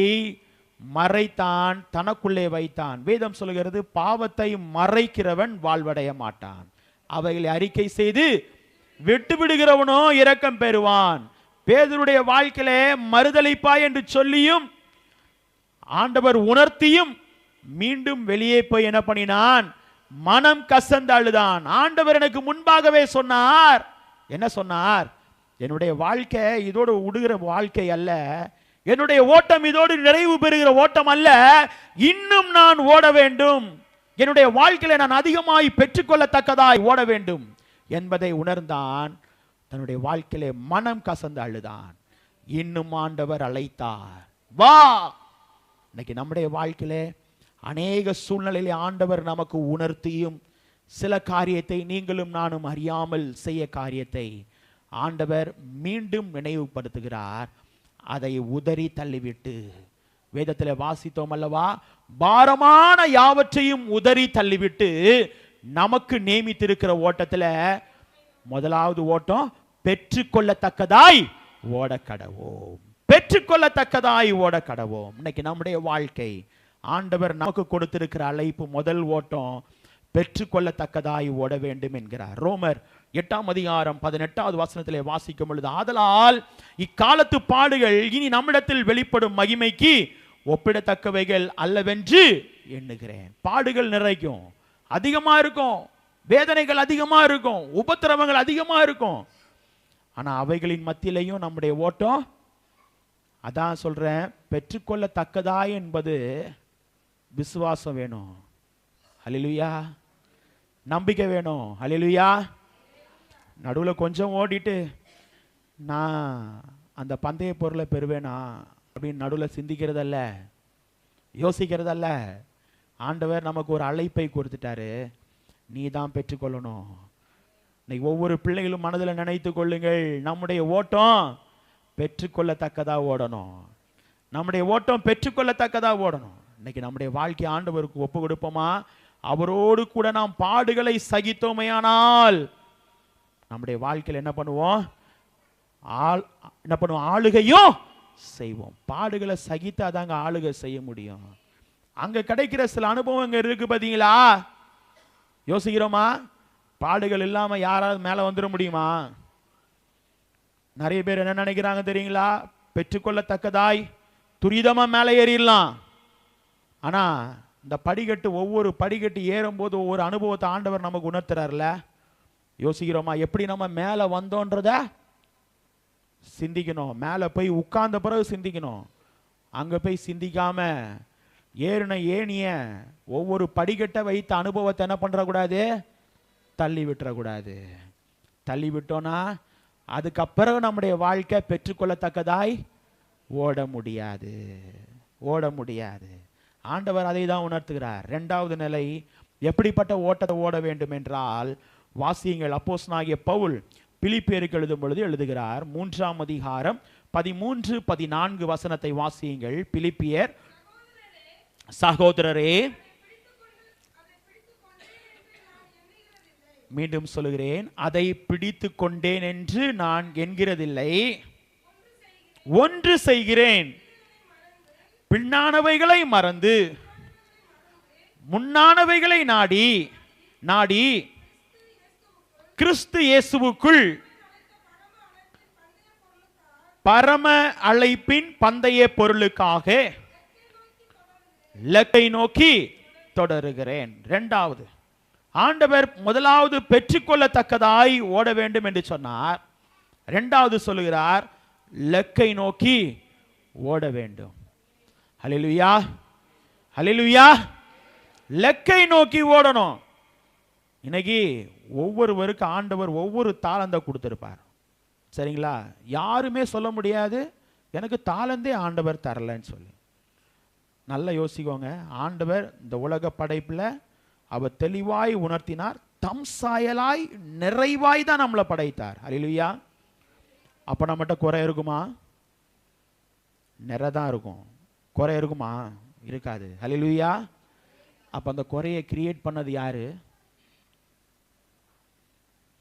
Speaker 1: மறைத்தான், தனக்குள்ளே வைத்தான். வேதம் சொல்கிறது, பாவத்தை மறைக்கிறவன் வாழ்வடைய மாட்டான், அவைகளை அறிக்கை செய்து விட்டு விடுகிறவனோ இரக்கம் பெறுவான். பேதுருடைய வாழ்க்கையிலே மறுதலிப்பாய் என்று சொல்லியும் ஆண்டவர் உணர்த்தியும் மீண்டும் வெளியே போய் என்ன பண்ணினான், மனம் கசந்து அழுதான். ஆண்டவர் எனக்கு முன்பாகவே சொன்னார். என்ன சொன்னார்? என்னுடைய வாழ்க்கை இதோடு விடுகிற வாழ்க்கை அல்ல, என்னுடைய ஓட்டம் இதோடு நிறைவு பெறுகிற ஓட்டம் அல்ல, இன்னும் நான் ஓட வேண்டும், என்னுடைய வாழ்க்கையில நான் அதிகமாய் பெற்றுக்கொள்ளத்தக்கதாய் ஓட வேண்டும் என்பதை உணர்ந்தான். தன்னுடைய வாழ்க்கையிலே மனம் கசந்து அழுதான். இன்னும் ஆண்டவர் அழைத்தார், வா. இன்னைக்கு நம்முடைய வாழ்க்கையிலே அநேக சூழ்நிலையிலே ஆண்டவர் நமக்கு உணர்த்தியும் சில காரியத்தை நீங்களும் நானும் அறியாமல் செய்ய காரியத்தை ஆண்டவர் மீண்டும் நினைவுபடுத்துகிறார். அதை உதறி தள்ளிவிட்டு, வேதத்தில் வாசித்தோம் அல்லவா, பாரமான யாவற்றையும் உதறி தள்ளிவிட்டு நமக்கு நியமித்திருக்கிற ஓட்டத்தில் முதலாவது ஓட்டம் பெற்றுக்கொள்ளத்தக்கதாய் ஓட கடவோம். பெற்றுக்கொள்ளத்தக்கதாய் ஓட கடவோம். இன்னைக்கு நம்முடைய வாழ்க்கை ஆண்டவர் நமக்கு கொடுத்திருக்கிற அழைப்பு, முதல் ஓட்டம் பெற்றுக்கொள்ளத்தக்கதாய் ஓட வேண்டும் என்கிறார். ரோமர் 8ஆம் அதிகாரம் 18வது வசனத்திலே வாசிக்கும் பொழுது, ஆதலால் இக்காலத்து பாடுகள் இனி நம்மிடத்தில் வெளிப்படும் மகிமைக்கு ஒப்பிடத்தக்கவைகள் அல்லவென்று எண்ணுகிறேன். பாடுகள் நிறைக்கும், அதிகமா இருக்கும், வேதனைகள் அதிகமா இருக்கும், உபத்திரவங்கள் அதிகமா இருக்கும். ஆனா அவைகளின் மத்தியிலையும் நம்முடைய ஓட்டம், அதான் சொல்றேன், பெற்றுக்கொள்ளத்தக்கதாய் என்பது விசுவாசம் வேணும். ஹல்லேலூயா. நம்பிக்கை வேணும். ஹல்லேலூயா. நடுவில் கொஞ்சம் ஓடிட்டு நான் அந்த பந்தய பொருளை பெறுவேனா அப்படின்னு நடுவில் சிந்திக்கிறதல்ல, யோசிக்கிறதல்ல. ஆண்டவர் நமக்கு ஒரு அழைப்பை கொடுத்துட்டாரு, நீ தான் பெற்றுக்கொள்ளணும். இன்னைக்கு ஒவ்வொரு பிள்ளைகளும் மனதில் நினைத்து கொள்ளுங்கள், நம்முடைய ஓட்டம் பெற்றுக்கொள்ளத்தக்கதா ஓடணும். நம்முடைய ஓட்டம் பெற்றுக்கொள்ளத்தக்கதா ஓடணும். இன்னைக்கு நம்முடைய வாழ்க்கை ஆண்டவருக்கு ஒப்பு கொடுப்போமா? அவரோடு கூட நாம் பாடுகளை சகித்தோமையானால் நம்முடைய வாழ்க்கையில் என்ன பண்ணுவோம்? ஆளுகையும் செய்வோம். பாடுகளை சகித்து அதாங்க ஆளுகை செய்ய முடியும். அங்க கிடைக்கிற சில அனுபவங்கள் இருக்கு பாத்தீங்களா? யோசிக்கிறோமா? பாடுகள் இல்லாம யாராவது மேல வந்துட முடியுமா? நிறைய பேர் என்ன நினைக்கிறாங்க தெரியுங்களா? பெற்றுக்கொள்ளத்தக்கதாய் துரிதமா மேலே ஏறிடலாம். ஆனா இந்த படிக்கட்டு, ஒவ்வொரு படிக்கட்டு ஏறும்போது ஒவ்வொரு அனுபவத்தை ஆண்டவர் நமக்கு உணர்த்துறாருல. யோசிக்கிறோமா? எப்படி நம்ம மேலே வந்தோன்றத சிந்திக்கணும். மேலே போய் உட்கார்ந்த பிறகு சிந்திக்கணும். அங்க போய் சிந்திக்காம ஏறின ஏனிய ஒவ்வொரு படிக்கட்டை வைத்த அனுபவத்தை என்ன பண்றக்கூடாது? தள்ளி விட்டுறக்கூடாது. தள்ளி விட்டோன்னா அதுக்கப்புறம் நம்முடைய வாழ்க்கை பெற்றுக்கொள்ளத்தக்கதாய் ஓட முடியாது, ஓட முடியாது. ஆண்டவர் அதை தான் உணர்த்துகிறார். 2வது நிலை, எப்படிப்பட்ட ஓட்டத்தை ஓட வேண்டும் என்றால், வாசியுங்கள். அப்போஸ்தலனாகிய பவுல் பிலிப்பியருக்கு எழுதும் பொழுது எழுதுகிறார். 3ஆம் அதிகாரம் 13, 14 வசனத்தை வாசியுங்கள். பிலிப்பியர், சகோதரரே, மீண்டும் சொல்லுகிறேன், அதை பிடித்து கொண்டேன் என்று நான் என்கிறதில்லை, ஒன்று செய்கிறேன், பின்னானவைகளை மறந்து முன்னானவைகளை நாடி நாடி கிறிஸ்து இயேசுவுக்குள் பரம அழைப்பின் பந்தய பொருளுக்காக இலக்கை நோக்கி தொடருகிறேன். இரண்டாவது, ஆண்டவர் முதலாவது பெற்றுக்கொள்ளத்தக்கதாய் ஓட வேண்டும் என்று சொன்னார். இரண்டாவது சொல்லுகிறார், இலக்கை நோக்கி ஓட வேண்டும். ஹல்லேலூயா, ஹல்லேலூயா. இலக்கை நோக்கி ஓடணும். இன்னைக்கு ஒவ்வொருவருக்கு ஆண்டவர் ஒவ்வொரு தாளந்தை கொடுத்திருப்பார். சரிங்களா? யாருமே சொல்ல முடியாது எனக்கு தாளந்தே ஆண்டவர் தரலன்னு சொல்லி. நல்லா யோசிக்கோங்க. ஆண்டவர் இந்த உலக படைப்பில் அவர் தெளிவாய் உணர்த்தினார், தம் சாயலாய் நிறைவாய் தான் நம்மளை படைத்தார். ஹல்லேலூயா. அப்போ நம்மகிட்ட குறை இருக்குமா? நிறை தான் இருக்கும். குறை இருக்குமா? இருக்காது. ஹல்லேலூயா. அப்போ அந்த குறையை கிரியேட் பண்ணது யாரு?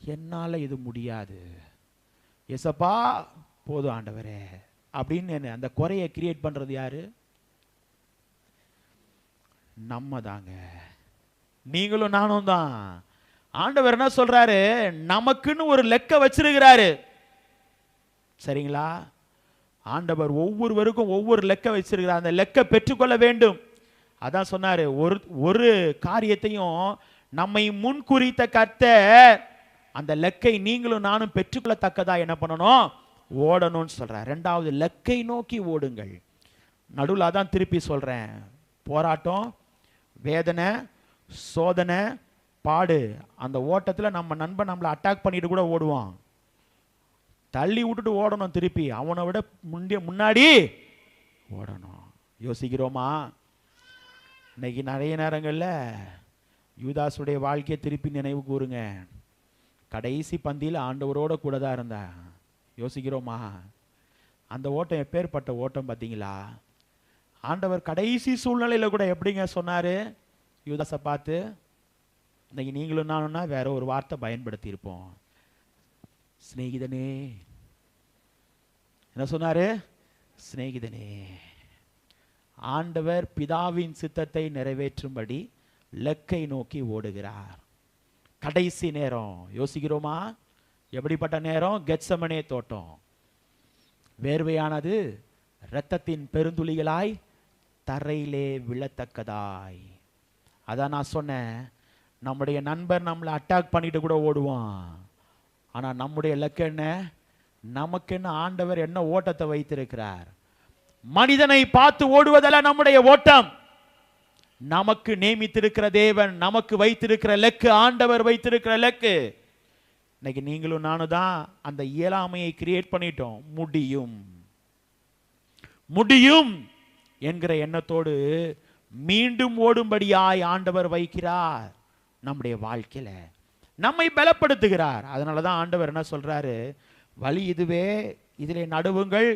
Speaker 1: என்னால் இது முடியாது, எசப்பா போதும் ஆண்டவரே அப்படின்னு அந்த குறையை கிரியேட் பண்ணுறது யாரு? நம்ம தாங்க. நீங்களும் நானும் தான். ஆண்டவர் என்ன சொல்றாரு? நமக்குன்னு ஒரு லெக்க வச்சிருக்கிறாரு. சரிங்களா? ஆண்டவர் ஒவ்வொருவருக்கும் ஒவ்வொரு லெக்க வச்சிருக்கிறார். அந்த லெக்க பெற்றுக்கொள்ள வேண்டும். அதான் சொன்னாரு, ஒரு காரியத்தையும் நம்மை முன்குறித்த கர்த்தர் அந்த லெக்கை நீங்களும் நானும் பெற்றுக்கொள்ளத்தக்கதா என்ன பண்ணணும்? ஓடணும்னு சொல்றார். இரண்டாவது, லெக்கை நோக்கி ஓடுங்கள். நடுவில் அதான் திருப்பி சொல்றேன், போராட்டம், வேதனை, சோதனை, பாடு. அந்த ஓட்டத்தில் நம்ம நண்பன் நம்மளை அட்டாக் பண்ணிட்டு கூட ஓடுவான். தள்ளி விட்டுட்டு ஓடணும். திருப்பி அவனை விட முன்னாடி ஓடணும். யோசிக்கிறோமா? இன்னைக்கு நிறைய நேரங்களில் யூதாசுடைய வாழ்க்கையை திருப்பி நினைவு கூறுங்க. கடைசி பந்தியில் ஆண்டவரோட கூட தான் இருந்தா. யோசிக்கிறோமா? அந்த ஓட்டம் எப்பேற்பட்ட ஓட்டம் பார்த்தீங்களா? ஆண்டவர் கடைசி சூழ்நிலையில் கூட எப்படிங்க சொன்னாரு யூதாசை பார்த்து? இன்னைக்கு நீங்களும் நானும்னா வேற ஒரு வார்த்தை பயன்படுத்தி இருப்போம். சிநேகிதனே. என்ன சொன்னாரு? சிநேகிதனே. ஆண்டவர் பிதாவின் சித்தத்தை நிறைவேற்றும்படி லக்கை நோக்கி ஓடுகிறார். கடைசி நேரம். யோசிக்கிறோமா? எப்படிப்பட்ட நேரம்? கெத்செமனே தோட்டம். வேர்வையானது இரத்தத்தின் பெருந்துளிகளாய் தரையிலே விழத்தக்கதாய். அதான் நான் சொன்னேன், நம்முடைய நண்பர் நம்மளை அட்டாக் பண்ணிட்டு கூட ஓடுவான். ஆனால் நம்முடைய லக்கு என்ன? நமக்கு என்ன ஆண்டவர் என்ன ஓட்டத்தை வைத்திருக்கிறார்? மனிதனை பார்த்து ஓடுவதல்ல நம்முடைய ஓட்டம். நமக்கு நியமித்திருக்கிற தேவன் நமக்கு வைத்திருக்கிற லக்கு, ஆண்டவர் வைத்திருக்கிற லக்கு. இன்னைக்கு நீங்களும் நானும் தான் அந்த இயலாமையை கிரியேட் பண்ணிட்டோம். முடியும் முடியும் என்கிற எண்ணத்தோடு மீண்டும் ஓடும்படியாய் ஆண்டவர் வைக்கிறார். நம்முடைய வாழ்க்கையில நம்மை பலப்படுத்துகிறார். அதனாலதான் ஆண்டவர் என்ன சொல்றாரு? வழி இதுவே, இதிலே நடுவுங்கள்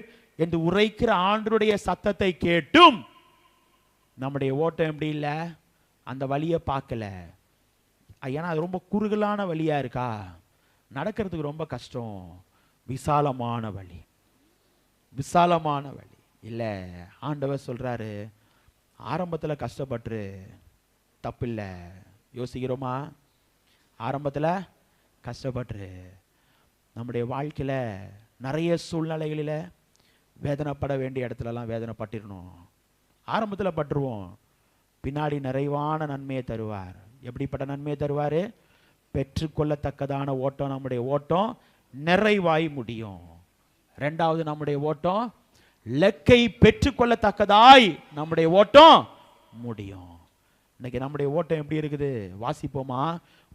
Speaker 1: என்று உரைக்கிற ஆண்டவருடைய சத்தத்தை கேட்டும் நம்முடைய ஓட்டம் எப்படி இல்லை? அந்த வழியை பார்க்கல. ஏன்னா அது ரொம்ப குறுகலான வழியா இருக்கா, நடக்கிறதுக்கு ரொம்ப கஷ்டம். விசாலமான வழி, விசாலமான வழி இல்லை. ஆண்டவர் சொல்றாரு, ஆரம்பத்தில் கஷ்டப்பட்டு தப்பில்லை. யோசிக்கிறோமா? ஆரம்பத்தில் கஷ்டப்பட்டு நம்முடைய வாழ்க்கையில் நிறைய சூழ்நிலைகளில் வேதனைப்பட வேண்டிய இடத்துலலாம் வேதனைப்பட்டிடணும். ஆரம்பத்தில் பட்டுருவோம், பின்னாடி நிறைவான நன்மையை தருவார். எப்படிப்பட்ட நன்மையை தருவார்? பெற்றுக்கொள்ளத்தக்கதான ஓட்டம். நம்முடைய ஓட்டம் நிறைவாய் முடியும். ரெண்டாவது, நம்முடைய ஓட்டம் லக்கை பெற்றுக்கொள்ளத்தக்கதாய் நம்முடைய ஓட்டம் முடியும். இன்னைக்கு நம்முடைய ஓட்டம் எப்படி இருக்குது? வாசிப்போமா?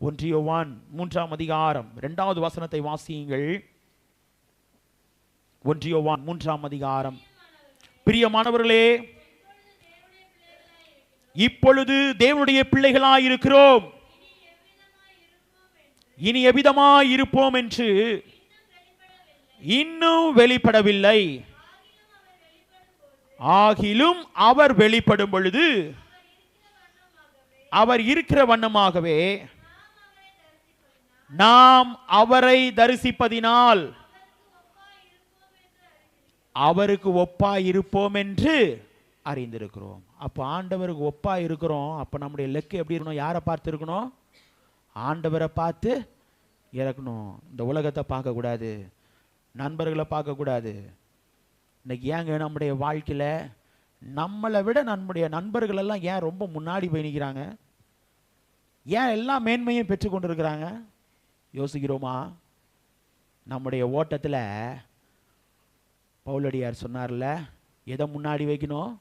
Speaker 1: 1 யோவான் 3ஆம் அதிகாரம் 2வது வசனத்தை வாசியுங்கள். 1 யோவான் 3ஆம் அதிகாரம். பிரியமானவர்களே, இப்பொழுது தேவனுடைய பிள்ளைகளாய் இருக்கிறோம், இனி எவ்விதமாய் இருப்போம் என்று இன்னும் வெளிப்படவில்லை. ஆகிலும் அவர் வெளிப்படும் பொழுது அவர் இருக்கிற வண்ணமாகவே நாம் அவரை தரிசிப்பதினால் அவருக்கு ஒப்பாய் இருப்போம் என்று அறிந்திருக்கிறோம். அப்போ ஆண்டவருக்கு ஒப்பா இருக்கிறோம். அப்போ நம்முடைய லெக்கு எப்படி இருக்கணும்? யாரை பார்த்து இருக்கணும்? ஆண்டவரை பார்த்து இறக்கணும். இந்த உலகத்தை பார்க்கக்கூடாது, நண்பர்களை பார்க்கக்கூடாது. இன்னைக்கு ஏங்க நம்முடைய வாழ்க்கையில் நம்மளை விட நம்முடைய நண்பர்கள் எல்லாம் ஏன் ரொம்ப முன்னாடி போய் நிற்கிறாங்க? ஏன் எல்லா மேன்மையும் பெற்றுக்கொண்டு இருக்கிறாங்க? யோசிக்கிறோமா? நம்முடைய ஓட்டத்தில் பவுலடியார் சொன்னார்ல, எதை முன்னாடி வைக்கணும்?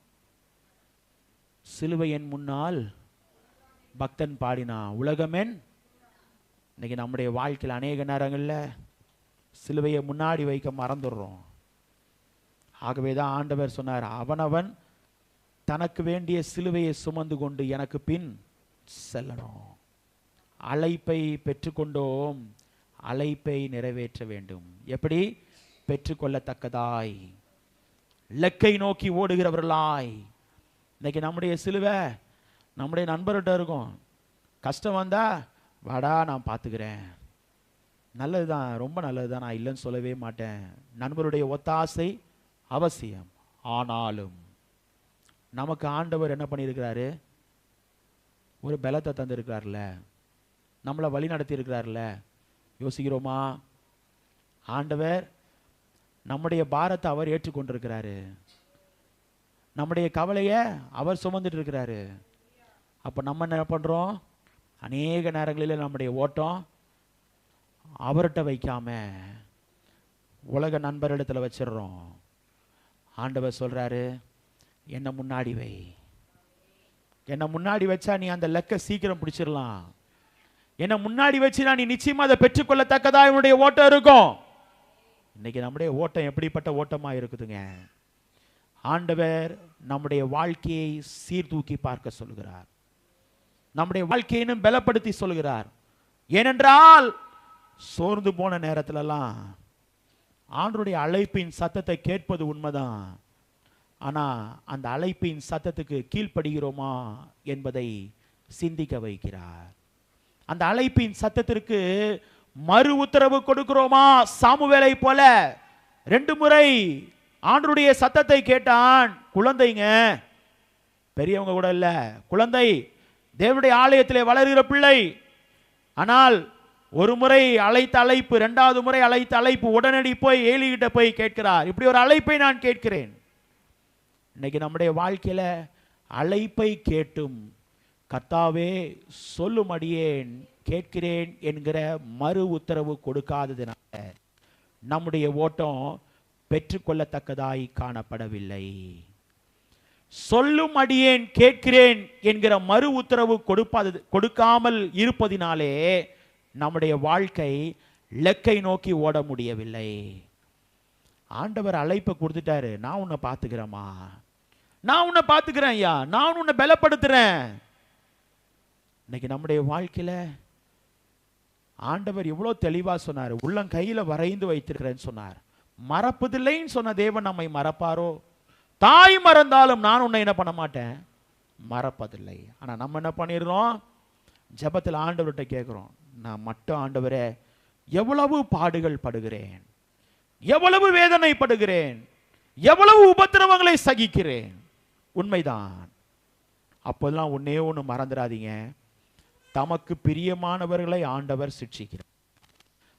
Speaker 1: சிலுவையின் முன்னால் பக்தன் பாடினா உலகமென். இன்னைக்கு நம்முடைய வாழ்க்கையில் அநேக நேரங்களில் சிலுவையை முன்னாடி வைக்க மறந்துடுறோம். ஆகவே தான் ஆண்டவர் சொன்னார், அவனவன் தனக்கு வேண்டிய சிலுவையை சுமந்து கொண்டு எனக்கு பின் செல்லணும். அழைப்பை பெற்றுக்கொண்டோம், அழைப்பை நிறைவேற்ற வேண்டும். எப்படி? பெற்றுக்கொள்ளத்தக்கதாய், இலக்கை நோக்கி ஓடுகிறவர்களாய். இன்னைக்கு நம்முடைய சிலுவை நம்முடைய நண்பர்கிட்ட இருக்கும். கஷ்டம் வந்தா வாடா நான் பார்த்துக்கிறேன், நல்லதுதான், ரொம்ப நல்லதுதான், நான் இல்லைன்னு சொல்லவே மாட்டேன். நண்பருடைய ஒத்தாசை அவசியம். ஆனாலும் நமக்கு ஆண்டவர் என்ன பண்ணியிருக்கிறாரு? ஒரு பலத்தை தந்திருக்கிறார்ல, நம்மளை வழி நடத்தி இருக்கிறார்ல. யோசிக்கிறோமா? ஆண்டவர் நம்முடைய பாரத்தை அவர் ஏற்றுக்கொண்டிருக்கிறாரு, நம்முடைய கவலையை அவர் சுமந்துட்டு இருக்கிறாரு. அப்போ நம்ம என்ன பண்ணுறோம்? அநேக நேரங்களில் நம்முடைய ஓட்டம் அவர்கிட்ட வைக்காம உலக நண்பரிடத்தில் வச்சிடுறோம். ஆண்டவர் சொல்றாரு, என்னை முன்னாடி வை. என்னை முன்னாடி வச்சா நீ அந்த லெக்க சீக்கிரம் பிடிச்சிடலாம். என்னை முன்னாடி வச்சுனா நீ நிச்சயமா அதை பெற்றுக்கொள்ளத்தக்கதா என்னுடைய ஓட்டம் இருக்கும். இன்னைக்கு நம்முடைய ஓட்டம் எப்படிப்பட்ட ஓட்டமா இருக்குதுங்க? ஆண்டவர் நம்முடைய வாழ்க்கையை சீர்தூக்கி பார்க்க சொல்கிறார், நம்முடைய வாழ்க்கையினும் பலப்படுத்தி சொல்கிறார். ஏனென்றால் சோர்ந்து போன நேரத்திலெல்லாம் ஆண்டவருடைய அழைப்பின் சத்தத்தை கேட்பது உண்மைதான். ஆனா அந்த அழைப்பின் சத்தத்துக்கு கீழ்ப்படுகிறோமா என்பதை சிந்திக்க வைக்கிறார். அந்த அழைப்பின் சத்தத்திற்கு மறு உத்தரவு கொடுக்கிறோமா? சாமுவேலை போல 2 முறை ஆண்டவருடைய சத்தத்தை கேட்டான். குழந்தைங்க, பெரியவங்க கூட இல்ல, குழந்தை, தேவனுடைய ஆலயத்திலே வளர்கிற பிள்ளை. ஆனால் ஒரு முறை அழைத்த அழைப்பு, 2வது முறை அழைத்த அழைப்பு, உடனடி போய் ஏலிகிட்ட போய் கேட்கிறார். இப்படி ஒரு அழைப்பை நான் கேட்கிறேன். இன்னைக்கு நம்முடைய வாழ்க்கையில அழைப்பை கேட்டும் கர்த்தாவே சொல்லும் அடியேன் கேட்கிறேன் என்கிற மறு உத்தரவு கொடுக்காததினால நம்முடைய ஓட்டம் பெற்றுக்கொள்ளத்தக்கதாய் காணப்படவில்லை. சொல்லும் அடியேன் கேட்கிறேன் என்கிற மறு உத்தரவு கொடுக்காமல் இருப்பதினாலே நம்முடைய வாழ்க்கை இலக்கை நோக்கி ஓட முடியவில்லை. ஆண்டவர் அழைப்பை கொடுத்துட்டாரு, நான் உன்னை பார்த்துக்கிறேம்மா, நான் உன்னை பார்த்துக்கிறேன் ஐயா, நான் உன்னை பலப்படுத்துறேன். இன்னைக்கு நம்முடைய வாழ்க்கையில ஆண்டவர் எவ்வளவு தெளிவா சொன்னார், உள்ளம் கையில வரைந்து வைத்திருக்கிறேன்னு சொன்னார். மறப்பதில்லைன்னு சொன்ன தேவன் நம்மை மறப்பாரோ? தாய் மறந்தாலும் நான் உன்னை என்ன பண்ண மாட்டேன், மறப்பதில்லை. ஆனா நம்ம என்ன பண்ணிடுறோம்? ஜெபத்தில் ஆண்டவர்கிட்ட கேட்கிறோம், நான் மட்டும் ஆண்டவரே எவ்வளவு பாடுகள் படுகிறேன், எவ்வளவு வேதனைப்படுகிறேன், எவ்வளவு உபத்திரவங்களை சகிக்கிறேன். உண்மைதான். அப்போதெல்லாம் ஒன்னே ஒன்று மறந்துடாதீங்க, தமக்கு பிரியமானவர்களை ஆண்டவர் சிட்சிக்கிறார்.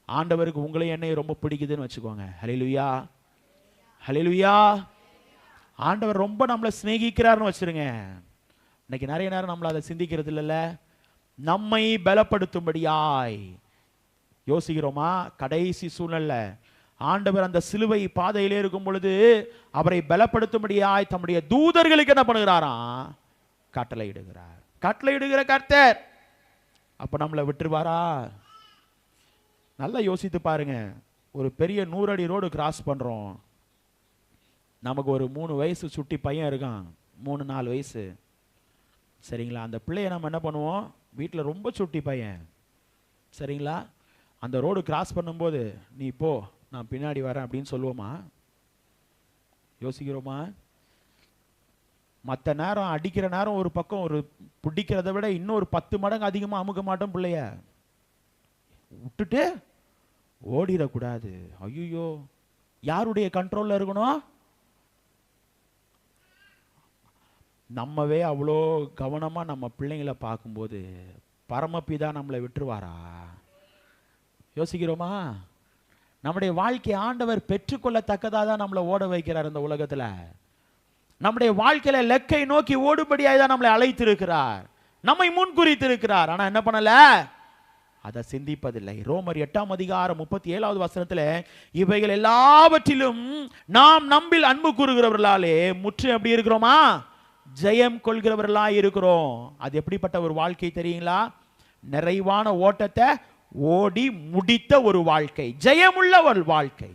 Speaker 1: ஆண்டவருக்கு உங்களை என்னை ரொம்ப பிடிக்குதுன்னு வச்சுக்கோங்க. ஹல்லேலூயா, ஹல்லேலூயா. ஆண்டவர் ரொம்ப நம்மளை சிநேகிக்கிறார்னு வச்சிருங்க. இன்னைக்கு நிறைய நேரம் நம்மள அதை சிந்திக்கிறது இல்லைல்ல. நம்மை பலப்படுத்தும்படியாய் யோசிக்கிறோமா? கடைசி சூழ்நிலை ஆண்டவர் அந்த சிலுவை பாதையிலே இருக்கும் பொழுது அவரை பலப்படுத்தும்படியாய் தம்முடைய தூதர்களுக்கு என்ன பண்ணுகிறாராம்? கட்டளையிடுகிறார். கட்டளையிடுகிற கர்த்தர் அப்ப நம்மளை விட்டுருவாரா? நல்லா யோசித்து பாருங்க. ஒரு பெரிய 100 அடி ரோடு கிராஸ் பண்றோம். நமக்கு ஒரு 3 வயசு சுட்டி பையன் இருக்கான், 3-4 வயசு, சரிங்களா? அந்த பிள்ளைய நம்ம என்ன பண்ணுவோம்? வீட்டில் ரொம்ப சுட்டி பையன், சரிங்களா? அந்த ரோடு கிராஸ் பண்ணும்போது நீ போ, நான் பின்னாடி வரேன் அப்படின்னு சொல்லுவோமா? யோசிக்கிறோமா? மற்ற நேரம் அடிக்கிற நேரம் ஒரு பக்கம், ஒரு பிடிக்கிறத விட இன்னொரு 10 மடங்கு அதிகமாக அமுக்க மாட்டோம் பிள்ளைய. விட்டுட்டு ஓடிடக்கூடாது. ஐயோ, யாருடைய கண்ட்ரோல்ல இருக்கணும்? நம்மவே அவ்வளோ கவனமாக நம்ம பிள்ளைங்களை பார்க்கும்போது பரமபிதா நம்மளை விட்டுருவாரா? யோசிக்கிறோமா? நம்முடைய வாழ்க்கை ஆண்டவர் பெற்றுக்கொள்ளத்தக்கதாக தான் நம்மளை ஓட வைக்கிறார் இந்த உலகத்தில். நம்முடைய வாழ்க்கையில லெக்கை நோக்கி ஓடும்படியாக தான் நம்மளை அழைத்திருக்கிறார், நம்மை முன்குறித்திருக்கிறார். ஆனால் என்ன பண்ணல? அதை சிந்திப்பதில்லை. ரோமர் 8:37 இவைகள் எல்லாவற்றிலும் நாம் நம்பில் அன்பு கூறுகிறவர்களாலே முற்று எப்படி இருக்கிறோமா? ஜெயம் கொள்கிறவர்களா இருக்கிறோம். அது எப்படிப்பட்ட ஒரு வாழ்க்கை தெரியுங்களா? நிறைவான ஓட்டத்தை ஓடி முடித்த ஒரு வாழ்க்கை, ஜெயமுள்ள ஒரு வாழ்க்கை.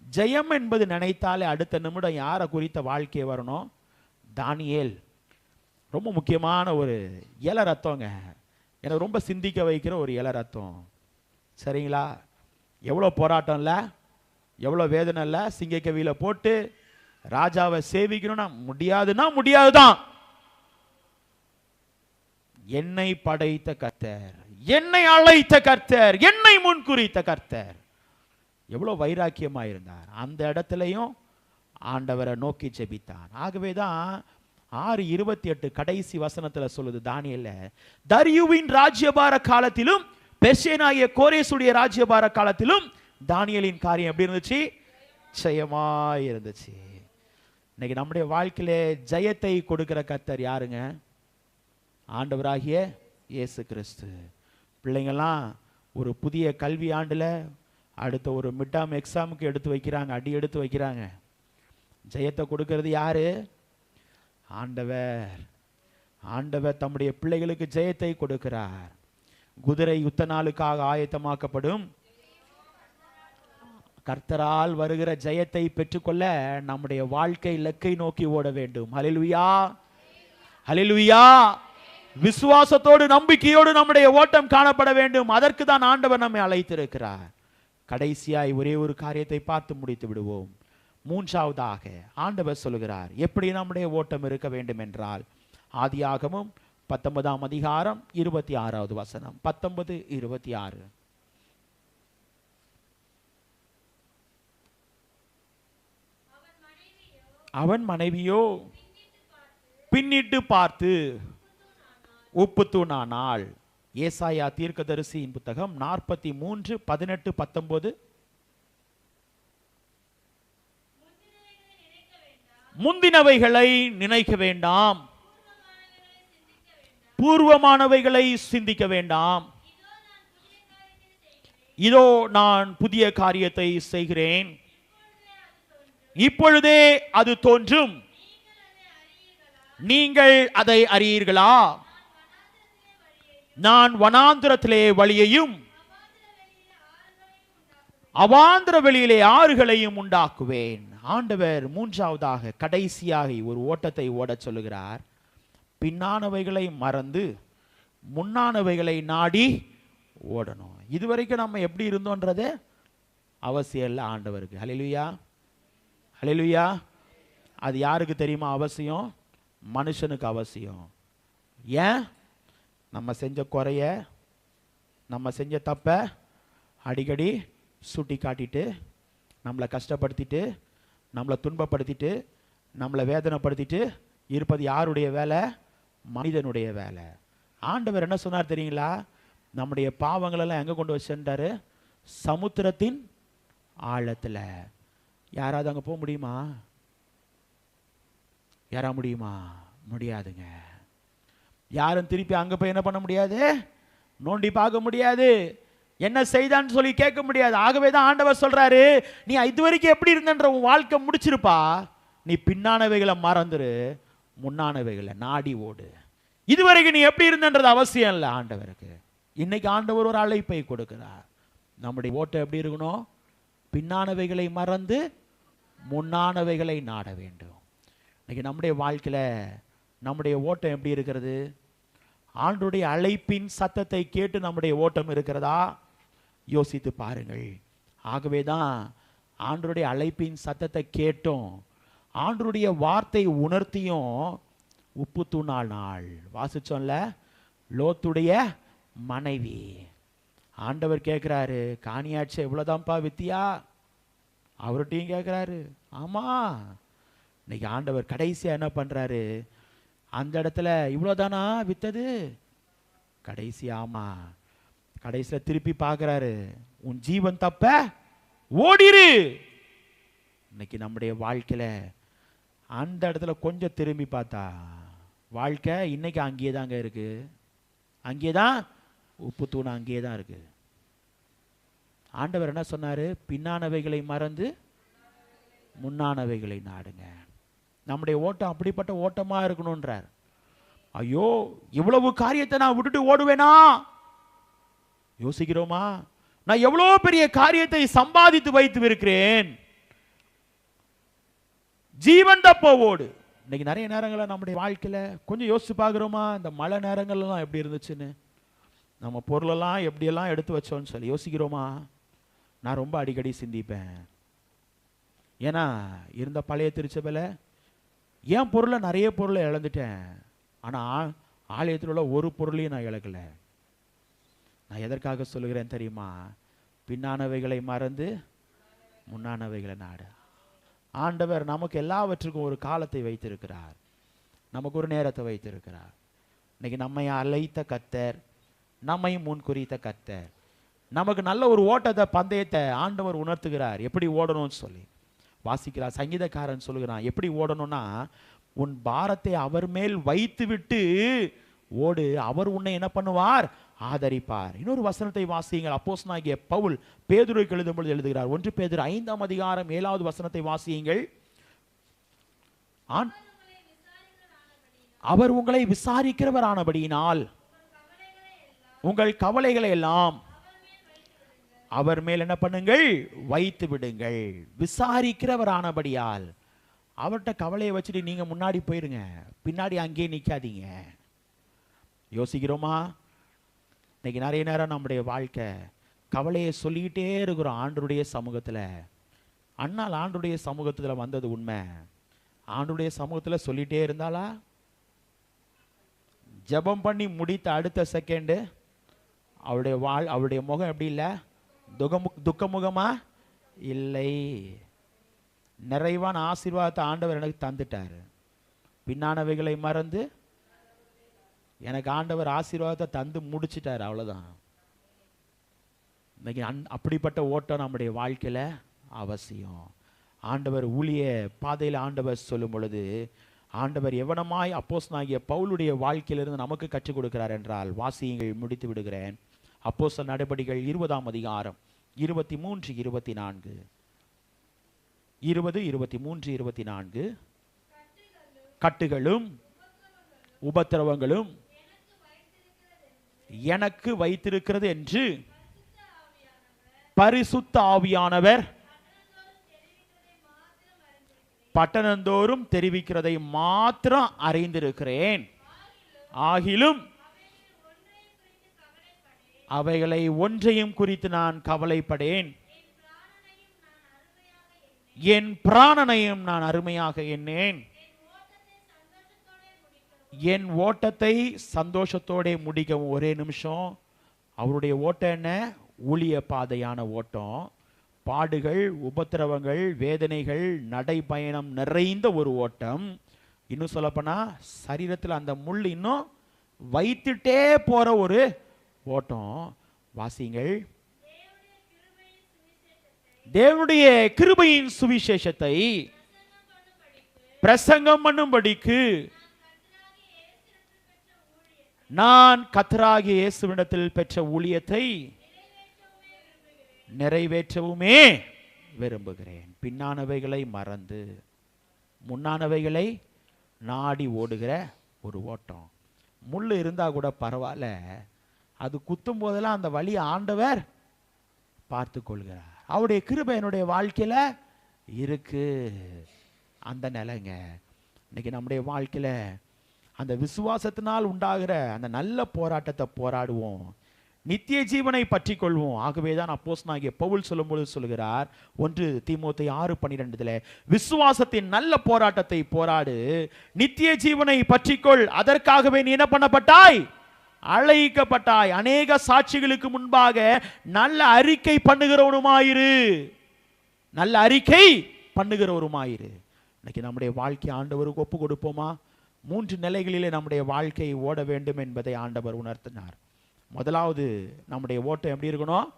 Speaker 1: ஜெயம் என்பது நினைத்தாலே அடுத்த நிமிடம் யாரை குறித்த வாழ்க்கை வரணும்? தானியேல். ரொம்ப முக்கியமான ஒரு இல ரத்தங்க, எனக்கு ரொம்ப சிந்திக்க வைக்கிற ஒரு இல ரத்தம். சரிங்களா? எவ்வளோ போராட்டம் இல்லை, எவ்வளோ வேதனை இல்லை. சிங்கக்கவியில போட்டு ராஜாவை சேவிக்கணும்னா முடியாதுன்னா முடியாதுதான். என்னை படைத்த கர்த்தர், என்னை அழைத்த கர்த்தர், என்னை முன்குறித்த கர்த்தர், எவ்வளோ வைராக்கியமா இருந்தார். அந்த இடத்துலையும் ஆண்டவரை நோக்கி ஜெபித்தான். ஆகவேதான் 6:28 கடைசி வசனத்துல சொல்லுது தானியேல, தரியுவின் ராஜ்யபார காலத்திலும் பெர்ஷியனாகிய கோரேசுடைய ராஜ்யபார காலத்திலும் தானியேலின் காரியம் எப்படி இருந்துச்சு? ஜெயமா இருந்துச்சு. இன்னைக்கு நம்முடைய வாழ்க்கையில ஜெயத்தை கொடுக்கிற கர்த்தர் யாருங்க? ஆண்டவராகிய இயேசு கிறிஸ்து. பிள்ளைங்கள்லாம் ஒரு புதிய கல்வி ஆண்டுல அடுத்த ஒரு மிட்டாம் எக்ஸாமுக்கு எடுத்து வைக்கிறாங்க, அடி எடுத்து வைக்கிறாங்க. ஜெயத்தை கொடுக்கிறது யாரு? ஆண்டவர். ஆண்டவர் தம்முடைய பிள்ளைகளுக்கு ஜெயத்தை கொடுக்கிறார். குதிரை யுத்த நாளுக்காக ஆயத்தமாக்கப்படும், கர்த்தரால் வருகிற ஜெயத்தை பெற்றுக்கொள்ள நம்முடைய வாழ்க்கை இலக்கை நோக்கி ஓட வேண்டும். ஹல்லேலூயா, ஹல்லேலூயா. விசுவாசத்தோடு நம்பிக்கையோடு நம்முடைய ஓட்டம் காணப்பட வேண்டும். அதற்கு தான் ஆண்டவர் நம்மை அழைத்திருக்கிறார். கடைசியாய் ஒரே ஒரு காரியத்தை பார்த்து முடித்து விடுவோம். மூன்றாவதாக ஆண்டவர் சொல்கிறார் எப்படி நம்முடைய ஓட்டம் இருக்க வேண்டும் என்றால், ஆதியாகமம் 19:26 19:26. அவன் மனைவியோ பின்னிட்டு பார்த்து உப்பு தூணானாள். ஏசாயா தீர்க்கதரிசியின் புத்தகம் 43:18-19. முந்தினவைகளை நினைக்க வேண்டாம், பூர்வமானவைகளை சிந்திக்க வேண்டாம். இதோ நான் புதிய காரியத்தை செய்கிறேன், இப்பொழுதே அது தோன்றும், நீங்கள் அதை அறியீர்களா? நான் வனாந்திரத்திலே வழியையும் அவாந்திர வெளியிலே ஆறுகளையும் உண்டாக்குவேன். ஆண்டவர் மூன்றாவதாக கடைசியாக ஒரு ஓட்டத்தை ஓடச் சொல்லுகிறார். பின்னானவைகளை மறந்து முன்னானவைகளை நாடி ஓடணும். இதுவரைக்கும் நம்ம எப்படி இருந்தோன்றது அவசியம் இல்லை ஆண்டவருக்கு. ஹல்லேலூயா, ஹல்லேலூயா. அது யாருக்கு தெரியுமா அவசியம்? மனுஷனுக்கு அவசியம். ஏன்? நம்ம செஞ்ச குறைய, நம்ம செஞ்ச தப்ப அடிக்கடி சுட்டி காட்டிட்டு, நம்மளை கஷ்டப்படுத்திட்டு, நம்மளை துன்பப்படுத்திட்டு, நம்மளை வேதனைப்படுத்திட்டு இருப்பது யாருடைய வேலை? மனிதனுடைய வேலை. ஆண்டவர் என்ன சொன்னார் தெரியுங்களா? நம்முடைய பாவங்களெல்லாம் எங்கே கொண்டு வச்சுட்டாரு? சமுத்திரத்தின் ஆழத்தில். யாராவது அங்கே போக முடியுமா? யாரா முடியுமா? முடியாதுங்க. யாரும் திருப்பி அங்கே போய் என்ன பண்ண முடியாது? நோண்டி பார்க்க முடியாது, என்ன செய்தான்னு சொல்லி கேட்க முடியாது. ஆகவே தான் ஆண்டவர் சொல்றாரு, நீ இதுவரைக்கும் எப்படி இருந்தன்ற உன் வாழ்க்கை முடிச்சிருப்பா, நீ பின்னானவைகளை மறந்துரு, முன்னானவைகளை நாடி ஓடு. இதுவரைக்கும் நீ எப்படி இருந்தன்றது அவசியம் இல்லை ஆண்டவருக்கு. இன்னைக்கு ஆண்டவர் ஒரு அழைப்பை கொடுக்கிறார். நம்முடைய ஓட்டம் எப்படி இருக்கணும்? பின்னானவைகளை மறந்து முன்னானவைகளை நாட வேண்டும். இன்னைக்கு நம்முடைய வாழ்க்கையில நம்முடைய ஓட்டம் எப்படி இருக்கிறது? ஆண்டவருடைய அழைப்பின் சத்தத்தை கேட்டு நம்முடைய ஓட்டம் இருக்கிறதா? யோசித்து பாருங்கள். ஆகவே தான் ஆண்டவருடைய அழைப்பின் சத்தத்தை கேட்டோம், ஆண்டவருடைய வார்த்தை உணர்த்தியும் உப்பு தூணானாள். வாசிச்சோம்ல, லோத்துடைய மனைவி. ஆண்டவர் கேட்கிறாரு, காணியாட்சி எவ்வளவுதான்ப்பா வித்தியா? அவர்கிட்டையும் கேட்கிறாரு. ஆமா. இன்னைக்கு ஆண்டவர் கடைசியா என்ன பண்றாரு? அந்த இடத்துல இவ்வளோதானா வித்தது? கடைசி ஆமா, கடைசியில் திருப்பி பார்க்குறாரு, உன் ஜீவன் தப்ப ஓடிரு. இன்னைக்கு நம்முடைய வாழ்க்கையில அந்த இடத்துல கொஞ்சம் திரும்பி பார்த்தா வாழ்க்கை இன்னைக்கு அங்கேயே தாங்க இருக்கு. அங்கேயே தான் உப்பு தூண் அங்கேயே தான் இருக்கு. ஆண்டவர் என்ன சொன்னாரு? பின்னானவைகளை மறந்து முன்னானவைகளை நாடுங்க. நம்முடைய ஓட்டம் அப்படிப்பட்ட ஓட்டமா இருக்கணும்ன்றார். ஐயோ, இவ்வளவு காரியத்தை நான் விட்டுட்டு ஓடுவேனா? யோசிக்கிறோமா? நான் எவ்வளவு பெரிய காரியத்தை சம்பாதித்து வைத்து இருக்கிறேன், ஜீவன் தப்ப ஓடு. இன்னைக்கு நிறைய நேரங்களில் நம்முடைய வாழ்க்கையில கொஞ்சம் யோசிச்சு பார்க்குறோமா? இந்த மழை நேரங்கள்லாம் எப்படி இருந்துச்சுன்னு, நம்ம பொருளெல்லாம் எப்படியெல்லாம் எடுத்து வச்சோன்னு சொல்லி யோசிக்கிறோமா? நான் ரொம்ப அடிக்கடி சிந்திப்பேன். ஏன்னா இருந்த பழைய திருச்சபையில் என் பொருளை நிறைய பொருளை இழந்துட்டேன். ஆனால் ஆலயத்தில் உள்ள ஒரு பொருளையும் நான் இழக்கலை. நான் எதற்காக சொல்லுகிறேன் தெரியுமா? பின்னானவைகளை மறந்து முன்னானவைகளை நாடு. ஆண்டவர் நமக்கு எல்லாவற்றுக்கும் ஒரு காலத்தை வைத்திருக்கிறார், நமக்கு ஒரு நேரத்தை வைத்திருக்கிறார். இன்னைக்கு நம்மை அழைத்த கர்த்தர், நம்மை முன் குறித்த கர்த்தர், நமக்கு நல்ல ஒரு ஓட்டத்தை பந்தயத்தை ஆண்டவர் உணர்த்துகிறார், எப்படி ஓடணும்னு சொல்லி வாசிக்கிறார். சங்கீதக்காரன் சொல்லுகிறான், எப்படி ஓடணும்னா, உன் பாரத்தை அவர் மேல் வைத்து விட்டு ஓடு, அவர் உன்னை என்ன பண்ணுவார்? ஆதரிப்பார். இன்னொரு வசனத்தை வாசியுங்கள். அப்போஸ்தலனாகிய பவுல் பேதுருக்கு எழுதும் பொழுது எழுதுகிறார். 1 பேதுரு 5ஆம் அதிகாரம் 7வது வசனத்தை வாசியுங்கள். அவர் உங்களை விசாரிக்கிறவர் ஆனபடியினால் உங்கள் கவலைகளை எல்லாம் அவர் மேல் என்ன பண்ணுங்கள்? வைத்து விடுங்கள். விசாரிக்கிறவர் ஆனபடியால் அவர்கிட்ட கவலையை வச்சுட்டு நீங்க முன்னாடி போயிருங்க, பின்னாடி அங்கேயே நிக்காதீங்க. யோசிக்கிறோமா? இன்னைக்கு நிறைய நேரம் நம்முடைய வாழ்க்கை கவலையை சொல்லிக்கிட்டே இருக்கிறோம் ஆண்டருடைய சமூகத்தில். அண்ணால் ஆண்டருடைய சமூகத்தில் வந்தது உண்மை. ஆண்டருடைய சமூகத்தில் சொல்லிட்டே இருந்தாலா? ஜெபம் பண்ணி முடித்த அடுத்த செகண்டு அவருடைய முகம் எப்படி இல்லை? துக்கமுகமா இல்லை. நிறைவான ஆசீர்வாதத்தை ஆண்டவர் எனக்கு தந்துட்டார். பின்னானவைகளை மறந்து எனக்கு ஆண்டவர் ஆசீர்வாதத்தை தந்து முடிச்சிட்டார். அவ்வளோதான். இன்னைக்கு அப்படிப்பட்ட ஓட்டம் நம்முடைய வாழ்க்கையில் அவசியம். ஆண்டவர் ஊழிய பாதையில் ஆண்டவர் சொல்லும் பொழுது ஆண்டவர் எவனமாய் அப்போஸ்தலனாகிய பவுலுடைய வாழ்க்கையிலிருந்து நமக்கு கற்றுக் கொடுக்கிறார் என்றால் வாசியங்கள் முடித்து விடுகிறேன். அப்போஸ்தலர் நடபடிகள் 20ஆம் அதிகாரம் 23, 24, 20, 23, 24. கட்டுகளும் உபத்திரவங்களும் எனக்கு வைத்திருக்கிறது என்று பரிசுத்த ஆவியானவர் பட்டணந்தோறும் தெரிவிக்கிறதை மாத்திரம் அறிந்திருக்கிறேன். ஆகிலும் அவைகளை ஒன்றையும் குறித்து நான் கவலைப்படேன். என் பிராணனையும் நான் அருமையாக எண்ணேன். என் ஓட்டத்தை சந்தோஷத்தோட முடிக்கவும். ஒரே நிமிஷம். அவருடைய ஓட்டம் என்ன? ஊழிய பாதையான ஓட்டம். பாடுகள், உபத்திரவங்கள், வேதனைகள், நடைபயணம் நிறைந்த ஒரு ஓட்டம். இன்னும் சொல்லப்போனா சரீரத்தில் அந்த முள் இன்னும் வைத்துட்டே போற ஒரு ஓட்டம். வாசிங்கள். தேவனுடைய கிருபையின் சுவிசேஷத்தை பிரசங்கம் பண்ணும்படிக்கு நான் கர்த்தராகிய இயேசுவினிடத்தில் பெற்ற ஊழியத்தை நிறைவேற்றவுமே விரும்புகிறேன். பின்னானவைகளை மறந்து முன்னானவைகளை நாடி ஓடுகிற ஒரு ஓட்டம். முள் இருந்தா கூட பரவாயில்ல, அது குத்தும் போதெல்லாம் அந்த வழி ஆண்டவர் பார்த்து கொள்கிறார். அவருடைய கிருபை என்னுடைய வாழ்க்கையில இருக்கு. அந்த நிலைங்க இன்னைக்கு நம்முடைய வாழ்க்கையில அந்த விசுவாசத்தினால் உண்டாகிற அந்த நல்ல போராட்டத்தை போராடுவோம், நித்திய ஜீவனை பற்றி கொள்வோம். ஆகவேதான் அப்போஸ்தலனாகிய பவுல் சொல்லும்போது சொல்கிறார் 1 தீமோத்தேயு 6:12 விசுவாசத்தின் நல்ல போராட்டத்தை போராடு, நித்திய ஜீவனை பற்றிக்கொள், அதற்காகவே நீ என்ன பண்ணப்பட்டாய்? அழைக்கப்பட்டாய். அநேக சாட்சிகளுக்கு முன்பாக நல்ல அறிக்கை பண்ணுகிறவனுமாயிரு. நல்ல அறிக்கை பண்ணுகிறவருமாயிரு. இன்னைக்கு நம்முடைய வாழ்க்கை ஆண்டவருக்கு ஒப்பு கொடுப்போமா? 3 நிலைகளிலே நம்முடைய வாழ்க்கை ஓட வேண்டும் என்பதை ஆண்டவர் உணர்த்தினார். முதலாவது, நம்முடைய ஓட்டம் எப்படி இருக்கணும்?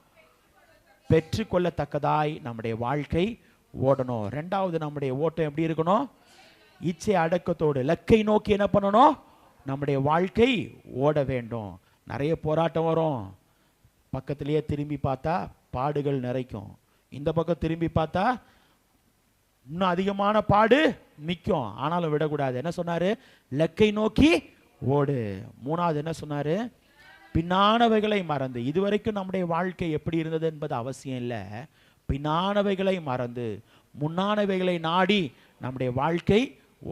Speaker 1: பெற்றுக்கொள்ளத்தக்கதாய் நம்முடைய வாழ்க்கை ஓடணும். ரெண்டாவது, நம்முடைய ஓட்டம் எப்படி இருக்கணும்? இச்சை அடக்கத்தோடு இலக்கை நோக்கி என்ன பண்ணணும்? நம்முடைய வாழ்க்கை ஓட வேண்டும். நிறைய போராட்டம் வரும். பக்கத்திலேயே திரும்பி பார்த்தா பாடுகள் நிறைக்கும். இந்த பக்கம் திரும்பி பார்த்தா இன்னும் அதிகமான பாடு நிற்கும். ஆனாலும் விடக்கூடாது. என்ன சொன்னாரு? இலக்கை நோக்கி ஓடு. மூணாவது என்ன சொன்னாரு? பின்னானவைகளை மறந்து. இதுவரைக்கும் நம்முடைய வாழ்க்கை எப்படி இருந்தது என்பது அவசியம் இல்லை. பின்னானவைகளை மறந்து முன்னானவைகளை நாடி நம்முடைய வாழ்க்கை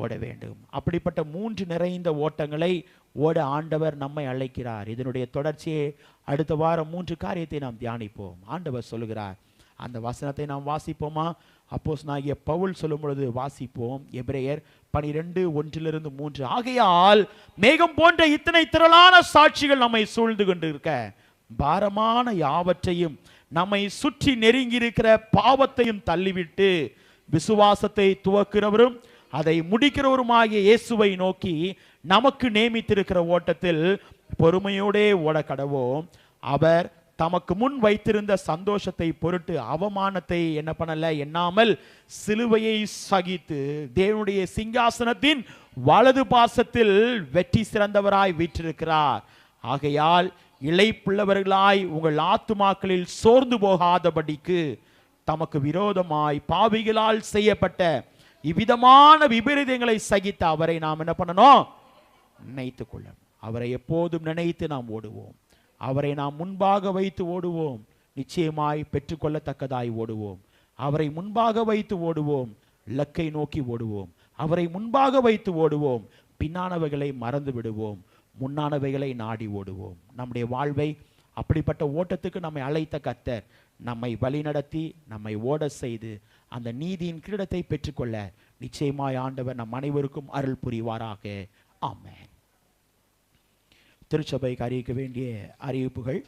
Speaker 1: ஓட வேண்டும். அப்படிப்பட்ட 3 நிறைந்த ஓட்டங்களை ஓட ஆண்டவர் நம்மை அழைக்கிறார். இதனுடைய தொடர்ச்சியை அடுத்த வாரம் 3 காரியத்தை நாம் தியானிப்போம். ஆண்டவர் சொல்லுகிறார். அந்த வசனத்தை நாம் வாசிப்போமா? அப்போஸ்தலனாகிய பவுல் சொல்லும் பொழுது வாசிப்போம். எபிரேயர் 12:1-3. ஆகையால் மேகம் போன்ற இத்தனை திரளான சாட்சிகள் நம்மை சூழ்ந்து கொண்டிருக்க, பாரமான யாவற்றையும் நம்மை சுற்றி நெருங்கி இருக்கிற பாவத்தையும் தள்ளிவிட்டு விசுவாசத்தை துவக்கிறவரும் அதை முடிக்கிறவருமாகிய இயேசுவை நோக்கி நமக்கு நியமித்திருக்கிற ஓட்டத்தில் பொறுமையோடே ஓட கடவோம். அவர் தமக்கு முன் வைத்திருந்த சந்தோஷத்தை பொருட்டு அவமானத்தை என்ன பண்ணல எண்ணாமல் சிலுவையை சகித்து தேவனுடைய சிங்காசனத்தின் வலது பாசத்தில் வெற்றி சிறந்தவராய் வீற்றிருக்கிறார். ஆகையால் இளைப்புள்ளவர்களாய் உங்கள் ஆத்துமாக்களில் சோர்ந்து போகாதபடிக்கு தமக்கு விரோதமாய் பாவிகளால் செய்யப்பட்ட இவ்விதமான விபரீதங்களை சகித்த அவரை நாம் என்ன பண்ணணும்? நினைத்துக் கொள்ள. அவரை எப்போதும் நினைத்து நாம் ஓடுவோம். அவரை நாம் முன்பாக வைத்து ஓடுவோம். நிச்சயமாய் பெற்றுக்கொள்ளத்தக்கதாய் ஓடுவோம். அவரை முன்பாக வைத்து ஓடுவோம். இலக்கை நோக்கி ஓடுவோம். அவரை முன்பாக வைத்து ஓடுவோம். பின்னானவைகளை மறந்து விடுவோம். முன்னானவைகளை நாடி ஓடுவோம். நம்முடைய வாழ்வை அப்படிப்பட்ட ஓட்டத்துக்கு நம்மை அழைத்த கர்த்தர் நம்மை வழிநடத்தி நம்மை ஓட செய்து அந்த நீதியின் கிரீடத்தை பெற்றுக்கொள்ள நிச்சயமாய் ஆண்டவர் நம் அனைவருக்கும் அருள் புரிவாராக. ஆமென். திருச்சபைக்கு அறிவிக்க வேண்டிய அறிவிப்புகள்.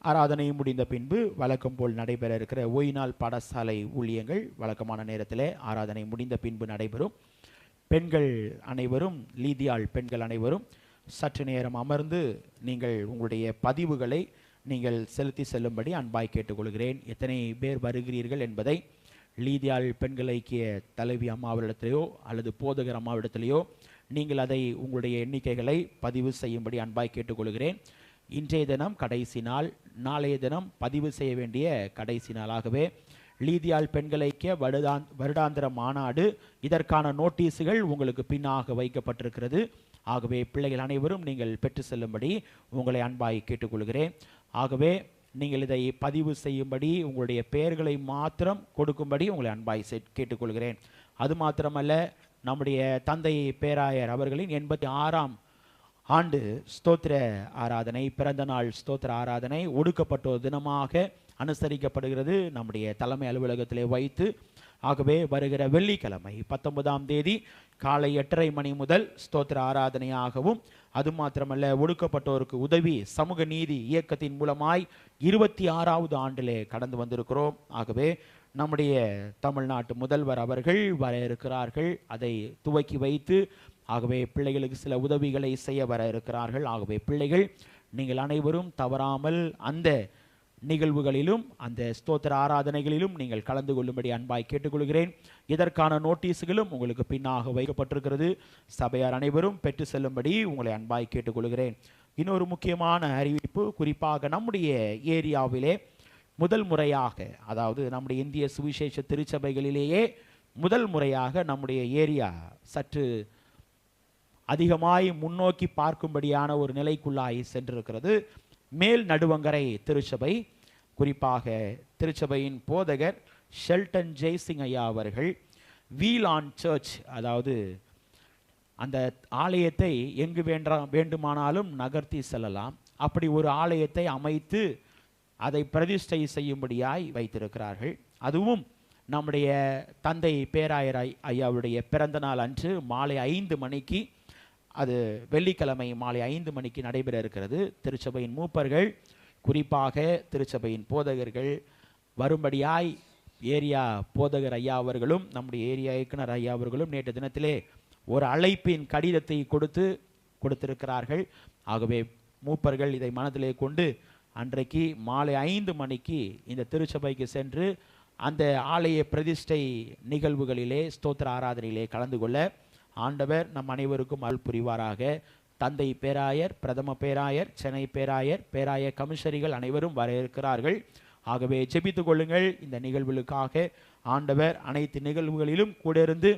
Speaker 1: ஆராதனை முடிந்த பின்பு வழக்கம் போல் நடைபெற இருக்கிற ஓய்நாள் பாடசாலை ஊழியங்கள் வழக்கமான நேரத்தில் ஆராதனை முடிந்த பின்பு நடைபெறும். பெண்கள் அனைவரும், லீதியாள் பெண்கள் அனைவரும் சற்று நேரம் அமர்ந்து நீங்கள் உங்களுடைய பதிவுகளை நீங்கள் செலுத்தி செல்லும்படி அன்பாய் கேட்டுக்கொள்கிறேன். எத்தனை பேர் வருகிறீர்கள் என்பதை லீதியாள் பெண்கள் ஐக்கிய தலைவி அம்மாவிடத்திலேயோ அல்லது போதகர் அம்மாவிடத்திலேயோ நீங்கள் அதை உங்களுடைய எண்ணிக்கைகளை பதிவு செய்யும்படி அன்பாய் கேட்டுக்கொள்கிறேன். இன்றைய தினம் கடைசி நாள். நாளைய தினம் பதிவு செய்ய வேண்டிய கடைசி நாளாகவே லீதியாள் பெண்கள் ஐக்கிய வருடாந்திர மாநாடு, இதற்கான நோட்டீஸுகள் உங்களுக்கு பின்னாக வைக்கப்பட்டிருக்கிறது. ஆகவே பிள்ளைகள் அனைவரும் நீங்கள் பெற்று செல்லும்படி உங்களை அன்பாய் கேட்டுக்கொள்கிறேன். ஆகவே நீங்கள் இதை பதிவு செய்யும்படி உங்களுடைய பெயர்களை மாத்திரம் கொடுக்கும்படி உங்களை அன்பாய் கேட்டுக்கொள்கிறேன். அது மாத்திரமல்ல, நம்முடைய தந்தை பேராயர் அவர்களின் 86ஆம் ஆண்டு ஸ்தோத்திர ஆராதனை, பிறந்த நாள் ஸ்தோத்திர ஆராதனை ஒடுக்கப்பட்டோர் தினமாக அனுசரிக்கப்படுகிறது நம்முடைய தலைமை அலுவலகத்திலே வைத்து. ஆகவே வருகிற வெள்ளிக்கிழமை 19ஆம் தேதி காலை 8:30 மணி முதல் ஸ்தோத்திர ஆராதனையாகவும், அது மாத்திரமல்ல ஒடுக்கப்பட்டோருக்கு உதவி சமூக நீதி இயக்கத்தின் மூலமாய் 26வது ஆண்டிலே கடந்து வந்திருக்கிறோம். ஆகவே நம்முடைய தமிழ்நாட்டு முதல்வர் அவர்கள் வர இருக்கிறார்கள். அதை துவக்கி வைத்து ஆகவே பிள்ளைகளுக்கு சில உதவிகளை செய்ய வர இருக்கிறார்கள். ஆகவே பிள்ளைகள் நீங்கள் அனைவரும் தவறாமல் அந்த நிகழ்வுகளிலும் அந்த ஸ்தோத்திர ஆராதனைகளிலும் நீங்கள் கலந்து கொள்ளும்படி அன்பாய் கேட்டுக்கொள்கிறேன். இதற்கான நோட்டீஸுகளும் உங்களுக்கு பின்னாக வைக்கப்பட்டிருக்கிறது. சபையார் அனைவரும் பெற்று செல்லும்படி உங்களை அன்பாய் கேட்டுக்கொள்கிறேன். இன்னொரு முக்கியமான அறிவிப்பு, குறிப்பாக நம்முடைய ஏரியாவிலே முதல் முறையாக, அதாவது நம்முடைய இந்திய சுவிசேஷ திருச்சபைகளிலேயே முதல் முறையாக நம்முடைய ஏரியா சற்று அதிகமாய் முன்னோக்கி பார்க்கும்படியான ஒரு நிலைக்குள்ளாய் சென்றிருக்கிறது. மேல் நடுவங்கரை திருச்சபை, குறிப்பாக திருச்சபையின் போதகர் ஷெல்டன் ஜெய்சிங் ஐயா அவர்கள் வீல் ஆன் சர்ச், அதாவது அந்த ஆலயத்தை எங்கு வேண்டுமானாலும் நகர்த்தி செல்லலாம், அப்படி ஒரு ஆலயத்தை அமைத்து அதை பிரதிஷ்டை செய்யும்படியாய் வைத்திருக்கிறார்கள். அதுவும் நம்முடைய தந்தை பேராயர் ஐயாவுடைய பிறந்த நாள் அன்று மாலை 5 மணிக்கு, அது வெள்ளிக்கிழமை மாலை 5 மணிக்கு நடைபெற இருக்கிறது. திருச்சபையின் மூப்பர்கள், குறிப்பாக திருச்சபையின் போதகர்கள் வரும்படியாய் ஏரியா போதகர் ஐயா அவர்களும் நம்முடைய ஏரியா இயக்குனர் ஐயா அவர்களும் நேற்று தினத்திலே ஒரு அழைப்பின் கடிதத்தை கொடுத்திருக்கிறார்கள். ஆகவே மூப்பர்கள் இதை மனதிலே கொண்டு அன்றைக்கு மாலை 5 மணிக்கு இந்த திருச்சபைக்கு சென்று அந்த ஆலய பிரதிஷ்டை நிகழ்வுகளிலே, ஸ்தோத்திர ஆராதனையிலே கலந்து கொள்ள ஆண்டவர் நம் அனைவருக்கும் அருள் புரிவாராக. தந்தை பேராயர், பிரதம பேராயர், சென்னை பேராயர், பேராய கமிஷனரிகள் அனைவரும் வர இருக்கிறார்கள். ஆகவே ஜெபித்துக் கொள்ளுங்கள். இந்த நிகழ்வுகளுக்காக ஆண்டவர் அனைத்து நிகழ்வுகளிலும் கூட இருந்து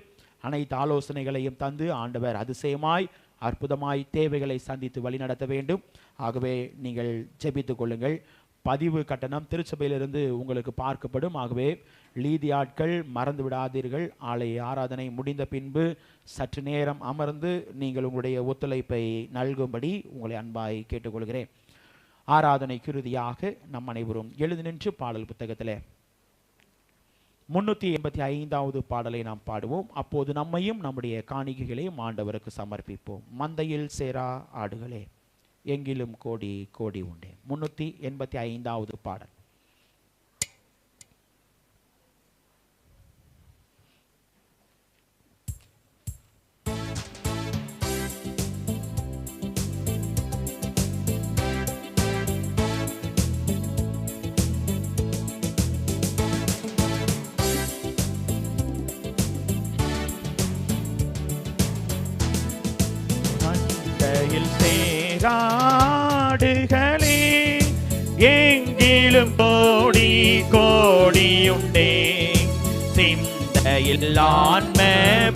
Speaker 1: அனைத்து ஆலோசனைகளையும் தந்து ஆண்டவர் அதிசயமாய் அற்புதமாய் தேவைகளை சந்தித்து வழிநடத்த வேண்டும். ஆகவே நீங்கள் ஜெபித்துக் கொள்ளுங்கள். பதிவு கட்டணம் திருச்சபையிலிருந்து உங்களுக்கு பார்க்கப்படும். ஆகவே லீதி ஆட்கள் மறந்து விடாதீர்கள். ஆலய ஆராதனை முடிந்த பின்பு சற்று நேரம் அமர்ந்து நீங்கள் உங்களுடைய ஒத்துழைப்பை நல்கும்படி உங்களை அன்பாய் கேட்டுக்கொள்கிறேன். ஆராதனைக்கு இறுதியாக நம் அனைவரும் எழுதி நின்று பாடல் புத்தகத்தில் 385வது பாடலை நாம் பாடுவோம். அப்போது நம்மையும் நம்முடைய காணிக்கைகளையும் ஆண்டவருக்கு சமர்ப்பிப்போம். மந்தையில் சேரா ஆடுகளே, எங்கிலும் கோடி கோடி உண்டே. 385வது பாடல்.
Speaker 5: சேராடுகளே, எங்கிலும் கோடி கோடியுண்டே. சிந்தையில் ஆன்ம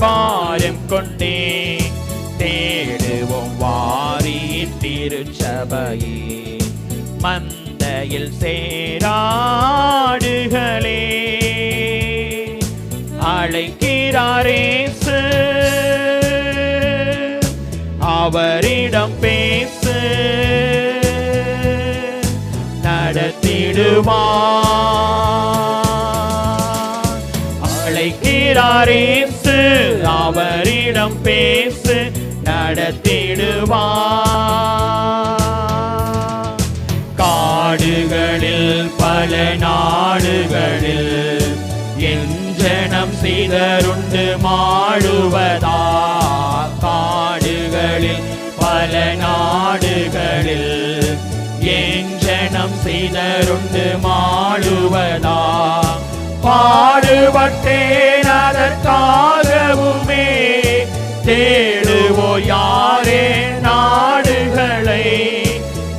Speaker 5: பாரம் கொண்டே தேடுவோம் வாரியின் திருச்சபையே. மந்தையில் சேராடுகளே, அழைக்கிறாரேசு, அவரிடம் பேசு, நடத்திடுவார். அழைக்கிறாரேசு, அவரிடம் பேசு, நடத்திடுவார். காடுகளில் பல நாடுகளில் என் ஜனம் சிதறுண்டு மாழுவதா. காடுகளில் பல நாடுகளில் என் ஜனம் சிதறுண்டு மாழுவதா. பாடுபட்டேன் அதற்காகவுமே, தேடுவோ யாரே நாடுகளை.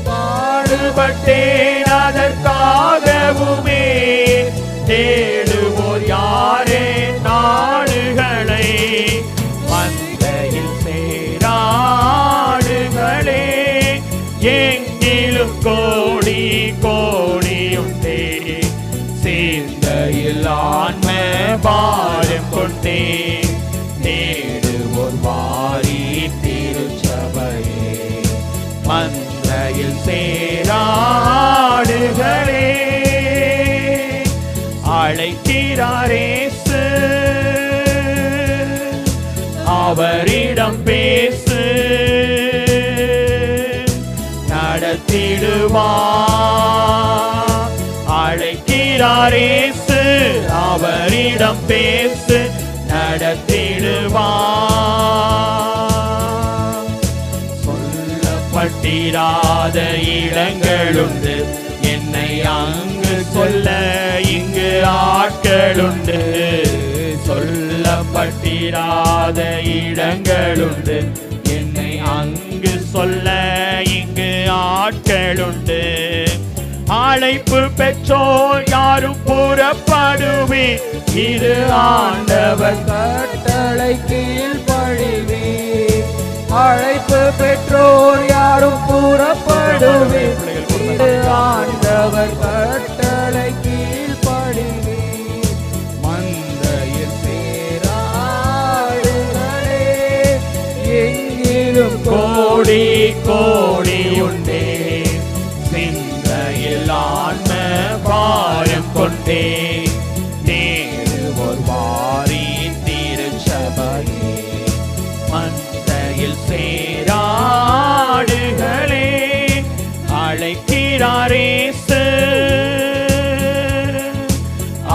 Speaker 5: பாடுபட்டேன் அதற்காகவுமே, தேடுவோர் யாரே நாடுகளை. மந்தையில் சேராடுகளே, எங்கிலும் கோடி கோடியுண்டே. சிந்தையில் ஆன்ம பாரம் கொண்டே தேடுவோர் வாரி திருச்சபையே. மந்தையில் சேராடுகளே, அழைக்கிறாரேசு, அவரிடம் பேசு, நடத்திடுவார். அழைக்கிறாரேசு, அவரிடம் பேசு, நடத்திடுவார். சொல்லப்பட்டிராத இடங்களுண்டு, என்னை அங்கு சொல்ல இங்கு ஆட்களுண்டு. சொல்லப்பட்டிராத இடங்களுண்டு, என்னை அங்கு சொல்ல இங்கு ஆட்களுண்டு. அழைப்பு பெற்றோர் யாரும் புறப்படுவே, இது ஆண்டவர்
Speaker 6: கட்டளை கீழ்ப்படிவே. அழைப்பு பெற்றோர் யாரும் புறப்படுவே, இது ஆண்டவர் கட்டளை கீழ்ப்படிவே. மந்தையில் சேராடுகளே, எங்கிலும்
Speaker 5: கோடி கோடியுண்டே. சிந்தையில் ஆன்ம பாரம் கொண்டே தேடுவோர் வாரி திருச்சபையே. மந்தையில் சேராடுகளே, அழைக்கிறாரேசு,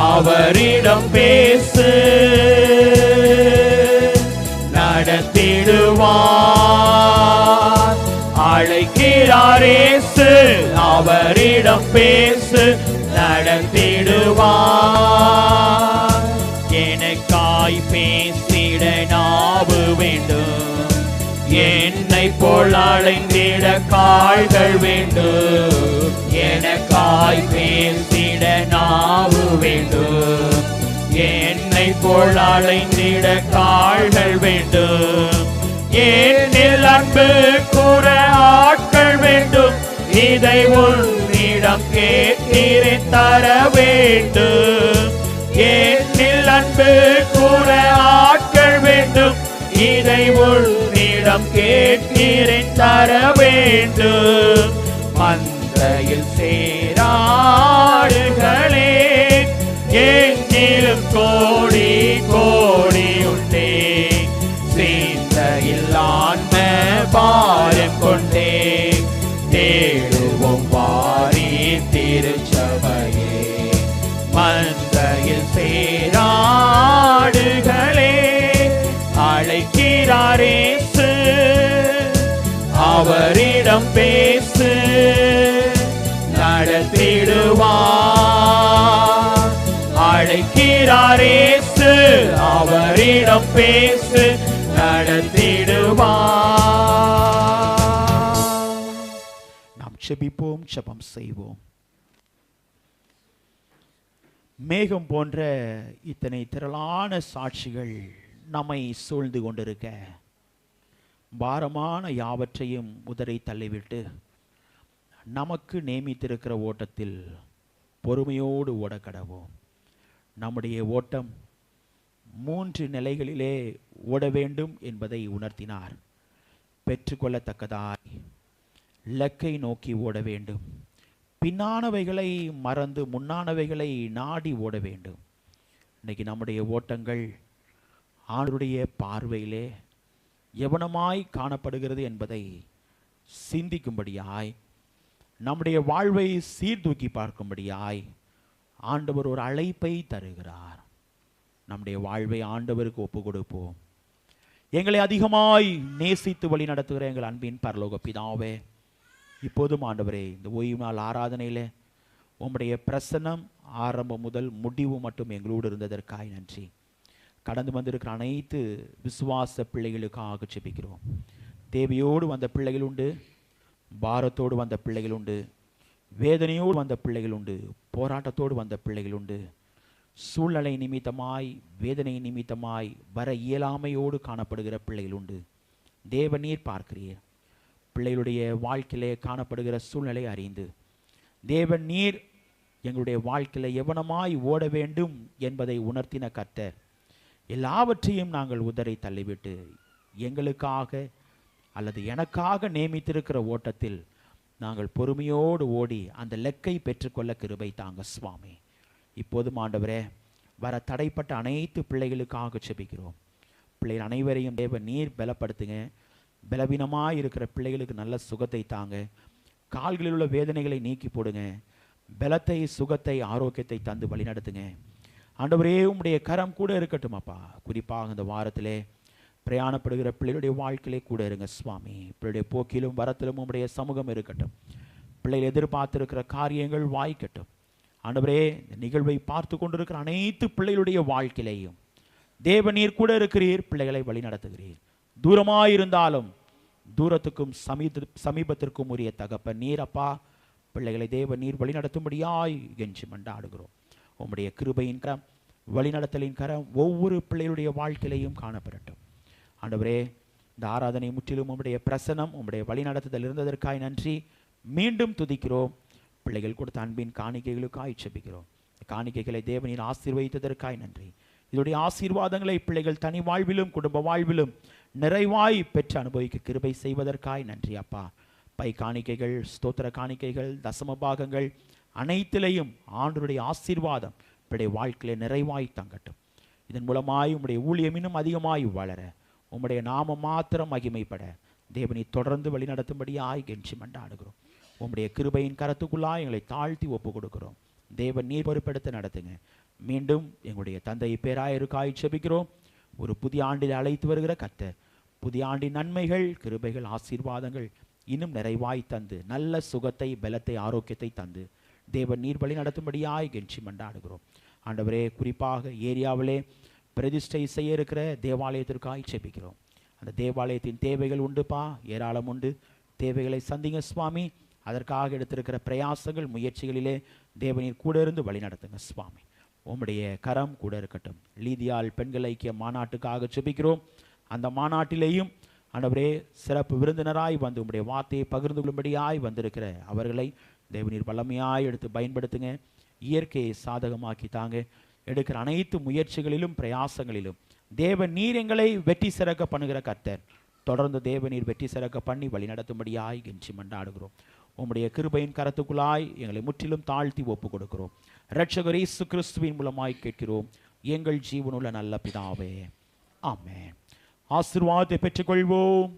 Speaker 5: அவரிடம் பேசு, நடத்தி அவரிடம் பேசு நடத்திடுவார். எனக்காய் பேசிட நாவு வேண்டும், என்னை போல் அழைந்திட கால்கள் வேண்டும். எனக்காய் பேசிட நாவு வேண்டும், என்னை போல் அழைந்திட கால்கள் வேண்டும். என்னில் அன்பு கூற ஆட்கள் வேண்டும், இதை உன்னிடம் கேட்கிறேன் தர வேண்டும். என்னில் அன்பு கூற ஆட்கள் வேண்டும், இதை உன்னிடம் கேட்கிறேன் தர வேண்டும். மந்தையில் சேராடுகளே, என்னிலும் கோடி கோடி உண்டே. சிந்தையில் ஆன்ம பாரம் கொண்டே, தேடுவோம் வாரி திருச்சபையே. மந்தையில் சேராடுகளே, அழைக்கிறாரேசு, அவரிடம் பேசு நடத்திடுவார். அழைக்கிறாரேசு, அவரிடம் பேசு நடத்திடுவார்.
Speaker 1: நாம் செபிப்போம், ஜெபம் செய்வோம். மேகம் போன்ற இத்தனை திரளான சாட்சிகள் நம்மை சூழ்ந்து கொண்டிருக்க, பாரமான யாவற்றையும் உதறி தள்ளிவிட்டு நமக்கு நியமித்திருக்கிற ஓட்டத்தில் பொறுமையோடு ஓடக்கடவோம். நம்முடைய ஓட்டம் 3 நிலைகளிலே ஓட வேண்டும் என்பதை உணர்த்தினார். பெற்றுக்கொள்ளத்தக்கதாய் இலக்கை நோக்கி ஓட வேண்டும், பின்னானவைகளை மறந்து முன்னானவைகளை நாடி ஓட வேண்டும். இன்னைக்கு நம்முடைய ஓட்டங்கள் ஆண்டவருடைய பார்வையிலே எவனமாய் காணப்படுகிறது என்பதை சிந்திக்கும்படியாய், நம்முடைய வாழ்வை சீர்தூக்கி பார்க்கும்படியாய் ஆண்டவர் ஒரு அழைப்பை தருகிறார். நம்முடைய வாழ்வை ஆண்டவருக்கு ஒப்பு கொடுப்போம். எங்களை அதிகமாய் நேசித்து வழி நடத்துகிற எங்கள் அன்பின் பரலோக பிதாவே, இப்போதும் ஆண்டவரே, இந்த ஓய்வு நாள் ஆராதனையில் உம்முடைய பிரசன்னம் ஆரம்பம் முதல் முடிவு மட்டும் எங்களோடு இருந்ததற்காய் நன்றி. கடந்து வந்திருக்கிற அனைத்து விசுவாச பிள்ளைகளுக்காக ஜெபிக்கிறோம். தேவையோடு வந்த பிள்ளைகள் உண்டு, பாரத்தோடு வந்த பிள்ளைகள் உண்டு, வேதனையோடு வந்த பிள்ளைகள் உண்டு, போராட்டத்தோடு வந்த பிள்ளைகள் உண்டு, சூழ்நிலை நிமித்தமாய் வேதனை நிமித்தமாய் வர இயலாமையோடு காணப்படுகிற பிள்ளைகள் உண்டு. தேவ நீர் பார்க்கிறீர். பிள்ளைகளுடைய வாழ்க்கையிலே காணப்படுகிற சூழ்நிலை அறிந்து, தேவன் நீர் எங்களுடைய வாழ்க்கையில் எவனமாய் ஓட வேண்டும் என்பதை உணர்த்தின கர்த்தர், எல்லாவற்றையும் நாங்கள் உதறி தள்ளிவிட்டு எங்களுக்காக அல்லது எனக்காக நியமித்திருக்கிற ஓட்டத்தில் நாங்கள் பொறுமையோடு ஓடி அந்த லெக்கை பெற்றுக்கொள்ள கிருபை தாங்க சுவாமி. இப்போதும் ஆண்டவரே, வர தடைப்பட்ட அனைத்து பிள்ளைகளுக்காக ஜெபிக்கிறோம். பிள்ளைகள் அனைவரையும் தேவ நீர் பலப்படுத்துங்க. பலவீனமாக இருக்கிற பிள்ளைகளுக்கு நல்ல சுகத்தை தாங்க. கால்களில் உள்ள வேதனைகளை நீக்கி போடுங்க. பலத்தை, சுகத்தை, ஆரோக்கியத்தை தந்து வழிநடத்துங்க. ஆண்டவரே, உம்முடைய கரம் கூட இருக்கட்டும் அப்பா. குறிப்பாக இந்த வாரத்திலே பிரயாணப்படுகிற பிள்ளைகளுடைய வாழ்க்கையிலே கூட இருங்க சுவாமி. பிள்ளைடைய போக்கிலும் வரத்திலும் உம்முடைய சமூகம் இருக்கட்டும். பிள்ளைகள் எதிர்பார்த்திருக்கிற காரியங்கள் வாய்க்கட்டும். ஆண்டவரே, இந்த நிகழ்வை பார்த்து கொண்டிருக்கிற அனைத்து பிள்ளைகளுடைய வாழ்க்கையிலையும் தேவ நீர் கூட இருக்கிறீர். பிள்ளைகளை வழி நடத்துகிறீர். தூரமாயிருந்தாலும் தூரத்துக்கும் சமீபத்திற்கும் உரிய தகப்பன் நீர் அப்பா. பிள்ளைகளை தேவ நீர் வழி நடத்தும்படியாய் என்று மன்றாடுகிறோம். உம்முடைய கிருபையின் கரம், வழிநடத்தலின் கரம் ஒவ்வொரு பிள்ளைகளுடைய வாழ்க்கையிலையும் காணப்படட்டும். ஆண்டவரே, இந்த ஆராதனை முற்றிலும் உம்முடைய பிரசனம், உம்முடைய வழிநடத்துதல் இருந்ததற்காய் நன்றி. மீண்டும் துதிக்கிறோம். பிள்ளைகள் கொடுத்த அன்பின் காணிக்கைகளுக்காய் ஜெபிக்கிறோம். காணிக்கைகளை தேவனின் ஆசீர்வதித்ததற்காய் நன்றி. இதனுடைய ஆசீர்வாதங்களை பிள்ளைகள் தனி வாழ்விலும் குடும்ப வாழ்விலும் நிறைவாய் பெற்று அனுபவிக்க கிருபை செய்வதற்காய் நன்றி அப்பா. பை காணிக்கைகள், ஸ்தோத்திர காணிக்கைகள், தசம பாகங்கள் அனைத்திலையும் ஆண்டவருடைய ஆசீர்வாதம் பிள்ளை வாழ்க்கையிலே நிறைவாய் தங்கட்டும். இதன் மூலமாய் உம்முடைய ஊழியம் இன்னும் அதிகமாய் வளர, உம்முடைய நாமம் மாத்திரம் மகிமைப்பட தேவனை தொடர்ந்து வழிநடத்தும்படியாய் கெஞ்சி மன்றாடுகிறோம். உம்முடைய கிருபையின் கரத்துக்குள்ளாய் எங்களை தாழ்த்தி ஒப்பு கொடுக்கிறோம். தேவன் நீர் பொறுப்பெடுத்து நடத்துங்க. மீண்டும் எங்களுடைய தந்தை பேராயருக்காய் ஜெபிக்கிறோம். ஒரு புதிய ஆண்டில் அழைத்து வருகிற கர்த்தர், புதிய ஆண்டின் நன்மைகள், கிருபைகள், ஆசீர்வாதங்கள் இன்னும் நிறைவாய் தந்து நல்ல சுகத்தை, பலத்தை, ஆரோக்கியத்தை தந்து தேவன் நீர் வழி நடத்தும்படியாய் கெஞ்சி மன்றாடுகிறோம். ஆண்டவரே, குறிப்பாக ஏரியாவிலே பிரதிஷ்டை செய்ய இருக்கிற தேவாலயத்திற்காய் செபிக்கிறோம். அந்த தேவாலயத்தின் தேவைகள் உண்டுப்பா, ஏராளம் உண்டு. தேவைகளை சந்திங்க சுவாமி. அதற்காக எடுத்திருக்கிற பிரயாசங்கள், முயற்சிகளிலே தேவனீர் கூட இருந்து வழி நடத்துங்க சுவாமி. உம்முடைய கரம் கூட இருக்கட்டும். லீதியால் பெண்கள் ஐக்கிய மாநாட்டுக்காக செபிக்கிறோம். அந்த மாநாட்டிலேயும் ஆண்டவரே சிறப்பு விருந்தினராய் வந்து உம்முடைய வார்த்தையை பகிர்ந்து கொள்ளும்படியாய் வந்திருக்கிற அவர்களை தேவனீர் வல்லமையாய் எடுத்து பயன்படுத்துங்க. இயற்கையை சாதகமாக்கி தாங்க. எடுக்கிற அனைத்து முயற்சிகளிலும் பிரயாசங்களிலும் தேவன் நீர் எங்களை வெற்றி சிறக்க பண்ணுகிற கர்த்தர். தொடர்ந்து தேவனீர் வெற்றி சிறக்க பண்ணி வழி நடத்தும்படியாய் கெஞ்சி மன்றாடுகிறோம். உம்முடைய கிருபையின் கரத்துக்குள்ளாய் எங்களை முற்றிலும் தாழ்த்தி ஒப்பு கொடுக்கிறோம். இரட்சகர் இயேசு கிறிஸ்துவின் மூலமாய் கேட்கிறோம் எங்கள் ஜீவனுள்ள நல்ல பிதாவே, ஆமென். ஆசீர்வாதத்தை பெற்றுக்கொள்வோம்.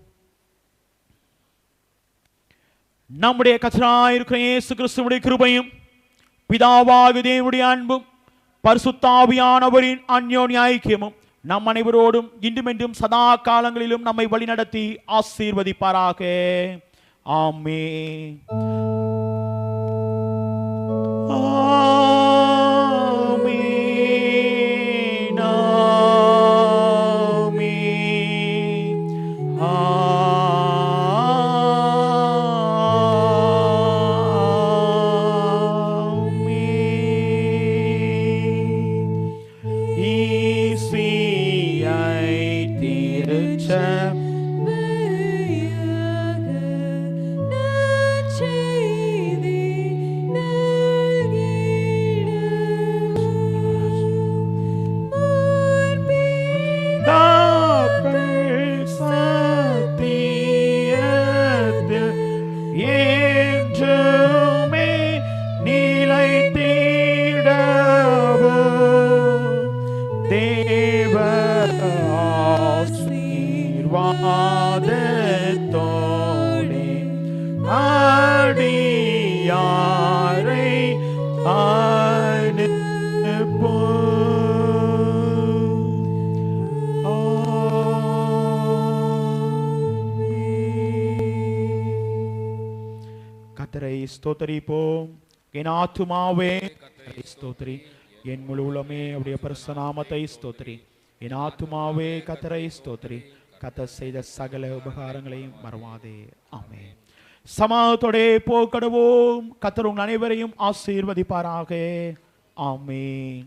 Speaker 1: நம்முடைய கர்த்தராய் இருக்கிற இயேசு கிறிஸ்துவுடைய கிருபையும் பிதாவாகிய தேவனுடைய அன்பும் பரிசுத்த ஆவியானவரின் அன்யோன்ய ஐக்கியமும் நம் அனைவரோடும் இன்றுமென்றும் சதா காலங்களிலும் நம்மை வழிநடத்தி ஆசீர்வதிப்பாராக. ஆமென். கர்த்தரை ஸ்தோத்திரிப்போம். என் ஆத்துமாவே கர்த்தரை ஸ்தோத்திரி, என் முழு உள்ளமே அவருடைய பரிசுத்த நாமத்தை ஸ்தோத்திரி. என் ஆத்துமாவே கர்த்தரை ஸ்தோத்திரி, கர்த்தர் செய்த சகல உபகாரங்களையும் மறவாதே. ஆமென். சமாதத்தோடே போக்கடுவோம். கர்த்தர் உங்கள் அனைவரையும் ஆசீர்வதிப்பாராக. ஆமென்.